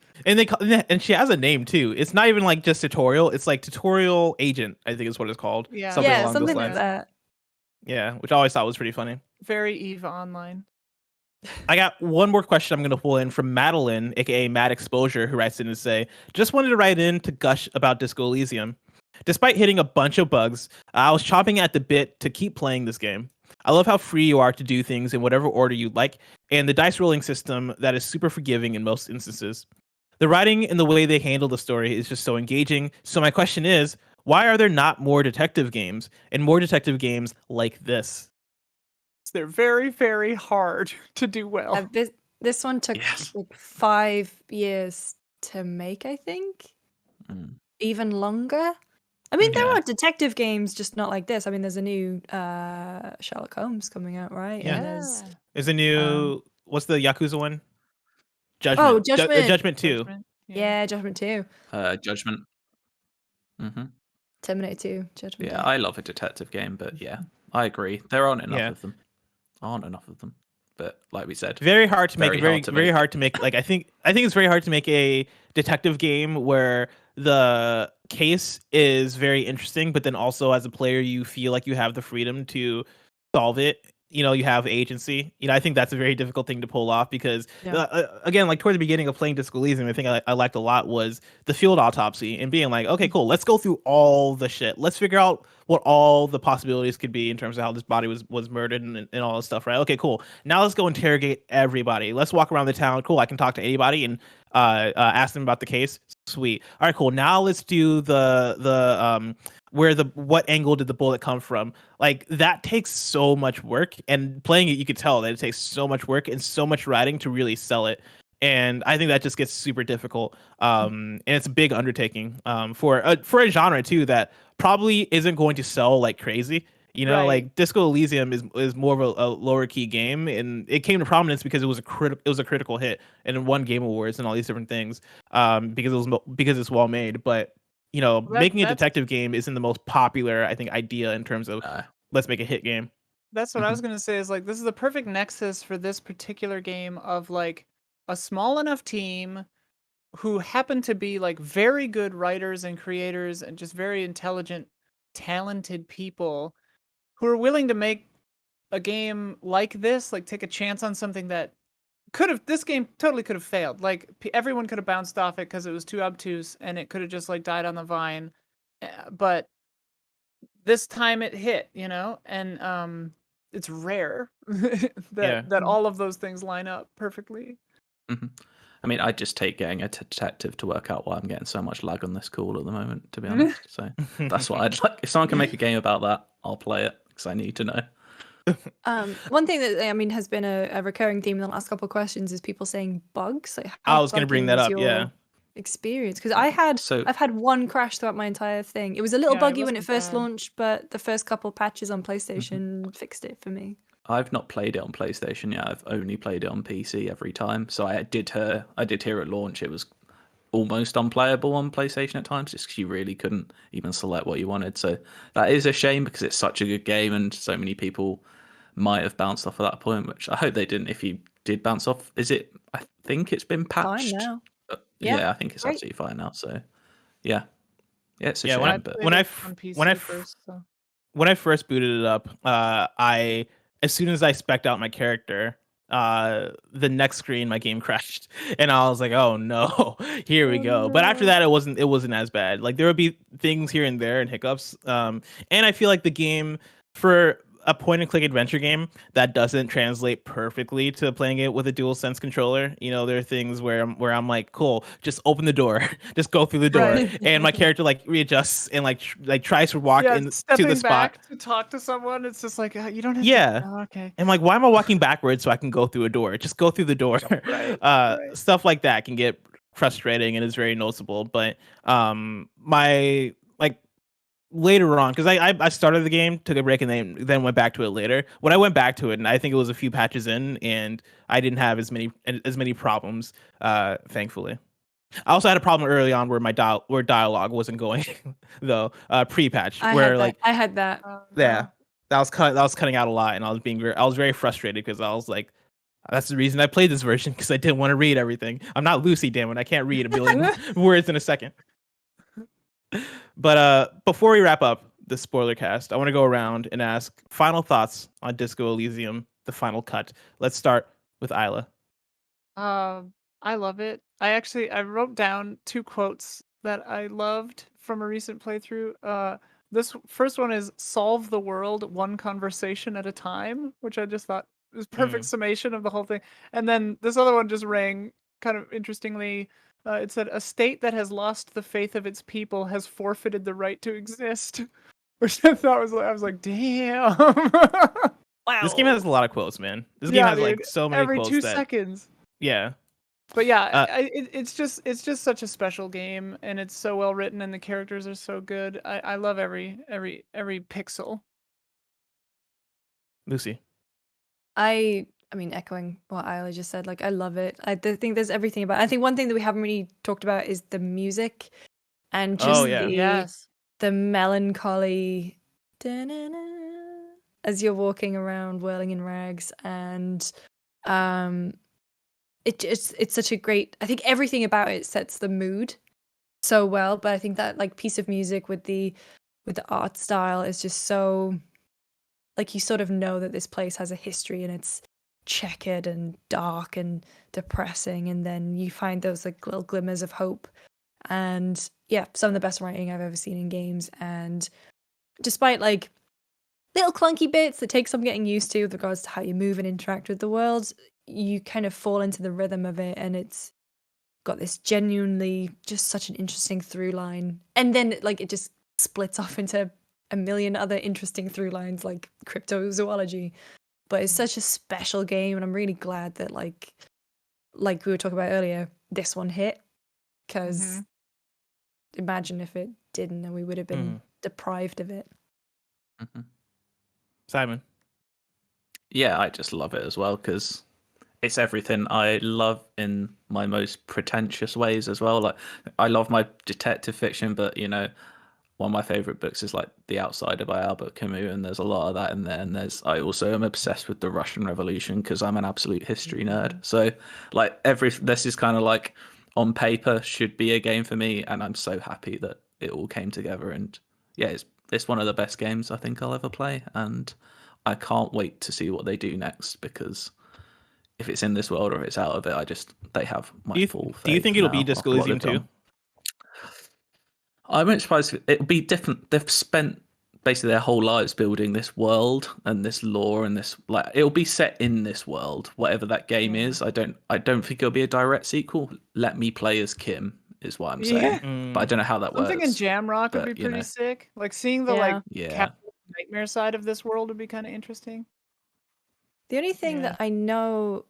Speaker 1: And she has a name too. It's not even like just tutorial. It's like tutorial agent, I think is what it's called.
Speaker 5: Yeah.
Speaker 1: Something
Speaker 2: Yeah,
Speaker 1: along
Speaker 2: something
Speaker 1: those
Speaker 2: like
Speaker 1: lines.
Speaker 2: that.
Speaker 1: Yeah, which I always thought was pretty funny.
Speaker 5: Very Eve Online.
Speaker 1: I got one more question I'm going to pull in from Madeline, aka Mad Exposure, who writes in to say, just wanted to write in to gush about Disco Elysium. Despite hitting a bunch of bugs, I was chomping at the bit to keep playing this game. I love how free you are to do things in whatever order you like, and the dice rolling system that is super forgiving in most instances. The writing and the way they handle the story is just so engaging. So my question is, why are there not more detective games and more detective games like this?
Speaker 5: They're very, very hard to do well.
Speaker 2: This one took
Speaker 4: Yes.
Speaker 2: like 5 years to make, I think.
Speaker 4: Mm.
Speaker 2: Even longer. I mean, there
Speaker 1: Yeah.
Speaker 2: are detective games, just not like this. I mean, there's a new Sherlock Holmes coming out, right?
Speaker 1: Yeah.
Speaker 2: And there's
Speaker 1: There's a new what's the Yakuza one? Judgment.
Speaker 2: Oh, Judgment.
Speaker 1: Judgment 2.
Speaker 5: Judgment.
Speaker 2: yeah, Judgment 2,
Speaker 4: Judgment. Hmm.
Speaker 2: Terminator 2, Judgment.
Speaker 4: Yeah,
Speaker 2: Day.
Speaker 4: I love a detective game, but yeah, I agree. There aren't enough
Speaker 1: Yeah.
Speaker 4: of them. But like we said,
Speaker 1: Very hard to make.
Speaker 4: Very hard to
Speaker 1: Very
Speaker 4: make.
Speaker 1: hard to make. Like I think it's very hard to make a detective game where the case is very interesting, but then also as a player you feel like you have the freedom to solve it. You know, you have agency. You know, I think that's a very difficult thing to pull off because,
Speaker 2: Yeah.
Speaker 1: again, like toward the beginning of playing Disco Elysium, I think I liked a lot was the field autopsy and being like, okay, cool, let's go through all the shit. Let's figure out what all the possibilities could be in terms of how this body was murdered and all this stuff, right? Okay, cool. Now let's go interrogate everybody. Let's walk around the town. Cool, I can talk to anybody and ask them about the case. Sweet. All right, cool. Now let's do the what angle did the bullet come from? Like that takes so much work, and playing it you could tell that it takes so much work and so much writing to really sell it. And I think that just gets super difficult. And it's a big undertaking for a genre too that probably isn't going to sell like crazy. You know,
Speaker 5: Right.
Speaker 1: like Disco Elysium is more of a lower key game, and it came to prominence because it was a critical hit and it won Game Awards and all these different things. Because it's well made, but you know,
Speaker 5: Well,
Speaker 1: making a
Speaker 5: that's-
Speaker 1: detective game isn't the most popular, I think, idea in terms of let's make a hit game.
Speaker 5: That's what I was gonna say. Is like this is the perfect nexus for this particular game of like a small enough team who happen to be like very good writers and creators and just very intelligent talented people who are willing to make a game like this, like take a chance on something that this game totally could have failed. Like everyone could have bounced off it because it was too obtuse and it could have just like died on the vine. But this time it hit, and it's rare that all of those things line up perfectly.
Speaker 4: Mm-hmm. I mean, I just take getting a detective to work out why I'm getting so much lag on this call at the moment, to be honest. So that's what I'd like. If someone can make a game about that, I'll play it because I need to know.
Speaker 2: One thing that has been a recurring theme in the last couple of questions is people saying bugs. Like,
Speaker 1: I was going to bring that up. Yeah.
Speaker 2: Experience, because I've had one crash throughout my entire thing. It was a little buggy when it first launched, but the first couple patches on PlayStation fixed it for me.
Speaker 4: I've not played it on PlayStation yet. I've only played it on PC every time. So I did hear at launch it was almost unplayable on PlayStation at times, just because you really couldn't even select what you wanted. So that is a shame because it's such a good game and so many people might have bounced off at that point, which I hope they didn't. If you did bounce off, I think it's been patched.
Speaker 2: Fine now.
Speaker 4: Yeah, I think it's absolutely fine now. So yeah, it's a shame.
Speaker 1: When I first booted it up, as soon as I spec'd out my character, the next screen my game crashed, and I was like, "Oh no, here we go." But after that, it wasn't as bad. Like there would be things here and there and hiccups, and I feel like the game, for a point and click adventure game, that doesn't translate perfectly to playing it with a DualSense controller. There are things where I'm like, cool, just open the door, just go through the door, and my character like readjusts and like tries to walk to the spot
Speaker 5: to talk to someone. It's just like you don't have
Speaker 1: to.
Speaker 5: Oh, okay.
Speaker 1: And like, why am I walking backwards so I can go through a door? Just go through the door. Stuff like that can get frustrating and is very noticeable. But my later on, because I started the game, took a break, and then went back to it later. When I went back to it, and I think it was a few patches in, and I didn't have as many problems, thankfully. I also had a problem early on where where dialogue wasn't going though, pre-patch.
Speaker 2: I had that.
Speaker 1: Yeah, that was cutting out a lot, and I was very frustrated because I was like, that's the reason I played this version, because I didn't want to read everything. I'm not Lucy, damn it, I can't read a billion words in a second. But before we wrap up the spoiler cast, I want to go around and ask final thoughts on Disco Elysium, the final cut. Let's start with Isla.
Speaker 5: I love it. I wrote down 2 quotes that I loved from a recent playthrough. This first one is "solve the world one conversation at a time," which I just thought was perfect summation of the whole thing. And then this other one just rang kind of interestingly. It said, "A state that has lost the faith of its people has forfeited the right to exist," which I thought I was like, damn.
Speaker 2: Wow.
Speaker 1: This game has a lot of quotes, man. This game has like so many
Speaker 5: every
Speaker 1: quotes.
Speaker 5: Every 2 seconds.
Speaker 1: Yeah.
Speaker 5: But yeah, it's just such a special game, and it's so well written, and the characters are so good. I love every pixel.
Speaker 1: Lucy.
Speaker 2: I mean, echoing what Isla just said, like, I love it. I think there's everything about it. I think one thing that we haven't really talked about is the music and just the melancholy as you're walking around whirling in rags. And it's such a great, I think everything about it sets the mood so well. But I think that like piece of music with the art style is just so, like, you sort of know that this place has a history and it's checkered and dark and depressing, and then you find those like little glimmers of hope. And yeah, some of the best writing I've ever seen in games. And despite like little clunky bits that take some getting used to with regards to how you move and interact with the world, you kind of fall into the rhythm of it, and it's got this genuinely just such an interesting through line. And then like it just splits off into a million other interesting through lines like cryptozoology. But it's such a special game, and I'm really glad that like we were talking about earlier, this one hit, because imagine if it didn't, and we would have been deprived of it.
Speaker 1: Simon.
Speaker 4: Yeah, I just love it as well, because it's everything I love in my most pretentious ways as well. Like, I love my detective fiction, but one of my favorite books is like The Outsider by Albert Camus, and there's a lot of that in there. And I also am obsessed with the Russian Revolution because I'm an absolute history nerd. So like this is kind of like on paper should be a game for me, and I'm so happy that it all came together. And yeah, it's it's one of the best games I think I'll ever play, and I can't wait to see what they do next, because if it's in this world or if it's out of it, they have my full faith.
Speaker 1: Do you think it'll be
Speaker 4: now
Speaker 1: Disco
Speaker 4: after what
Speaker 1: Elysium
Speaker 4: they've
Speaker 1: 2?
Speaker 4: done. I'm not surprised. It'll be different. They've spent basically their whole lives building this world and this lore and this, like, it'll be set in this world, whatever that game is. I don't think it'll be a direct sequel. Let me play as Kim is what I'm saying.
Speaker 5: Yeah.
Speaker 4: But I don't know how that
Speaker 5: I'm
Speaker 4: works.
Speaker 5: thinking Jamrock would
Speaker 4: but,
Speaker 5: be
Speaker 4: you
Speaker 5: pretty
Speaker 4: know.
Speaker 5: sick. Like seeing the Captain Nightmare side of this world would be kind of interesting.
Speaker 2: The only thing that I know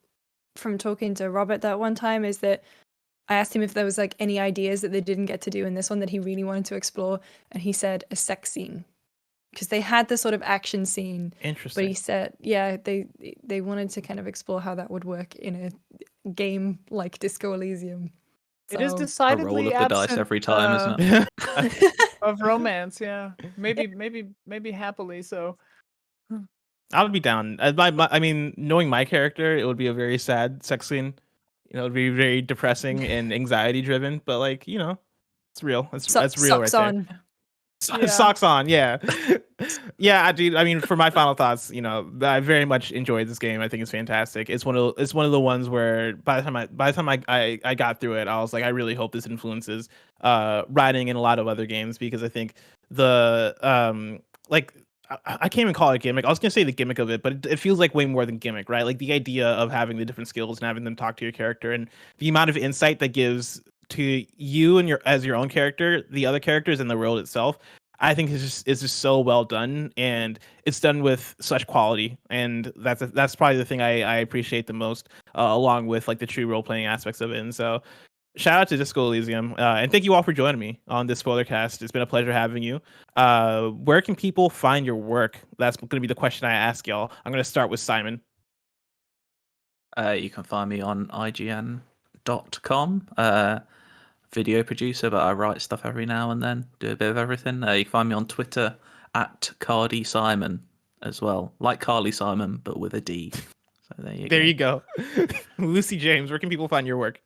Speaker 2: from talking to Robert that one time is that I asked him if there was like any ideas that they didn't get to do in this one that he really wanted to explore, and he said a sex scene, because they had the sort of action scene.
Speaker 1: Interesting.
Speaker 2: But he said, yeah, they wanted to kind of explore how that would work in a game like Disco Elysium.
Speaker 5: It is
Speaker 2: So-
Speaker 4: A
Speaker 5: decidedly
Speaker 4: roll of the dice
Speaker 5: absent,
Speaker 4: every time, isn't it?
Speaker 5: of romance. Yeah, maybe happily so.
Speaker 1: I would be down. I mean, knowing my character, it would be a very sad sex scene. You know, it'd be very depressing and anxiety driven. But like, you know, it's real. That's real right
Speaker 2: socks
Speaker 1: there.
Speaker 2: on.
Speaker 5: Yeah.
Speaker 1: Socks on, yeah. Yeah, I do. I mean, for my final thoughts, you know, I very much enjoyed this game. I think it's fantastic. It's one of the ones where by the time I got through it, I was like, I really hope this influences writing in a lot of other games, because I think the like I can't even call it a gimmick. I was gonna say the gimmick of it, but it feels like way more than gimmick, right? Like the idea of having the different skills and having them talk to your character, and the amount of insight that gives to you and your own character, the other characters, and the world itself. I think is just so well done, and it's done with such quality, and that's probably the thing I appreciate the most, along with like the true role playing aspects of it. And so, shout out to Disco Elysium, and thank you all for joining me on this Spoilercast. It's been a pleasure having you. Where can people find your work? That's going to be the question I ask y'all. I'm going to start with Simon.
Speaker 4: You can find me on IGN.com. Video producer, but I write stuff every now and then, do a bit of everything. You can find me on Twitter at Cardy Simon as well, like Carly Simon, but with a D. So there you go.
Speaker 1: Lucy James, where can people find your work?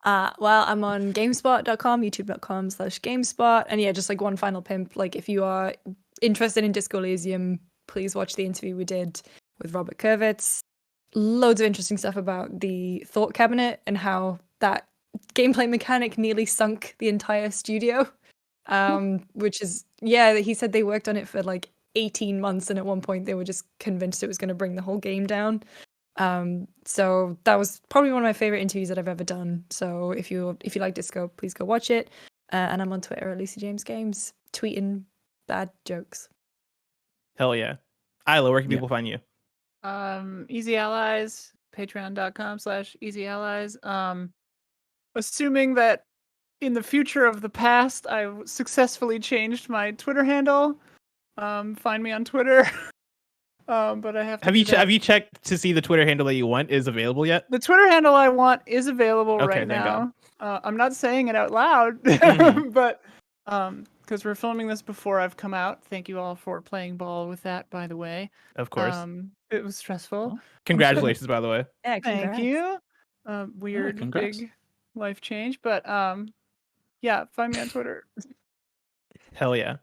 Speaker 2: Well, I'm on Gamespot.com, youtube.com/Gamespot. And yeah, just like one final pimp. Like if you are interested in Disco Elysium, please watch the interview we did with Robert Kurvitz. Loads of interesting stuff about the thought cabinet and how that gameplay mechanic nearly sunk the entire studio. Which is, he said they worked on it for like 18 months, and at one point they were just convinced it was going to bring the whole game down. So that was probably one of my favorite interviews that I've ever done. So if you like Disco, please go watch it. And I'm on Twitter at Lucy James Games, tweeting bad jokes.
Speaker 1: Hell yeah. Isla, where can people find you?
Speaker 5: Easy Allies, patreon.com/Easy Allies. Assuming that in the future of the past, I successfully changed my Twitter handle. Find me on Twitter. But I have to.
Speaker 1: Have you checked to see the Twitter handle that you want is available yet?
Speaker 5: The Twitter handle I want is available
Speaker 1: Okay,
Speaker 5: right
Speaker 1: thank
Speaker 5: now. I'm not saying it out loud, but because we're filming this before I've come out. Thank you all for playing ball with that, by the way.
Speaker 1: Of course.
Speaker 5: It was stressful.
Speaker 1: Congratulations, by the way.
Speaker 2: Yeah,
Speaker 5: Thank you. Weird
Speaker 4: congrats.
Speaker 5: big life change, but yeah, find me on Twitter.
Speaker 1: Hell yeah.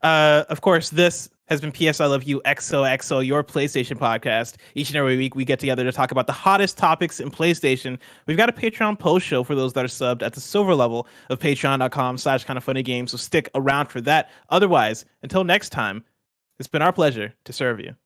Speaker 1: Of course, this has been PS I Love You XOXO, your PlayStation podcast. Each and every week, we get together to talk about the hottest topics in PlayStation. We've got a Patreon post show for those that are subbed at the silver level of patreon.com/kindoffunnygames, so stick around for that. Otherwise, until next time, it's been our pleasure to serve you.